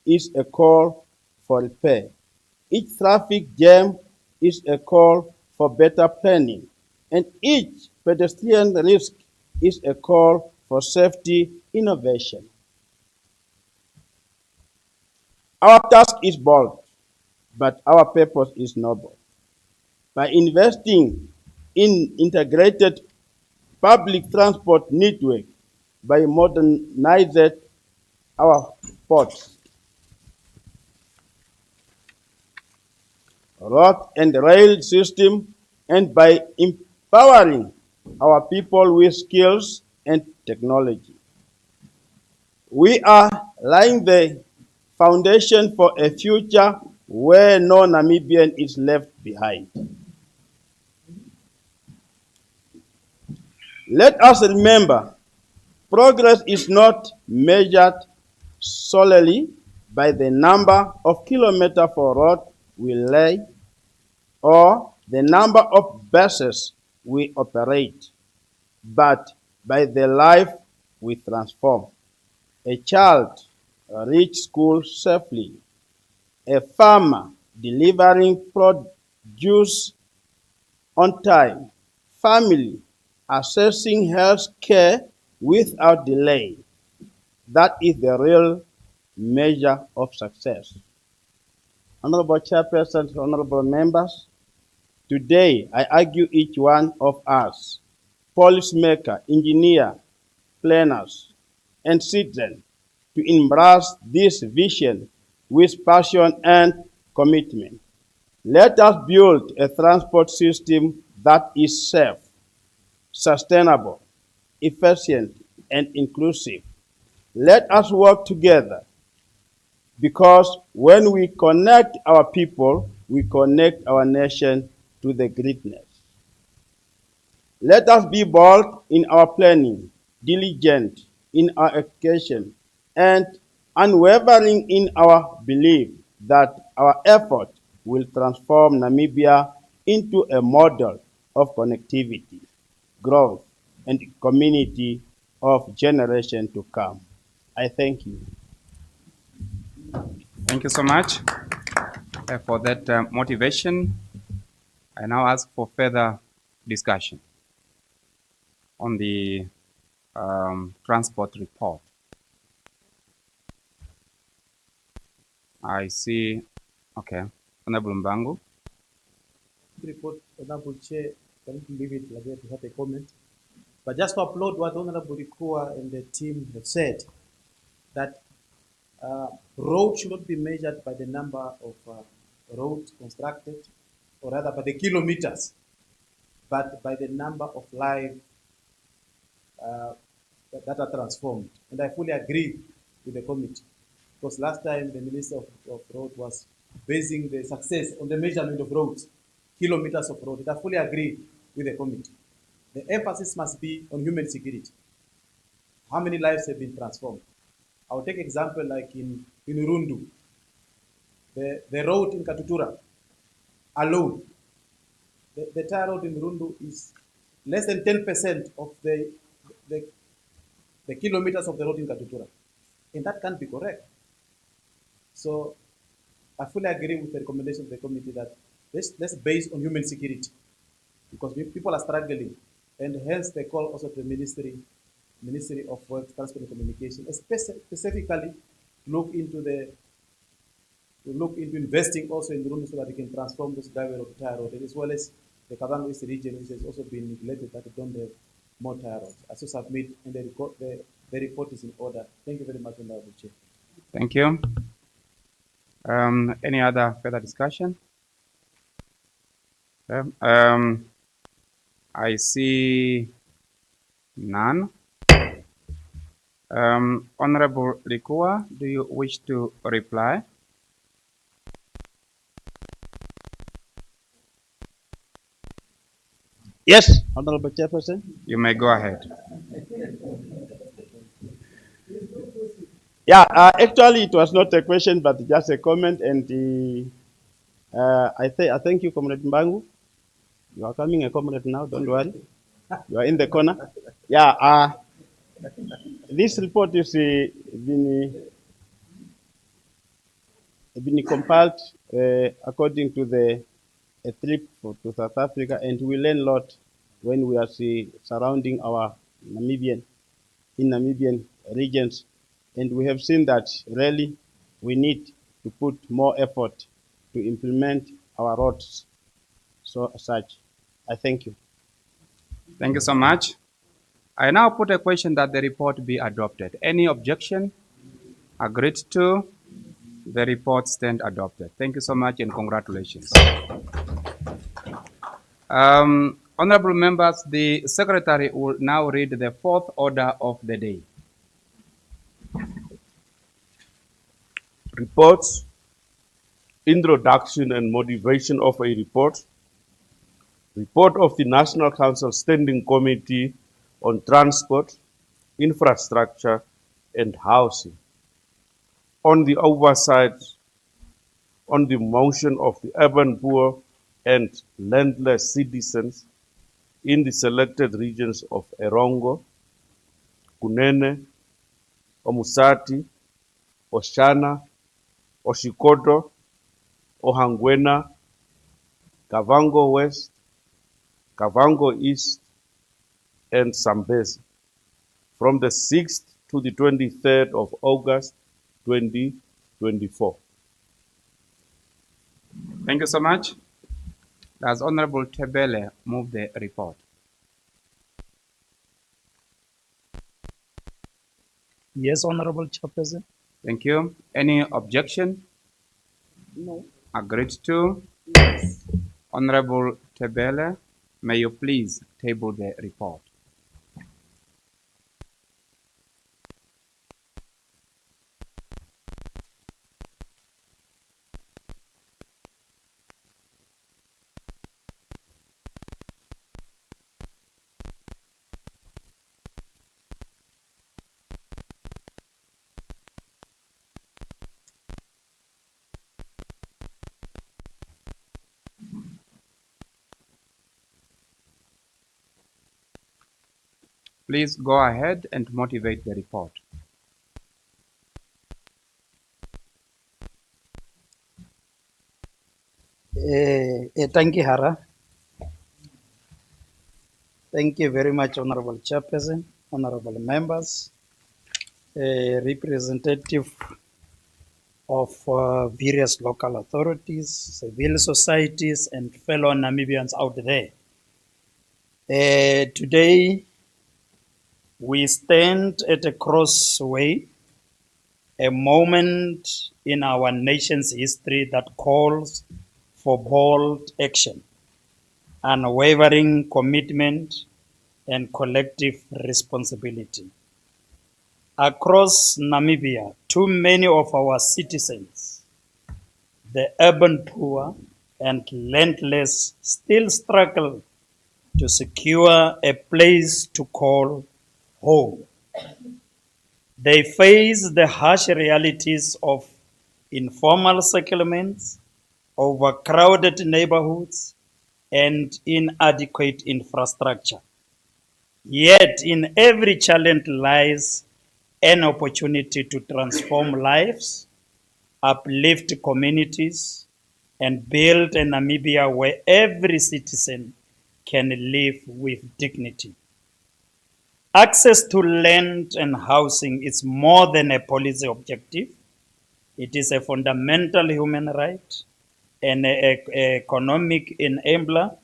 is a call for repair. Each traffic jam is a call for better planning. And each pedestrian risk is a call for safety innovation. Our task is bold, but our purpose is noble. By investing in integrated public transport network, by modernizing our ports, road and rail system, and by empowering our people with skills and technology. We are laying the foundation for a future where no Namibian is left behind. Let us remember, progress is not measured solely by the number of kilometers for road we lay or the number of buses we operate, but by the life we transform. A child reach school safely, a farmer delivering produce on time, family accessing health care without delay. That is the real measure of success. Honorable Chairperson, honorable members, today I argue each one of us, policymaker, engineer, planners, and citizens, to embrace this vision with passion and commitment. Let us build a transport system that is safe, sustainable, efficient, and inclusive. Let us work together because when we connect our people, we connect our nation to the greatness. Let us be bold in our planning, diligent in our education, and unwavering in our belief that our effort will transform Namibia into a model of connectivity, growth, and community of generation to come. I thank you. Thank you so much for that motivation. I now ask for further discussion on the transport report. I see, okay, Honorable Mbangu. Report, Honorable Chair, can you leave it like that to have a comment? But just to applaud what Honorable Rikua and the team have said, that roads should not be measured by the number of roads constructed, or rather by the kilometers, but by the number of lives that are transformed. And I fully agree with the committee, because last time the Minister of Road was basing the success on the measurement of roads, kilometers of road. And I fully agree with the committee. The emphasis must be on human security. How many lives have been transformed? I'll take example like in Urundu, the road in Katutura alone, the entire road in Urundu is less than 10% of the kilometers of the road in Katutura. And that can't be correct. So I fully agree with the recommendation of the committee that let's base on human security, because people are struggling, and hence they call also the Ministry of Work, Transport and Communication, specifically look into investing also in the room so that they can transform this Dawe of tire road, as well as the Kavango East region, which has also been neglected, that they don't have more tire roads. As you submit, and the report is in order. Thank you very much, Honorable Chair. Thank you. Any other further discussion? I see none. Honorable Likua, do you wish to reply? Yes, Honorable Chairperson. You may go ahead. Yeah, actually it was not a question, but just a comment, and I thank you, Comrade Mbangu. You are coming a comrade now, don't worry. You are in the corner. Yeah, this report is been compiled according to a trip to South Africa, and we learn a lot when we are surrounding our Namibian regions, and we have seen that really we need to put more effort to implement our roads. So such, I thank you. Thank you so much. I now put a question that the report be adopted. Any objection? Agreed to. The report stand adopted. Thank you so much and congratulations. Honorable members, the secretary will now read the fourth order of the day. Reports, introduction and motivation of a report. Report of the National Council Standing Committee on Transport, Infrastructure and Housing on the oversight on the motion of the urban poor and landless citizens in the selected regions of Erongo, Kunene, Omusati, Oshana, Oshikoto, Ohangwena, Kavango West, Kavango East, and Zambezi from the 6th to the 23rd of August 2024. Thank you so much. Does Honorable Tebele move the report? Yes, Honorable Chairperson. Thank you. Any objection? No. Agreed to. Honorable Tebele, may you please table the report. Please go ahead and motivate the report. Thank you, Hara. Thank you very much, Honorable Chairperson, honorable members, representative of various local authorities, civil societies, and fellow Namibians out there. Today, we stand at a crossway, a moment in our nation's history that calls for bold action, unwavering commitment, and collective responsibility. Across Namibia, too many of our citizens, the urban poor and landless, still struggle to secure a place to call home. They face the harsh realities of informal settlements, overcrowded neighborhoods, and inadequate infrastructure. Yet in every challenge lies an opportunity to transform lives, uplift communities, and build a Namibia where every citizen can live with dignity. Access to land and housing is more than a policy objective. It is a fundamental human right and an economic enabler.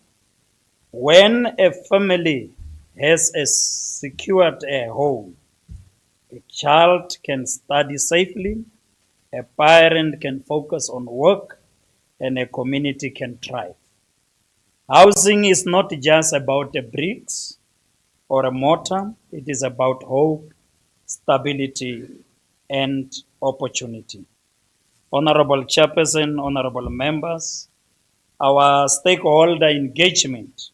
When a family has secured a home, a child can study safely, a parent can focus on work, and a community can thrive. Housing is not just about the bricks or a mortar, it is about hope, stability, and opportunity. Honorable Chairperson, honorable members, our stakeholder engagement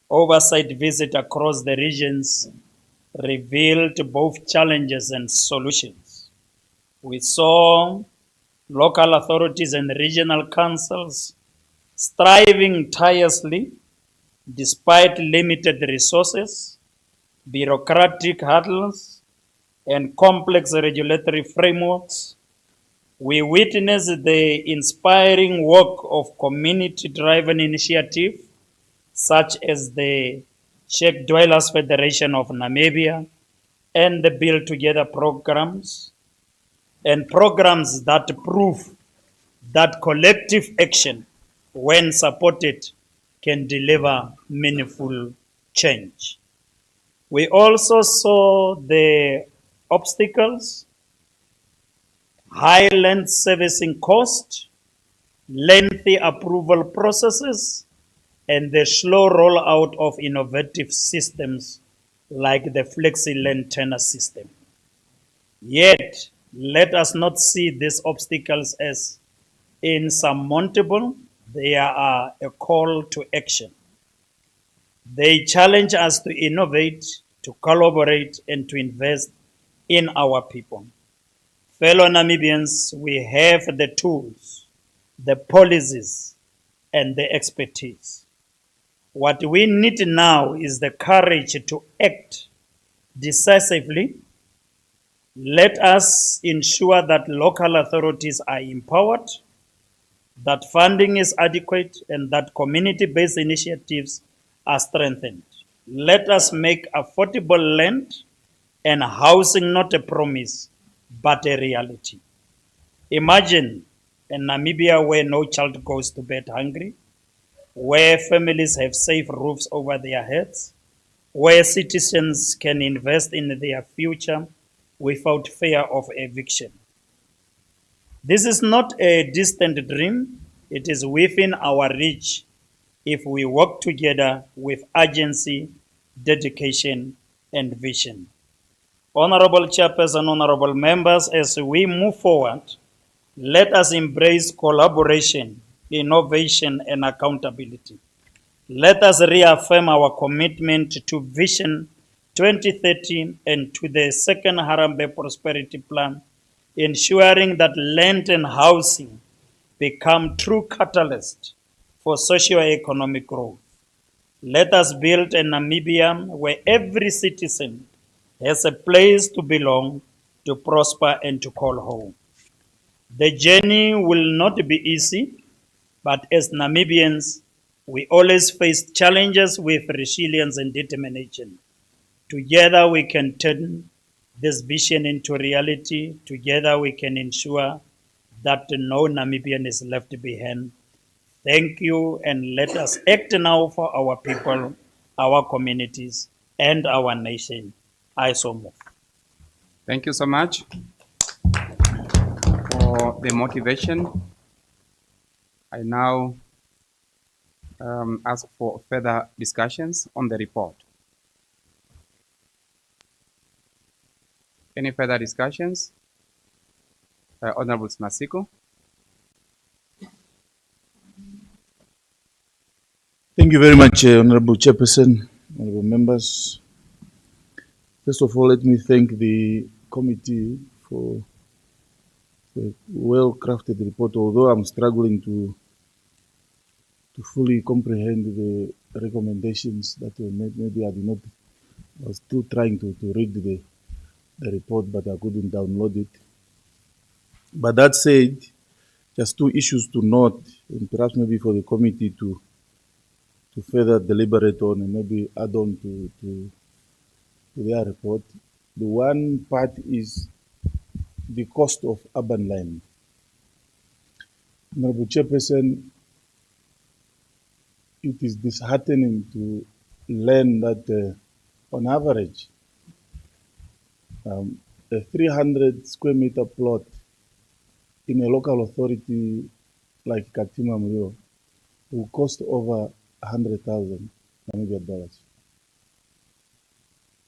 oversight visit across the regions revealed both challenges and solutions. We saw local authorities and regional councils striving tirelessly despite limited resources, bureaucratic hurdles, and complex regulatory frameworks. We witnessed the inspiring work of community-driven initiatives such as the Czech Dwellers Federation of Namibia and the Build Together programs, and programs that prove that collective action, when supported, can deliver meaningful change. We also saw the obstacles, high land servicing cost, lengthy approval processes, and the slow rollout of innovative systems like the flexi-land tenure system. Yet, let us not see these obstacles as insurmountable. They are a call to action. They challenge us to innovate, to collaborate, and to invest in our people. Fellow Namibians, we have the tools, the policies, and the expertise. What we need now is the courage to act decisively. Let us ensure that local authorities are empowered, that funding is adequate, and that community-based initiatives are strengthened. Let us make affordable land and housing not a promise, but a reality. Imagine a Namibia where no child goes to bed hungry, where families have safe roofs over their heads, where citizens can invest in their future without fear of eviction. This is not a distant dream, it is within our reach if we work together with urgency, dedication, and vision. Honorable Chairperson, honorable members, as we move forward, let us embrace collaboration, innovation, and accountability. Let us reaffirm our commitment to Vision 2030 and to the second Harambee Prosperity Plan, ensuring that land and housing become true catalysts for socio-economic growth. Let us build a Namibia where every citizen has a place to belong, to prosper, and to call home. The journey will not be easy, but as Namibians, we always face challenges with resilience and determination. Together we can turn this vision into reality. Together we can ensure that no Namibian is left behind. Thank you, and let us act now for our people, our communities, and our nation. I so move. Thank you so much for the motivation. I now ask for further discussions on the report. Any further discussions? Honorable Masiko. Thank you very much, Honorable Chairperson, honorable members. First of all, let me thank the committee for a well-crafted report, although I'm struggling to fully comprehend the recommendations that were made. Maybe I did not, I was still trying to read the report, but I couldn't download it. But that said, just two issues to note, and perhaps maybe for the committee to further deliberate on and maybe add on to their report. The one part is the cost of urban land. Honorable Chairperson, it is disheartening to learn that on average, a 300 square meter plot in a local authority like Katima Muyo will cost over 100,000 Namibia dollars,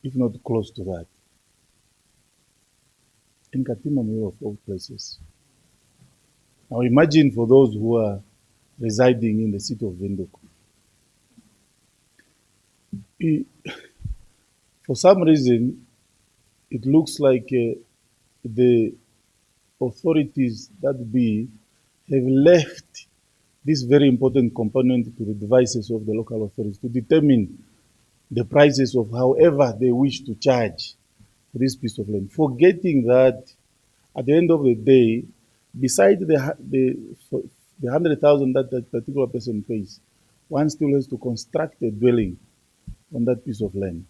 if not close to that. In Katima Muyo, of all places. Now imagine for those who are residing in the city of Windhoek. For some reason, it looks like the authorities that be have left this very important component to the devices of the local authorities to determine the prices of however they wish to charge for this piece of land, forgetting that at the end of the day, beside the 100,000 that that particular person pays, one still has to construct a dwelling on that piece of land.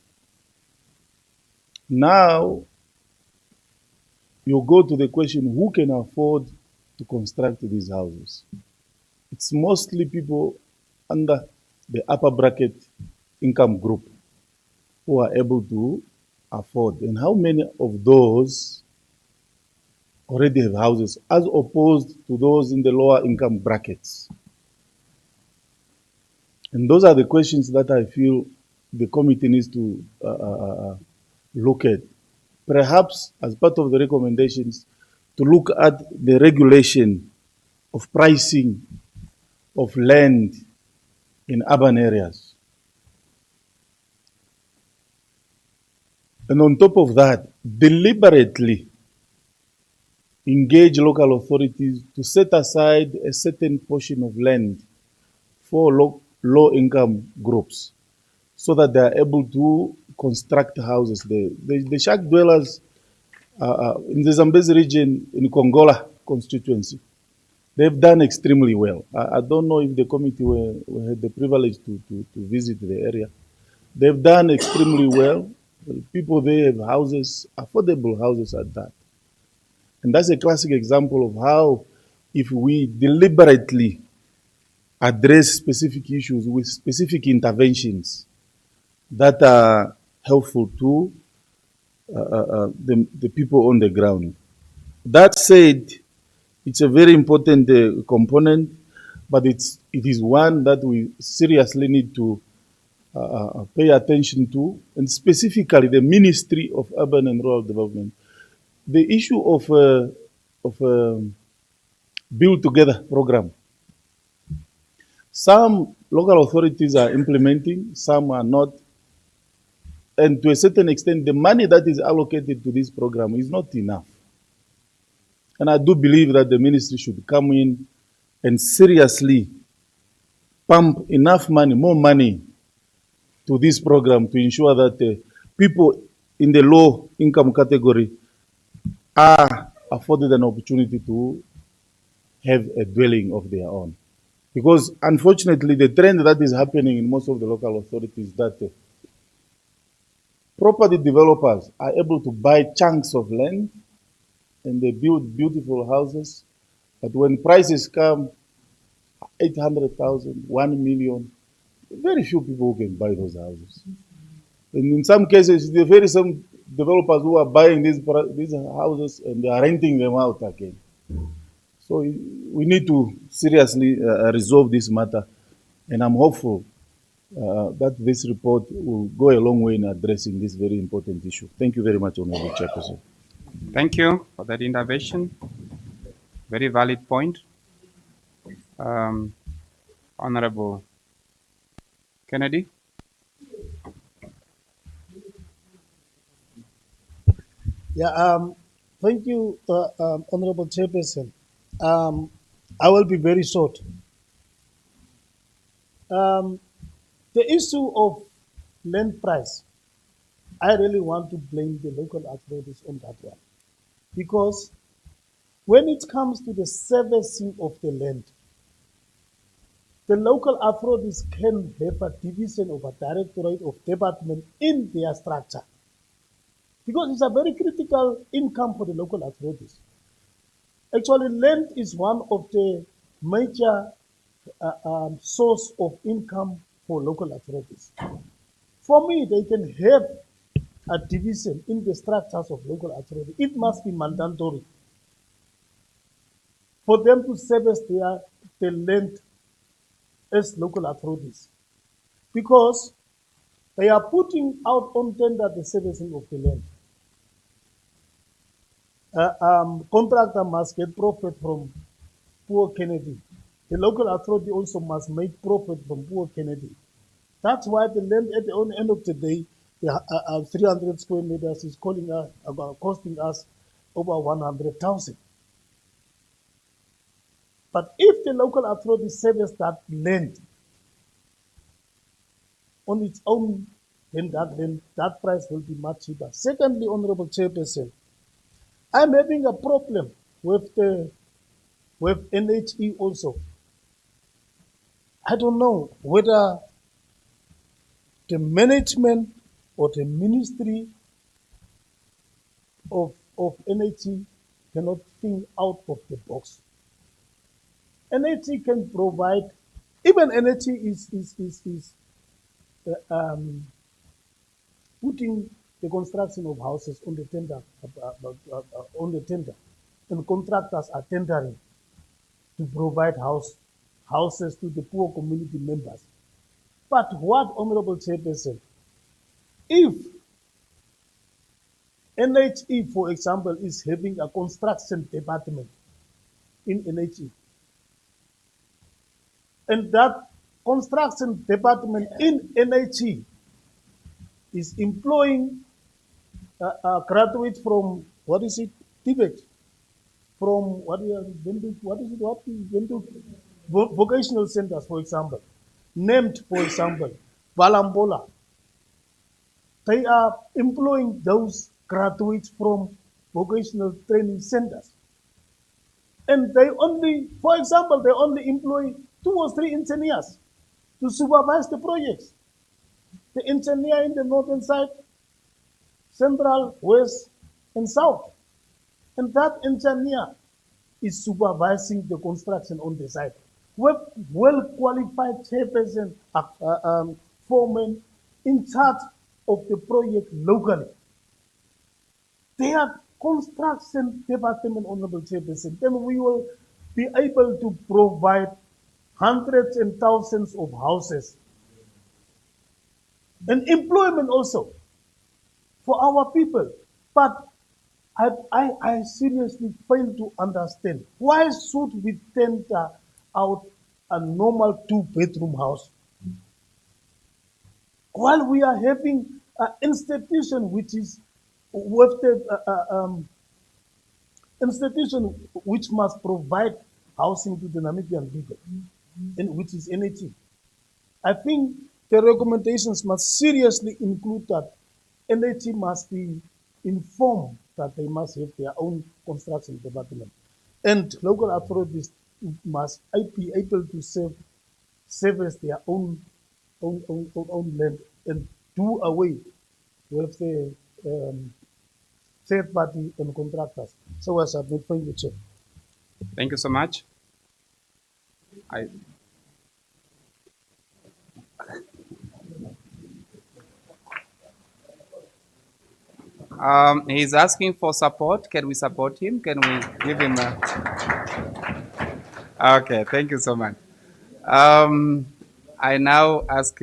Now, you go to the question, who can afford to construct these houses? It's mostly people under the upper bracket income group who are able to afford. And how many of those already have houses as opposed to those in the lower income brackets? And those are the questions that I feel the committee needs to look at. Perhaps as part of the recommendations, to look at the regulation of pricing of land in urban areas. And on top of that, deliberately engage local authorities to set aside a certain portion of land for low-income groups so that they are able to construct houses there. The shack dwellers in the Zambezi region, in Kongola constituency, they've done extremely well. I don't know if the committee had the privilege to visit the area. They've done extremely well. People there have houses, affordable houses at that. And that's a classic example of how, if we deliberately address specific issues with specific interventions that are helpful to the people on the ground. That said, it's a very important component, but it is one that we seriously need to pay attention to, and specifically the Ministry of Urban and Rural Development. The issue of Build Together program. Some local authorities are implementing, some are not. And to a certain extent, the money that is allocated to this program is not enough. And I do believe that the ministry should come in and seriously pump enough money, more money, to this program to ensure that people in the low income category are afforded an opportunity to have a dwelling of their own. Because unfortunately, the trend that is happening in most of the local authorities is that property developers are able to buy chunks of land and they build beautiful houses. But when prices come, 800,000, 1 million, very few people who can buy those houses. And in some cases, there are very some developers who are buying these houses and they are renting them out again. So we need to seriously resolve this matter. And I'm hopeful that this report will go a long way in addressing this very important issue. Thank you very much, Honorable Chairperson. Thank you for that intervention. Very valid point. Honorable Kennedy. Yeah, thank you, Honorable Chairperson. I will be very short. The issue of land price, I really want to blame the local authorities on that one. Because when it comes to the servicing of the land, the local authorities can have a division of a directorate of department in their structure, because it's a very critical income for the local authorities. Actually, land is one of the major source of income for local authorities. For me, they can have a division in the structures of local authority. It must be mandatory for them to service the land as local authorities, because they are putting out on tender the servicing of the land. Contractor must get profit from poor Kennedy. The local authority also must make profit from poor Kennedy. That's why the land at the end of the day, the 300 square meters is costing us over 100,000. But if the local authority service that land on its own, then that price will be much cheaper. Secondly, Honorable Chairperson, I'm having a problem with NHE also. I don't know whether the management or the ministry of NHE cannot think out of the box. NHE can provide, even NHE is putting the construction of houses on the tender, and contractors are tendering to provide houses to the poor community members. But what, Honorable Chairperson, if NHE, for example, is having a construction department in NHE, and that construction department in NHE is employing graduates from, what is it, Tibet, from vocational centers, for example, named, for example, Balambola. They are employing those graduates from vocational training centers. And they only, for example, they only employ 2 or 3 engineers to supervise the projects. The engineer in the northern side, central, west, and south. And that engineer is supervising the construction on the site. Well-qualified chairperson, foreman in charge of the project locally. Their construction department, Honorable Chairperson, then we will be able to provide hundreds and thousands of houses and employment also for our people. But I seriously fail to understand, why should we tender out a normal 2-bedroom house while we are having an institution which is with the institution which must provide housing to the Namibian people, and which is NHE. I think the recommendations must seriously include that NHE must be informed that they must have their own construction department, and local authorities must be able to service their own land and do away with the third party and contractors. So I submit. Thank you, Chair. Thank you so much. He's asking for support. Can we support him? Can we give him a... Okay, thank you so much. I now ask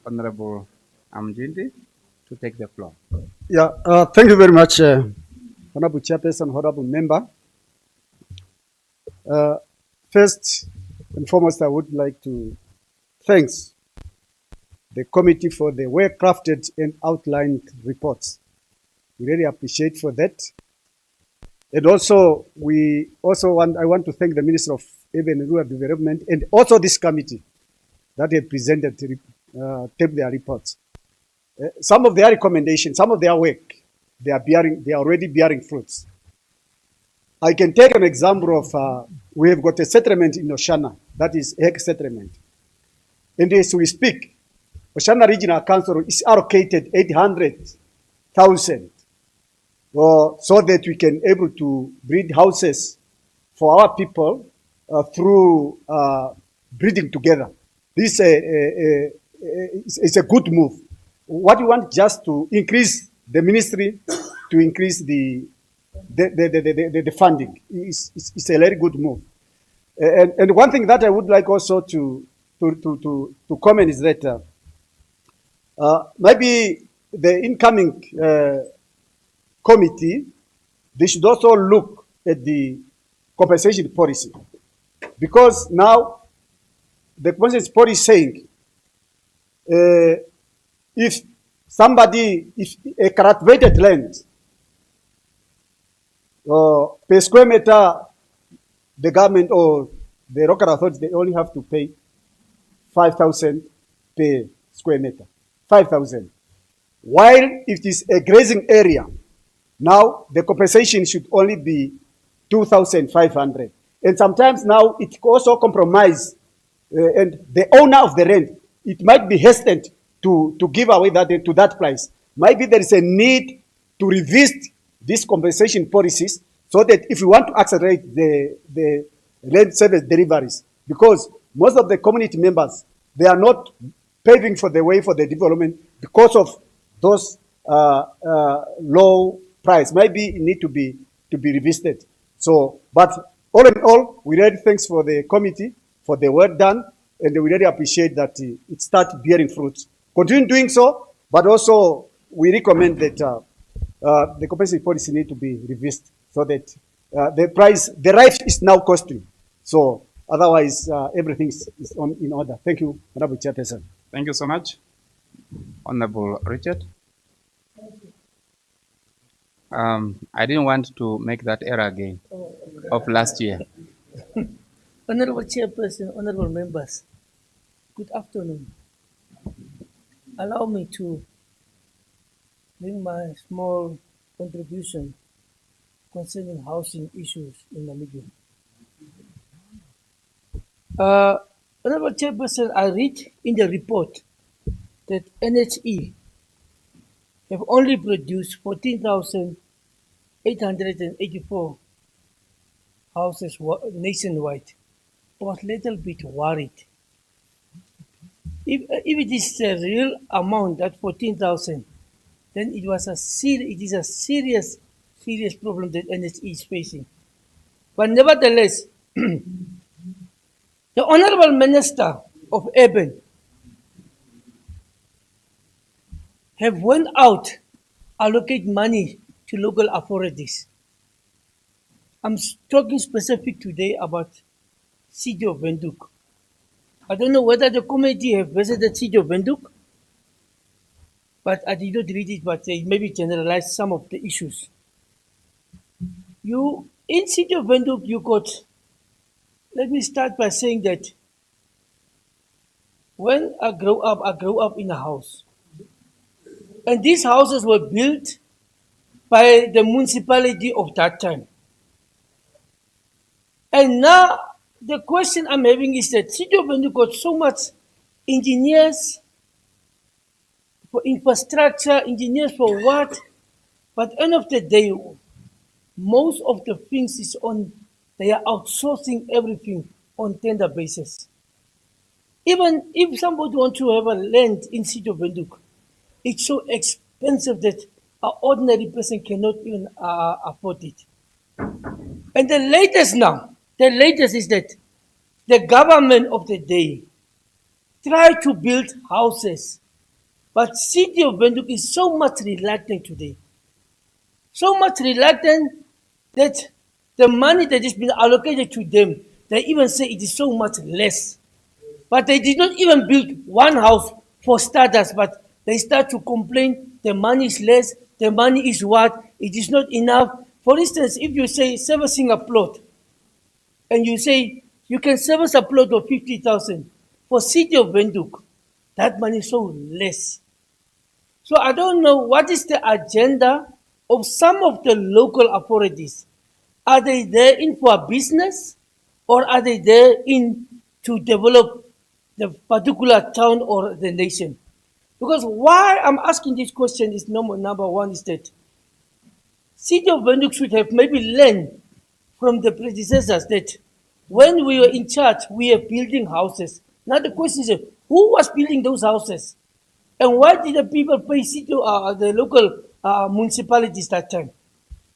Honorable Amjindi to take the floor. Yeah, thank you very much, Honorable Chairperson, Honorable Member. First and foremost, I would like to thank the committee for the well-crafted and outlined reports. We really appreciate for that. And also, I want to thank the Minister of Urban and Rural Development and also this committee that have presented their reports. Some of their recommendations, some of their work, they are already bearing fruits. I can take an example of, we have got a settlement in Oshana, that is Egg settlement. And as we speak, Oshana Regional Council is allocated 800,000 so that we can able to build houses for our people through breeding together. This is a good move. What we want just to increase the ministry, to increase the funding. It's a very good move. And one thing that I would like also to comment is that maybe the incoming committee, they should also look at the compensation policy, because now the compensation policy is saying if a cultivated land per square meter, the government or the local authorities, they only have to pay 5,000 per square meter, 5,000. While if it is a grazing area, now the compensation should only be 2,500. And sometimes now it also compromise, and the owner of the land, it might be hesitant to give away that to that price. Maybe there is a need to revisit these compensation policies so that if we want to accelerate the land service deliveries, because most of the community members, they are not paving for the way for the development because of those low price. Maybe it need to be revisited. So, but all in all, we really thanks for the committee for the work done, and we really appreciate that it starts bearing fruits. Continue doing so, but also we recommend that the compensation policy need to be revised so that the right is now costly. So otherwise, everything is in order. Thank you, Honorable Chairperson. Thank you so much. Honorable Richard. I didn't want to make that error again of last year. Honorable Chairperson, honorable members, good afternoon. Allow me to bring my small contribution concerning housing issues in Namibia. Honorable Chairperson, I read in the report that NHE have only produced 14,884 houses nationwide. I was a little bit worried. If it is a real amount, that 14,000, then it is a serious problem that NHE is facing. But nevertheless, the Honorable Minister of Urban have went out, allocate money to local authorities. I'm talking specific today about City of Windhoek. I don't know whether the committee have visited City of Windhoek, but I did not read it, but they maybe generalize some of the issues. In City of Windhoek, you got, let me start by saying that when I grew up in a house. And these houses were built by the municipality of that time. And now the question I'm having is that City of Windhoek got so much engineers for infrastructure, engineers for what, but end of the day, most of the things is they are outsourcing everything on tender basis. Even if somebody wants to have a land in City of Windhoek, it's so expensive that an ordinary person cannot even afford it. And the latest is that the government of the day try to build houses, but City of Windhoek is so much reluctant today. So much reluctant that the money that has been allocated to them, they even say it is so much less. But they did not even build one house for starters, but they start to complain the money is less, the money is what, it is not enough. For instance, if you say servicing a plot, and you say you can service a plot of 50,000 for City of Windhoek, that money is so less. So I don't know what is the agenda of some of the local authorities. Are they there in for a business, or are they there in to develop the particular town or the nation? Because why I'm asking this question is number one is that City of Bandung should have maybe learned from the predecessors that when we were in charge, we were building houses. Now the question is, who was building those houses? And why did the people pay the local municipalities that time?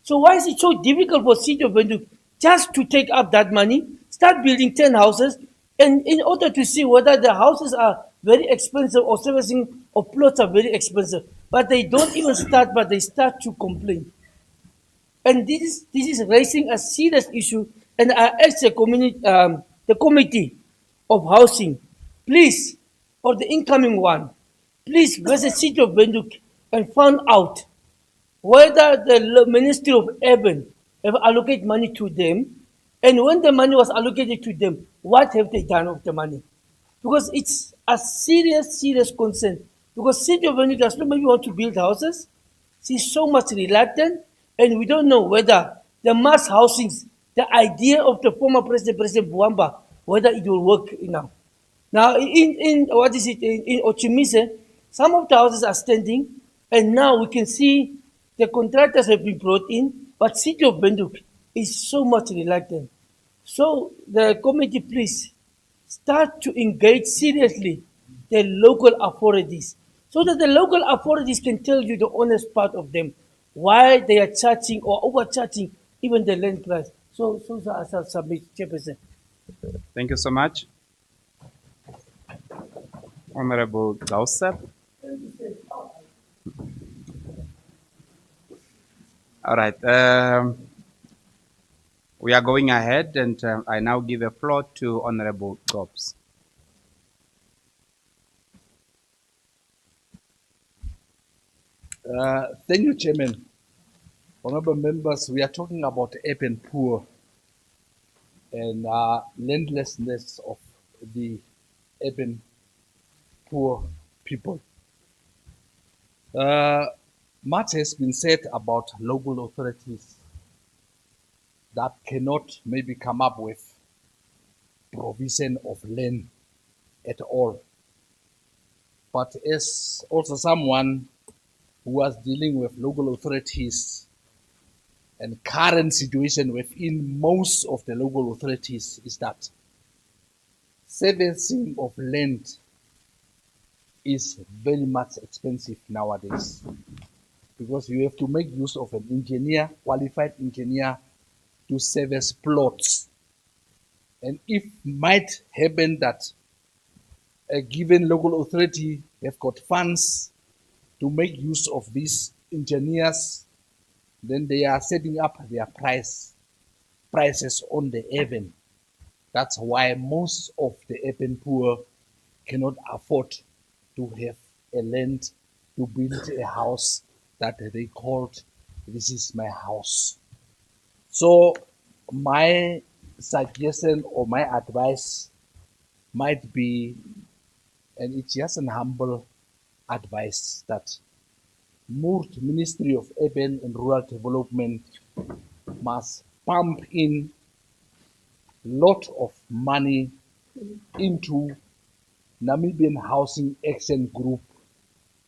So why is it so difficult for City of Bandung just to take up that money, start building 10 houses, and in order to see whether the houses are very expensive or servicing or plots are very expensive, but they don't even start, but they start to complain. And this is raising a serious issue, and I ask the committee of housing, please, or the incoming one, please visit City of Bandung and find out whether the Ministry of Urban have allocated money to them, and when the money was allocated to them, what have they done with the money? Because it's a serious concern. Because City of Bandung does not maybe want to build houses, she's so much reluctant, and we don't know whether the mass housings, the idea of the former President Buamba, whether it will work now. Now, in what is it, in Ochimise, some of the houses are standing, and now we can see the contractors have been brought in, but City of Bandung is so much reluctant. So the committee, please, start to engage seriously the local authorities so that the local authorities can tell you the honest part of them, why they are charging or overcharging even the land price. So I shall submit, Chairperson. Thank you so much. Honorable Gausap. All right. We are going ahead, and I now give a floor to Honorable Gobs. Thank you, Chairman. Honorable members, we are talking about urban poor and landlessness of the urban poor people. Much has been said about local authorities that cannot maybe come up with provision of land at all. But as also someone who was dealing with local authorities and current situation within most of the local authorities is that servicing of land is very much expensive nowadays because you have to make use of an engineer, qualified engineer, to service plots. And if might happen that a given local authority have got funds to make use of these engineers, then they are setting up their prices on the urban. That's why most of the urban poor cannot afford to have a land to build a house that they called, this is my house. So my suggestion or my advice might be, and it's just an humble advice, that Ministry of Urban and Rural Development must pump in lot of money into Namibian Housing Action Group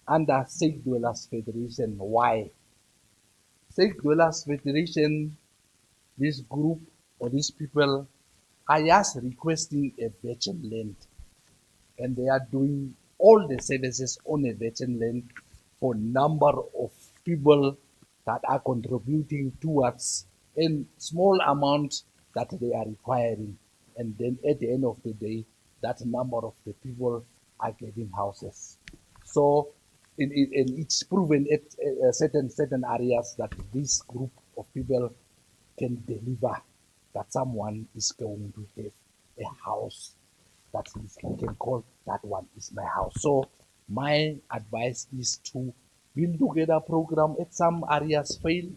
under Safe Dwellers Federation. Why? Safe Dwellers Federation, this group or these people are just requesting a virgin land, and they are doing all the services on a virgin land for number of people that are contributing towards a small amount that they are requiring, and then at the end of the day, that number of the people are getting houses. So it's proven at certain areas that this group of people can deliver, that someone is going to have a house that he can call that one is my house. So my advice is to build together program. At some areas fail,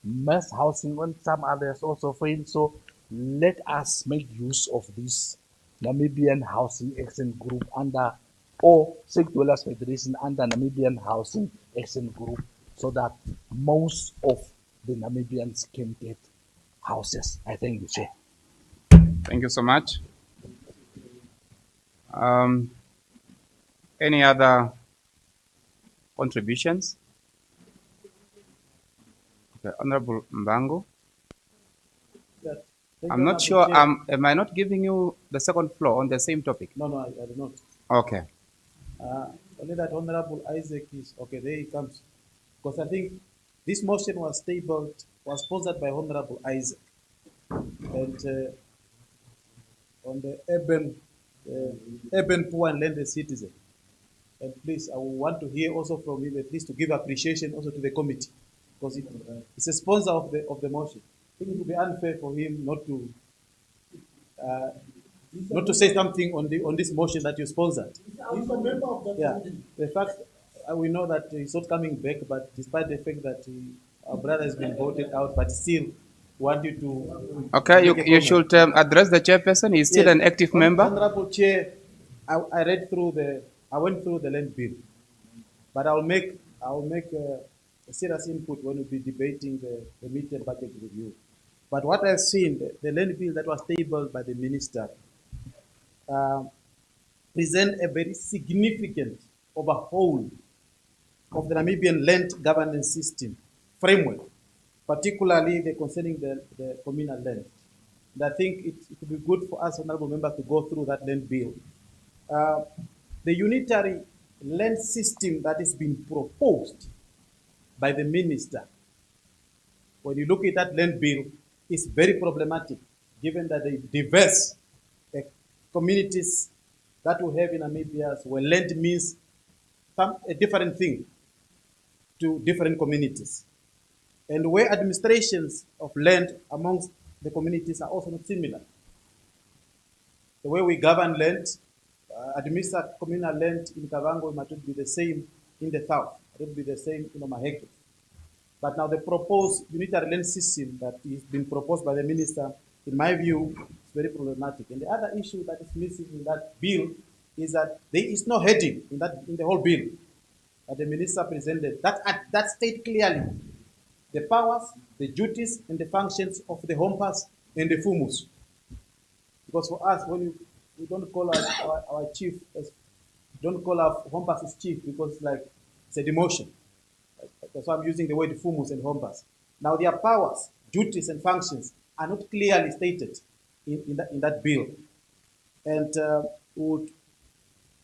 mass housing on some others also fail. So let us make use of this Namibian Housing Action Group under or Safe Dwellers Federation under Namibian Housing Action Group, so that most of the Namibians can get houses. I thank you, Chair. Thank you so much. Any other contributions? Okay, Honorable Mbango. I'm not sure. Am I not giving you the second floor on the same topic? No, I do not. Okay. Only that Honorable Isaac is okay. There he comes, because I think this motion was tabled, was sponsored by Honorable Isaac, and on the urban poor and landed citizen. And please, I want to hear also from him, at least to give appreciation also to the committee, because it's a sponsor of the motion. I think it would be unfair for him not to say something on this motion that you sponsored. He's a member of that committee. The fact we know that he's not coming back, but despite the fact that our brother has been voted out, but still want you to. Okay, you should address the chairperson. He's still an active member. Honorable Chair, I went through the land bill, but I'll make a serious input when we'll be debating the midterm budget review. But what I've seen, the land bill that was tabled by the minister present a very significant overhaul of the Namibian land governance system framework, particularly concerning the communal land. And I think it would be good for us, honorable members, to go through that land bill. The unitary land system that is being proposed by the minister, when you look at that land bill, is very problematic, given that the diverse communities that we have in Namibia, where land means a different thing to different communities. And where administrations of land amongst the communities are also not similar. The way we govern land, administer communal land in Kavango might not be the same in the south, it will be the same in Maheke. But now the proposed unitary land system that is being proposed by the minister, in my view, is very problematic. And the other issue that is missing in that bill is that there is no heading in the whole bill that the minister presented that state clearly the powers, the duties, and the functions of the HOMPAS and the FUMUS. Because for us, when we don't call our chief as, don't call our HOMPAS as chief, because it's a demotion. That's why I'm using the word FUMUS and HOMPAS. Now their powers, duties, and functions are not clearly stated in that bill. And when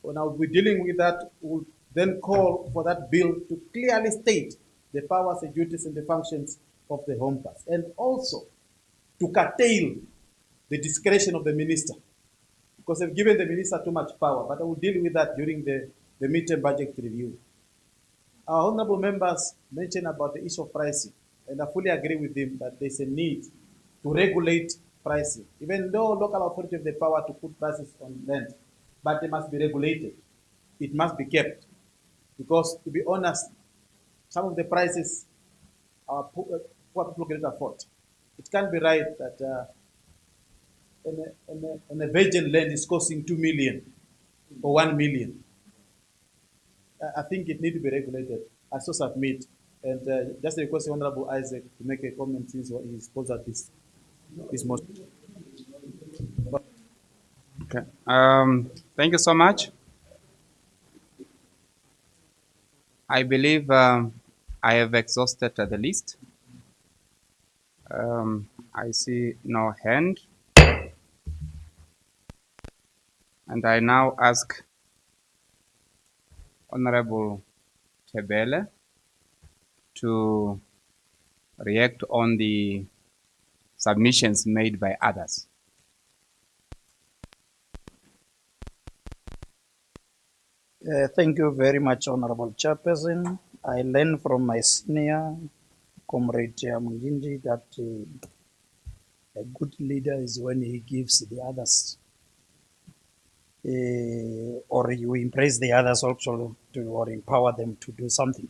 we're dealing with that, we'll then call for that bill to clearly state the powers, the duties, and the functions of the HOMPAS, and also to curtail the discretion of the minister, because they've given the minister too much power. But I will deal with that during the midterm budget review. Our honorable members mentioned about the issue of pricing, and I fully agree with them that there's a need to regulate pricing, even though local authorities have the power to put prices on land, but they must be regulated. It must be kept, because to be honest, some of the prices our poor people cannot afford. It can't be right that a virgin land is costing 2 million or 1 million. I think it needs to be regulated. I so submit. And just request the Honorable Isaac to make a comment since he sponsored this motion. Okay. Thank you so much. I believe I have exhausted the list. I see no hand. And I now ask Honorable Tebele to react on the submissions made by others. Thank you very much, Honorable Chairperson. I learned from my senior, Comrade Munginji, that a good leader is when he gives the others, or you impress the others also or empower them to do something.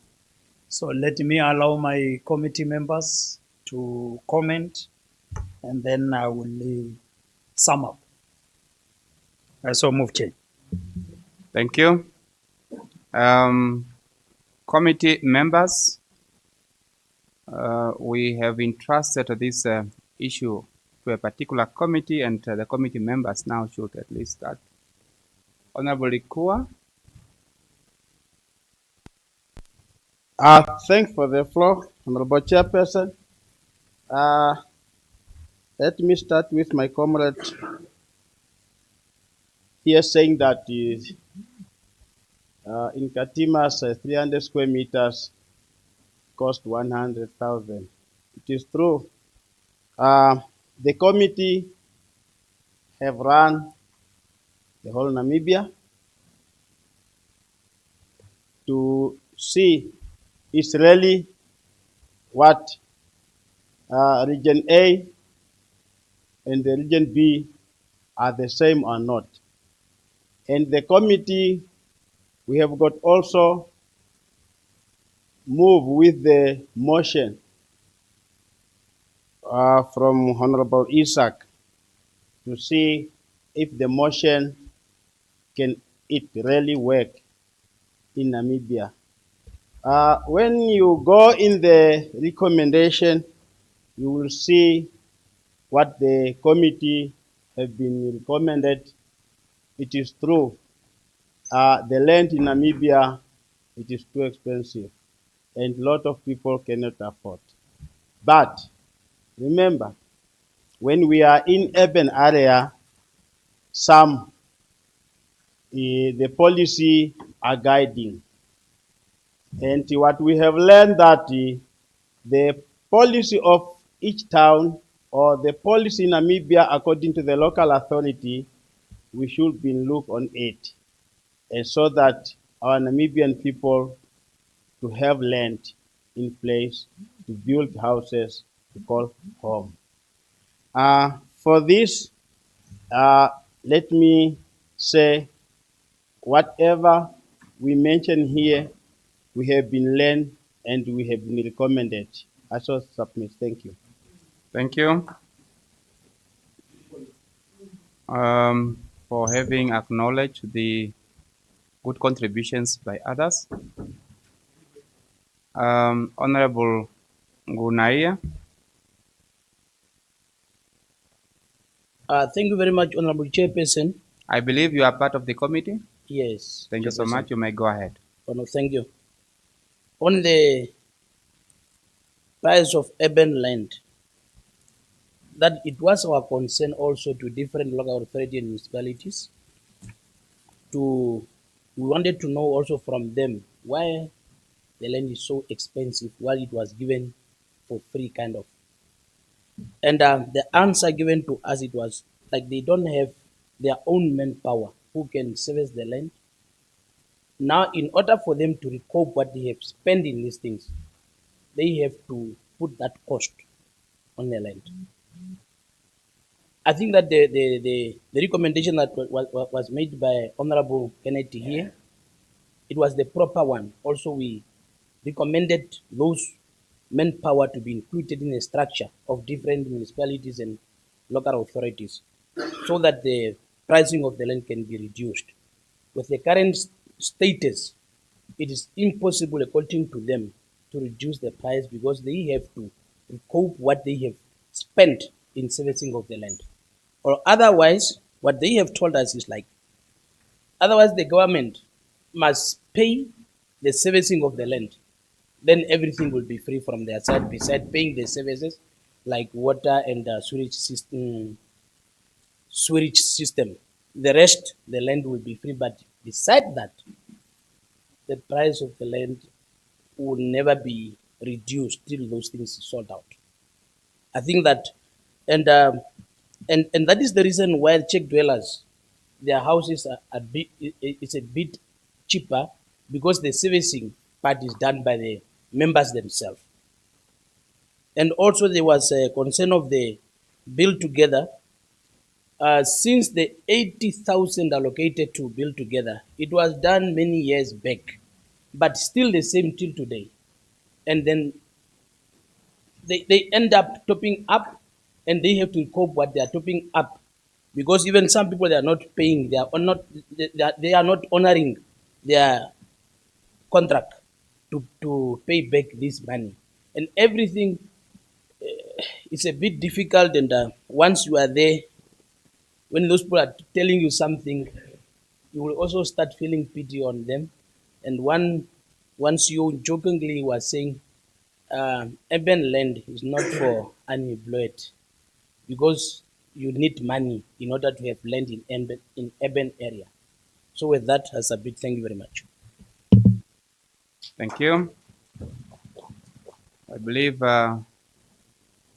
So let me allow my committee members to comment, and then I will sum up. I so move, Chair. Thank you. Committee members, we have entrusted this issue to a particular committee, and the committee members now should at least start. Honorable Ikua. Thanks for the floor, Honorable Chairperson. Let me start with my comrade here saying that in Katimas, 300 square meters cost 100,000. It is true. The committee have run the whole Namibia to see is really what Region A and the Region B are the same or not. And the committee, we have got also move with the motion from Honorable Isaac to see if the motion can it really work in Namibia. When you go in the recommendation, you will see what the committee have been recommended. It is true. The land in Namibia, it is too expensive, and a lot of people cannot afford. But remember, when we are in urban area, some the policy are guiding. And what we have learned that the policy of each town or the policy in Namibia according to the local authority, we should be look on it. And so that our Namibian people to have land in place to build houses to call home. For this, let me say whatever we mention here, we have been learned and we have been recommended. I shall submit. Thank you. Thank you for having acknowledged the good contributions by others. Honorable Ngunaia. Thank you very much, Honorable Chairperson. I believe you are part of the committee. Yes. Thank you so much. You may go ahead. Oh, no, thank you. On the price of urban land, that it was our concern also to different local authority and municipalities we wanted to know also from them why the land is so expensive while it was given for free kind of. And the answer given to us, it was like they don't have their own manpower who can service the land. Now, in order for them to recoup what they have spent in these things, they have to put that cost on the land. I think that the recommendation that was made by Honorable Kennedy here, it was the proper one. Also, we recommended those manpower to be included in a structure of different municipalities and local authorities so that the pricing of the land can be reduced. With the current status, it is impossible according to them to reduce the price because they have to recoup what they have spent in servicing of the land. Or otherwise, what they have told us is like, otherwise the government must pay the servicing of the land. Then everything will be free from their side besides paying the services like water and sewage system. The rest, the land will be free. But beside that, the price of the land will never be reduced till those things are sold out. I think that, and that is the reason why Czech dwellers, their houses are a bit cheaper because the servicing part is done by the members themselves. And also there was a concern of the build together. Since the 80,000 allocated to build together, it was done many years back, but still the same till today. And then they end up topping up and they have to cope what they are topping up because even some people, they are not paying, they are not honoring their contract to pay back this money. And everything it's a bit difficult, and once you are there, when those people are telling you something, you will also start feeling pity on them. And once you jokingly were saying, urban land is not for unemployed, because you need money in order to have land in urban area. So with that, as a bit, thank you very much. Thank you. I believe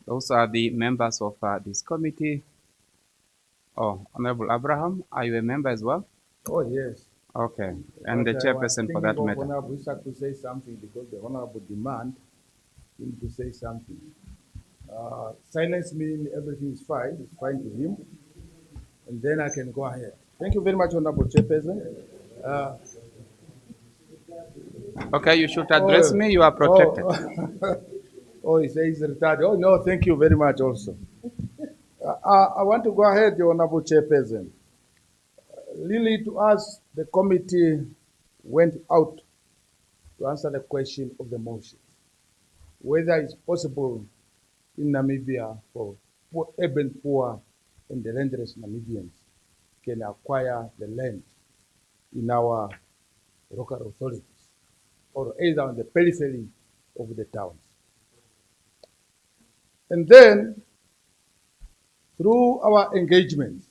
those are the members of this committee. Oh, Honorable Abraham, are you a member as well? Oh, yes. Okay, and the But chairperson for that matter. Honorable Isaac to say something because the Honorable demand him to say something. Silence means everything is fine. It's fine to him. And then I can go ahead. Thank you very much, Honorable Chairperson. Okay, you should address me. You are protected. Oh, he says he's retired. Oh, no, thank you very much also. I want to go ahead, the Honorable Chairperson. Really, to us, the committee went out to answer the question of the motion, whether it's possible in Namibia for urban poor and the landless Namibians can acquire the land in our local authorities, or either on the periphery of the towns. And then, through our engagements,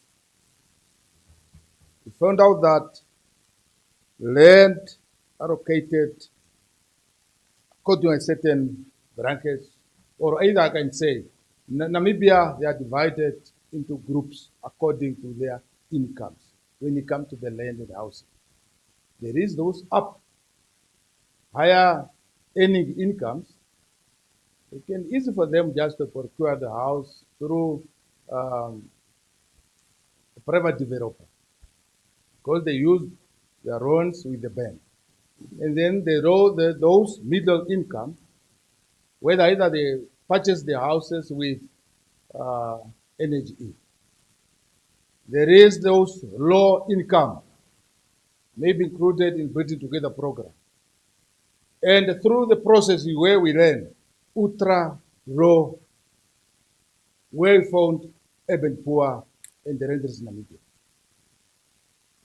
we found out that land allocated according to a certain brackets, or either I can say, Namibia, they are divided into groups according to their incomes when it comes to the land and housing. There is those up higher earning incomes. It can easy for them just to procure the house through a private developer, because they use their loans with the bank. And then they roll those middle income, whether either they purchase their houses with energy. There is those low income, maybe included in Bringing Together program. And through the process where we learn, ultra low, well found urban poor and the renters in Namibia.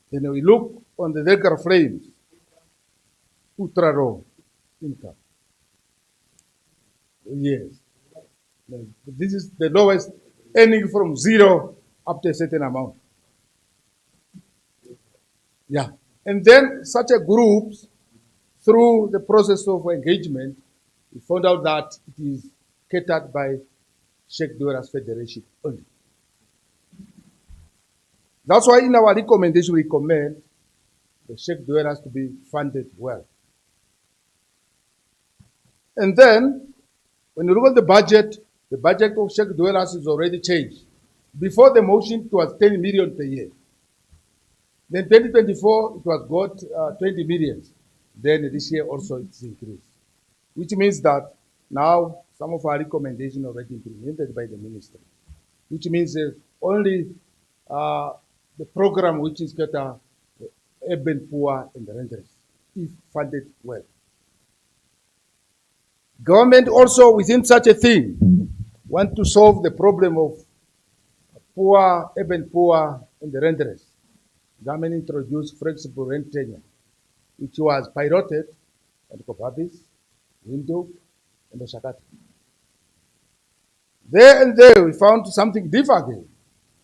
Then we look on the Decker frames, ultra low income. Yes. This is the lowest, earning from zero up to a certain amount. Yeah. And then such a group, through the process of engagement, we found out that it is catered by Sheikh Dwellers Federation only. That's why in our recommendation, we recommend the Sheikh Dwellers to be funded well. And then, when you look at the budget of Sheikh Dwellers is already changed. Before the motion, it was 10 million per year. Then 2024, it was got 20 million. Then this year also it's increased, which means that now some of our recommendations are already implemented by the ministry, which means only the program which is got the urban poor and the renters, if funded well. Government also within such a thing want to solve the problem of poor, urban poor and the renters. Government introduced flexible rent tenure, which was piloted at Kobabis, Windhoek, and Oshakati. There and there, we found something different again.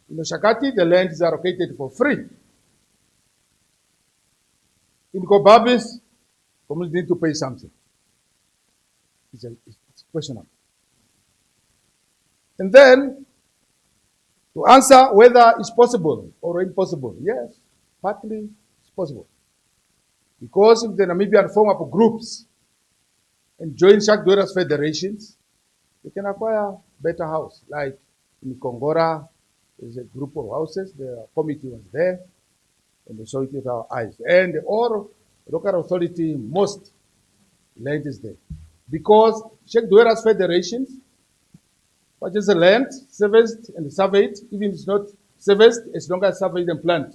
In Oshakati, the land is allocated for free. In Kobabis, communities need to pay something. It's questionable. And then, to answer whether it's possible or impossible, yes, partly it's possible. Because if the Namibian form up groups and join Sheikh Dwellers federations, they can acquire better house. Like in Kongora, there's a group of houses, the committee was there, and we saw it with our eyes. And all local authority, most land is there. Because Sheikh Dwellers federations purchase the land, serviced and surveyed, even if it's not serviced, as long as surveyed and planned.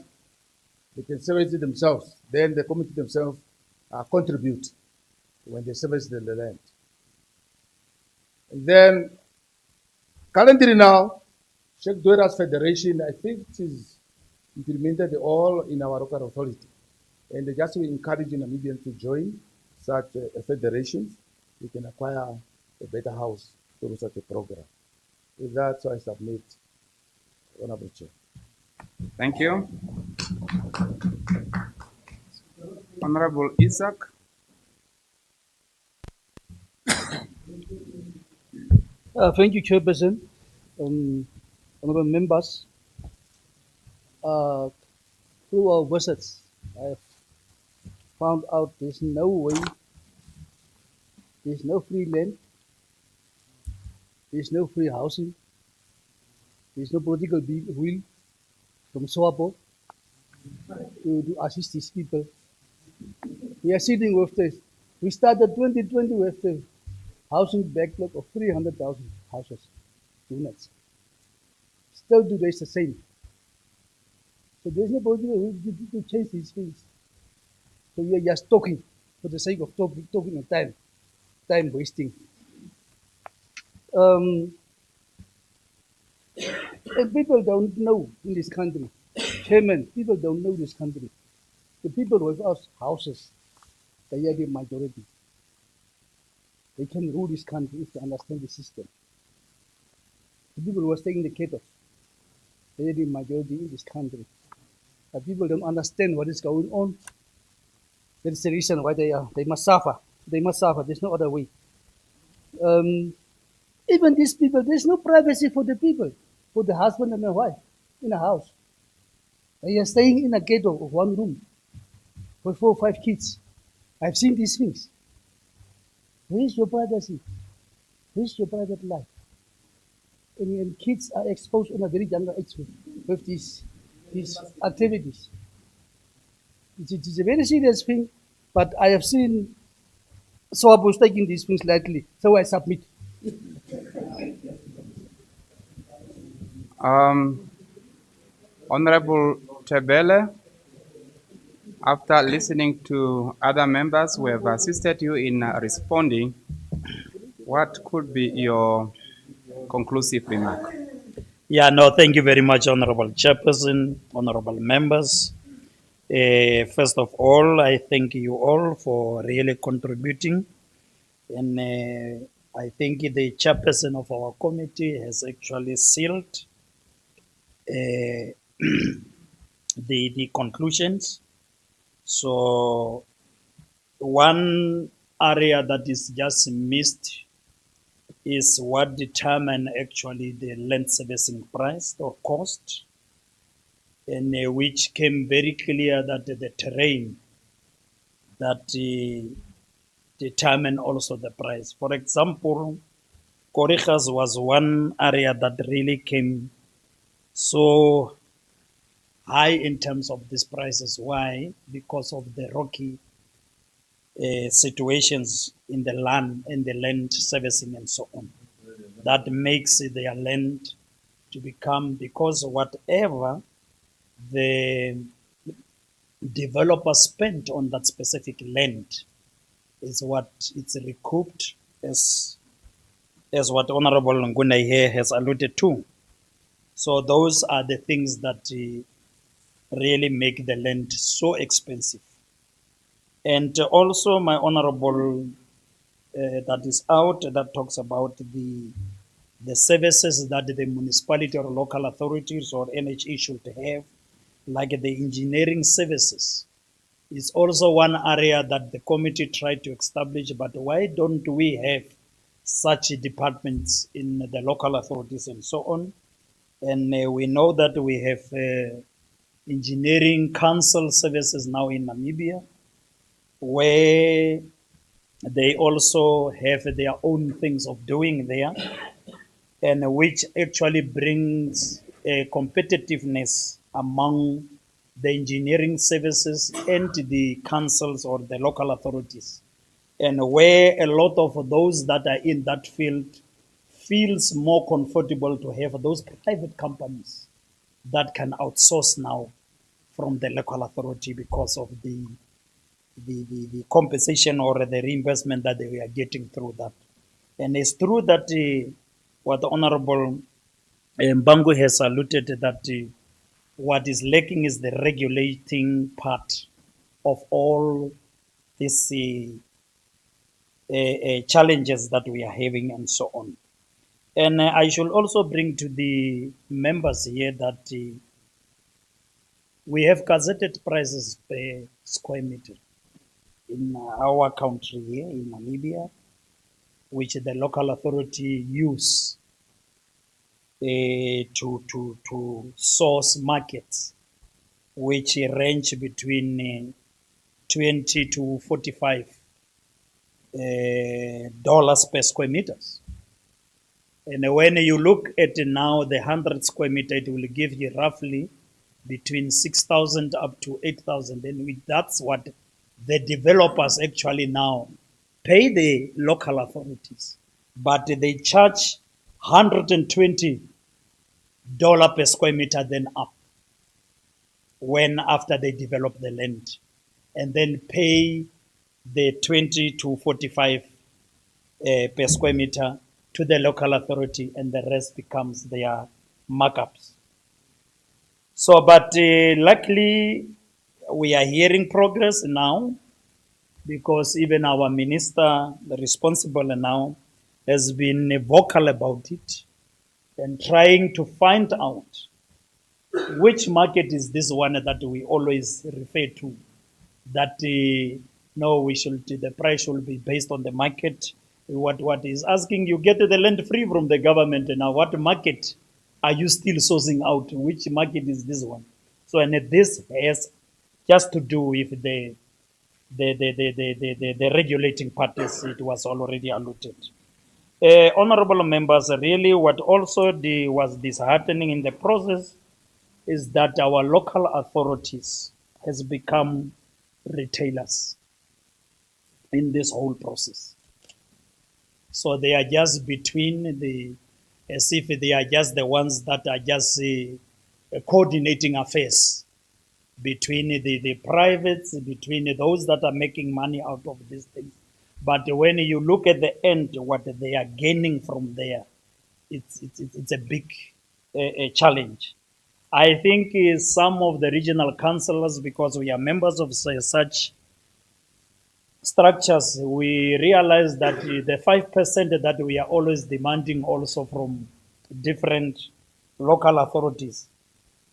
They can service it themselves. Then the committee themselves contribute when they service the land. And then Currently now, Sheikh Doira's Federation, I think it is implemented all in our local authority. And just we encourage Namibians to join such federations. We can acquire a better house through such a program. With that, so I submit, Honorable Chair. Thank you. Honorable Isaac. Thank you, Chairperson. Honorable members, through our visits, I have found out there's no way, there's no free land, there's no free housing, there's no political will from SWAPO to assist these people. We are sitting with this. We started 2020 with the housing backlog of 300,000 houses, units. Still today it's the same. So there's no political will to change these things. So we are just talking for the sake of talking and time wasting. And people don't know in this country, Chairman, people don't know this country. The people without houses, they are the majority. They can rule this country if they understand the system. The people who are staying in the ghettos, they are the majority in this country. But people don't understand what is going on. That's the reason why they must suffer. They must suffer. There's no other way. Even these people, there's no privacy for the people, for the husband and the wife in a house. They are staying in a ghetto of one room with 4 or 5 kids. I've seen these things. Where is your privacy? Where is your private life? And kids are exposed on a very young age with these activities. It is a very serious thing, but I have seen SWAPO taking these things lightly, so I submit. Honorable Tebele, after listening to other members who have assisted you in responding, what could be your conclusive remark? Yeah, no, thank you very much, Honorable Chairperson, honorable members. First of all, I thank you all for really contributing. And I think the chairperson of our committee has actually sealed the conclusions. So one area that is just missed is what determine actually the land servicing price or cost, and which came very clear that the terrain that determine also the price. For example, Korigas was one area that really came so high in terms of these prices. Why? Because of the rocky situations in the land servicing and so on. That makes their land to become, because whatever the developer spent on that specific land is what it's recouped, as what Honorable Nguna here has alluded to. So those are the things that really make the land so expensive. And also my Honorable that is out, that talks about the services that the municipality or local authorities or NHE should have, like the engineering services. It's also one area that the committee tried to establish, but why don't we have such departments in the local authorities and so on? And we know that we have engineering council services now in Namibia, where they also have their own things of doing there, and which actually brings a competitiveness among the engineering services and the councils or the local authorities, and where a lot of those that are in that field feels more comfortable to have those private companies that can outsource now from the local authority because of the compensation or the reimbursement that they are getting through that. And it's true that what the Honorable Mbangu has alluded that what is lacking is the regulating part of all these challenges that we are having and so on. And I should also bring to the members here that we have gazetted prices per square meter in our country here in Namibia, which the local authority use to source markets, which range between 20 to 45 dollars per square meters. And when you look at now the 100 square meter, it will give you roughly between 6,000 up to 8,000. And that's what the developers actually now pay the local authorities. But they charge $120 per square meter then up when after they develop the land, and then pay the 20 to 45 per square meter to the local authority, and the rest becomes their markups. So, but luckily we are hearing progress now, because even our minister, the responsible now, has been vocal about it and trying to find out which market is this one that we always refer to, that no, we should, the price should be based on the market. What is asking, you get the land free from the government, and now what market are you still sourcing out? Which market is this one? So, and this has just to do with the regulating parties. It was already alluded. Honorable members, really what also was disheartening in the process is that our local authorities has become retailers in this whole process. So they are just between as if they are just the ones that are just coordinating affairs between the privates, between those that are making money out of these things. But when you look at the end, what they are gaining from there, it's a big challenge. I think some of the regional councillors, because we are members of such structures, we realize that the 5% that we are always demanding also from different local authorities,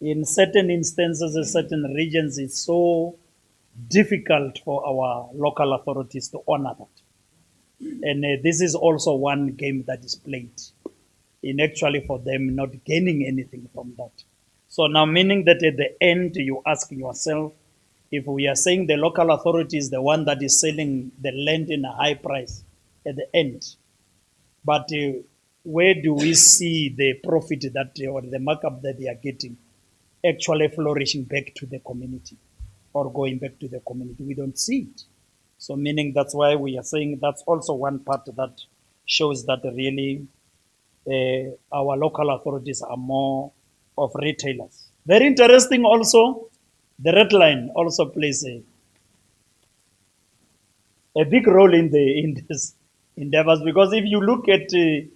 in certain instances, in certain regions, it's so difficult for our local authorities to honor that. And this is also one game that is played in actually for them not gaining anything from that. So now, meaning that at the end, you ask yourself, if we are saying the local authority is the one that is selling the land in a high price at the end, but where do we see the profit that or the markup that they are getting actually flourishing back to the community or going back to the community? We don't see it. So meaning that's why we are saying that's also one part that shows that really our local authorities are more of retailers. Very interesting also, the red line also plays a big role in this endeavors, because if you look at the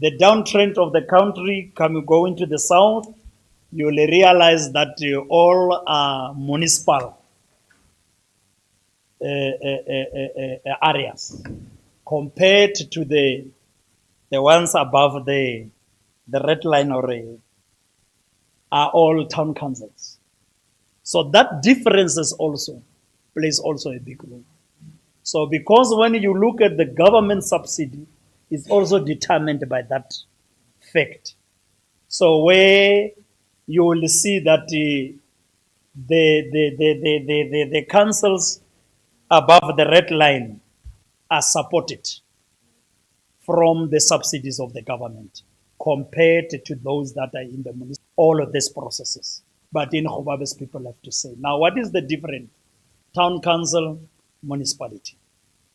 downtrend of the country, go into the south, you will realize that all are municipal areas compared to the ones above the red line or are all town councils. So that differences also plays also a big role. So because when you look at the government subsidy, it's also determined by that fact. So where you will see that the councils above the red line are supported from the subsidies of the government compared to those that are in the municipal, all of these processes. But in Khobabes, people have to say, now what is the difference? Town council, municipality.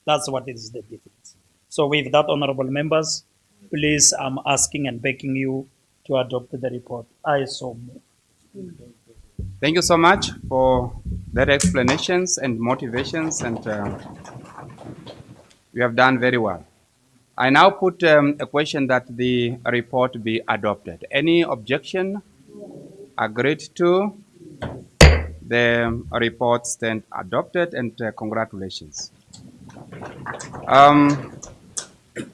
That's what is the difference. So with that, honorable members, please, I'm asking and begging you to adopt the report. I so move. Thank you so much for that explanations and motivations, and you have done very well. I now put a question that the report be adopted. Any objection? Agreed to. The report stands adopted, and congratulations.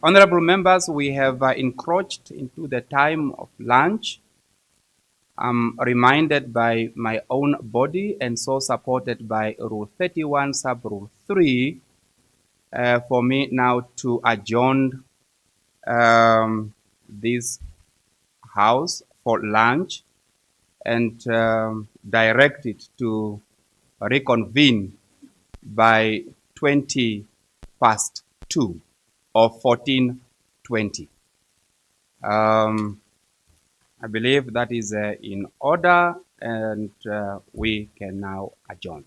Honorable members, we have encroached into the time of lunch. I'm reminded by my own body and so supported by Rule 31, Sub Rule 3, for me now to adjourn this house for lunch and direct it to reconvene by 2:20 or 14:20. I believe that is in order, and we can now adjourn.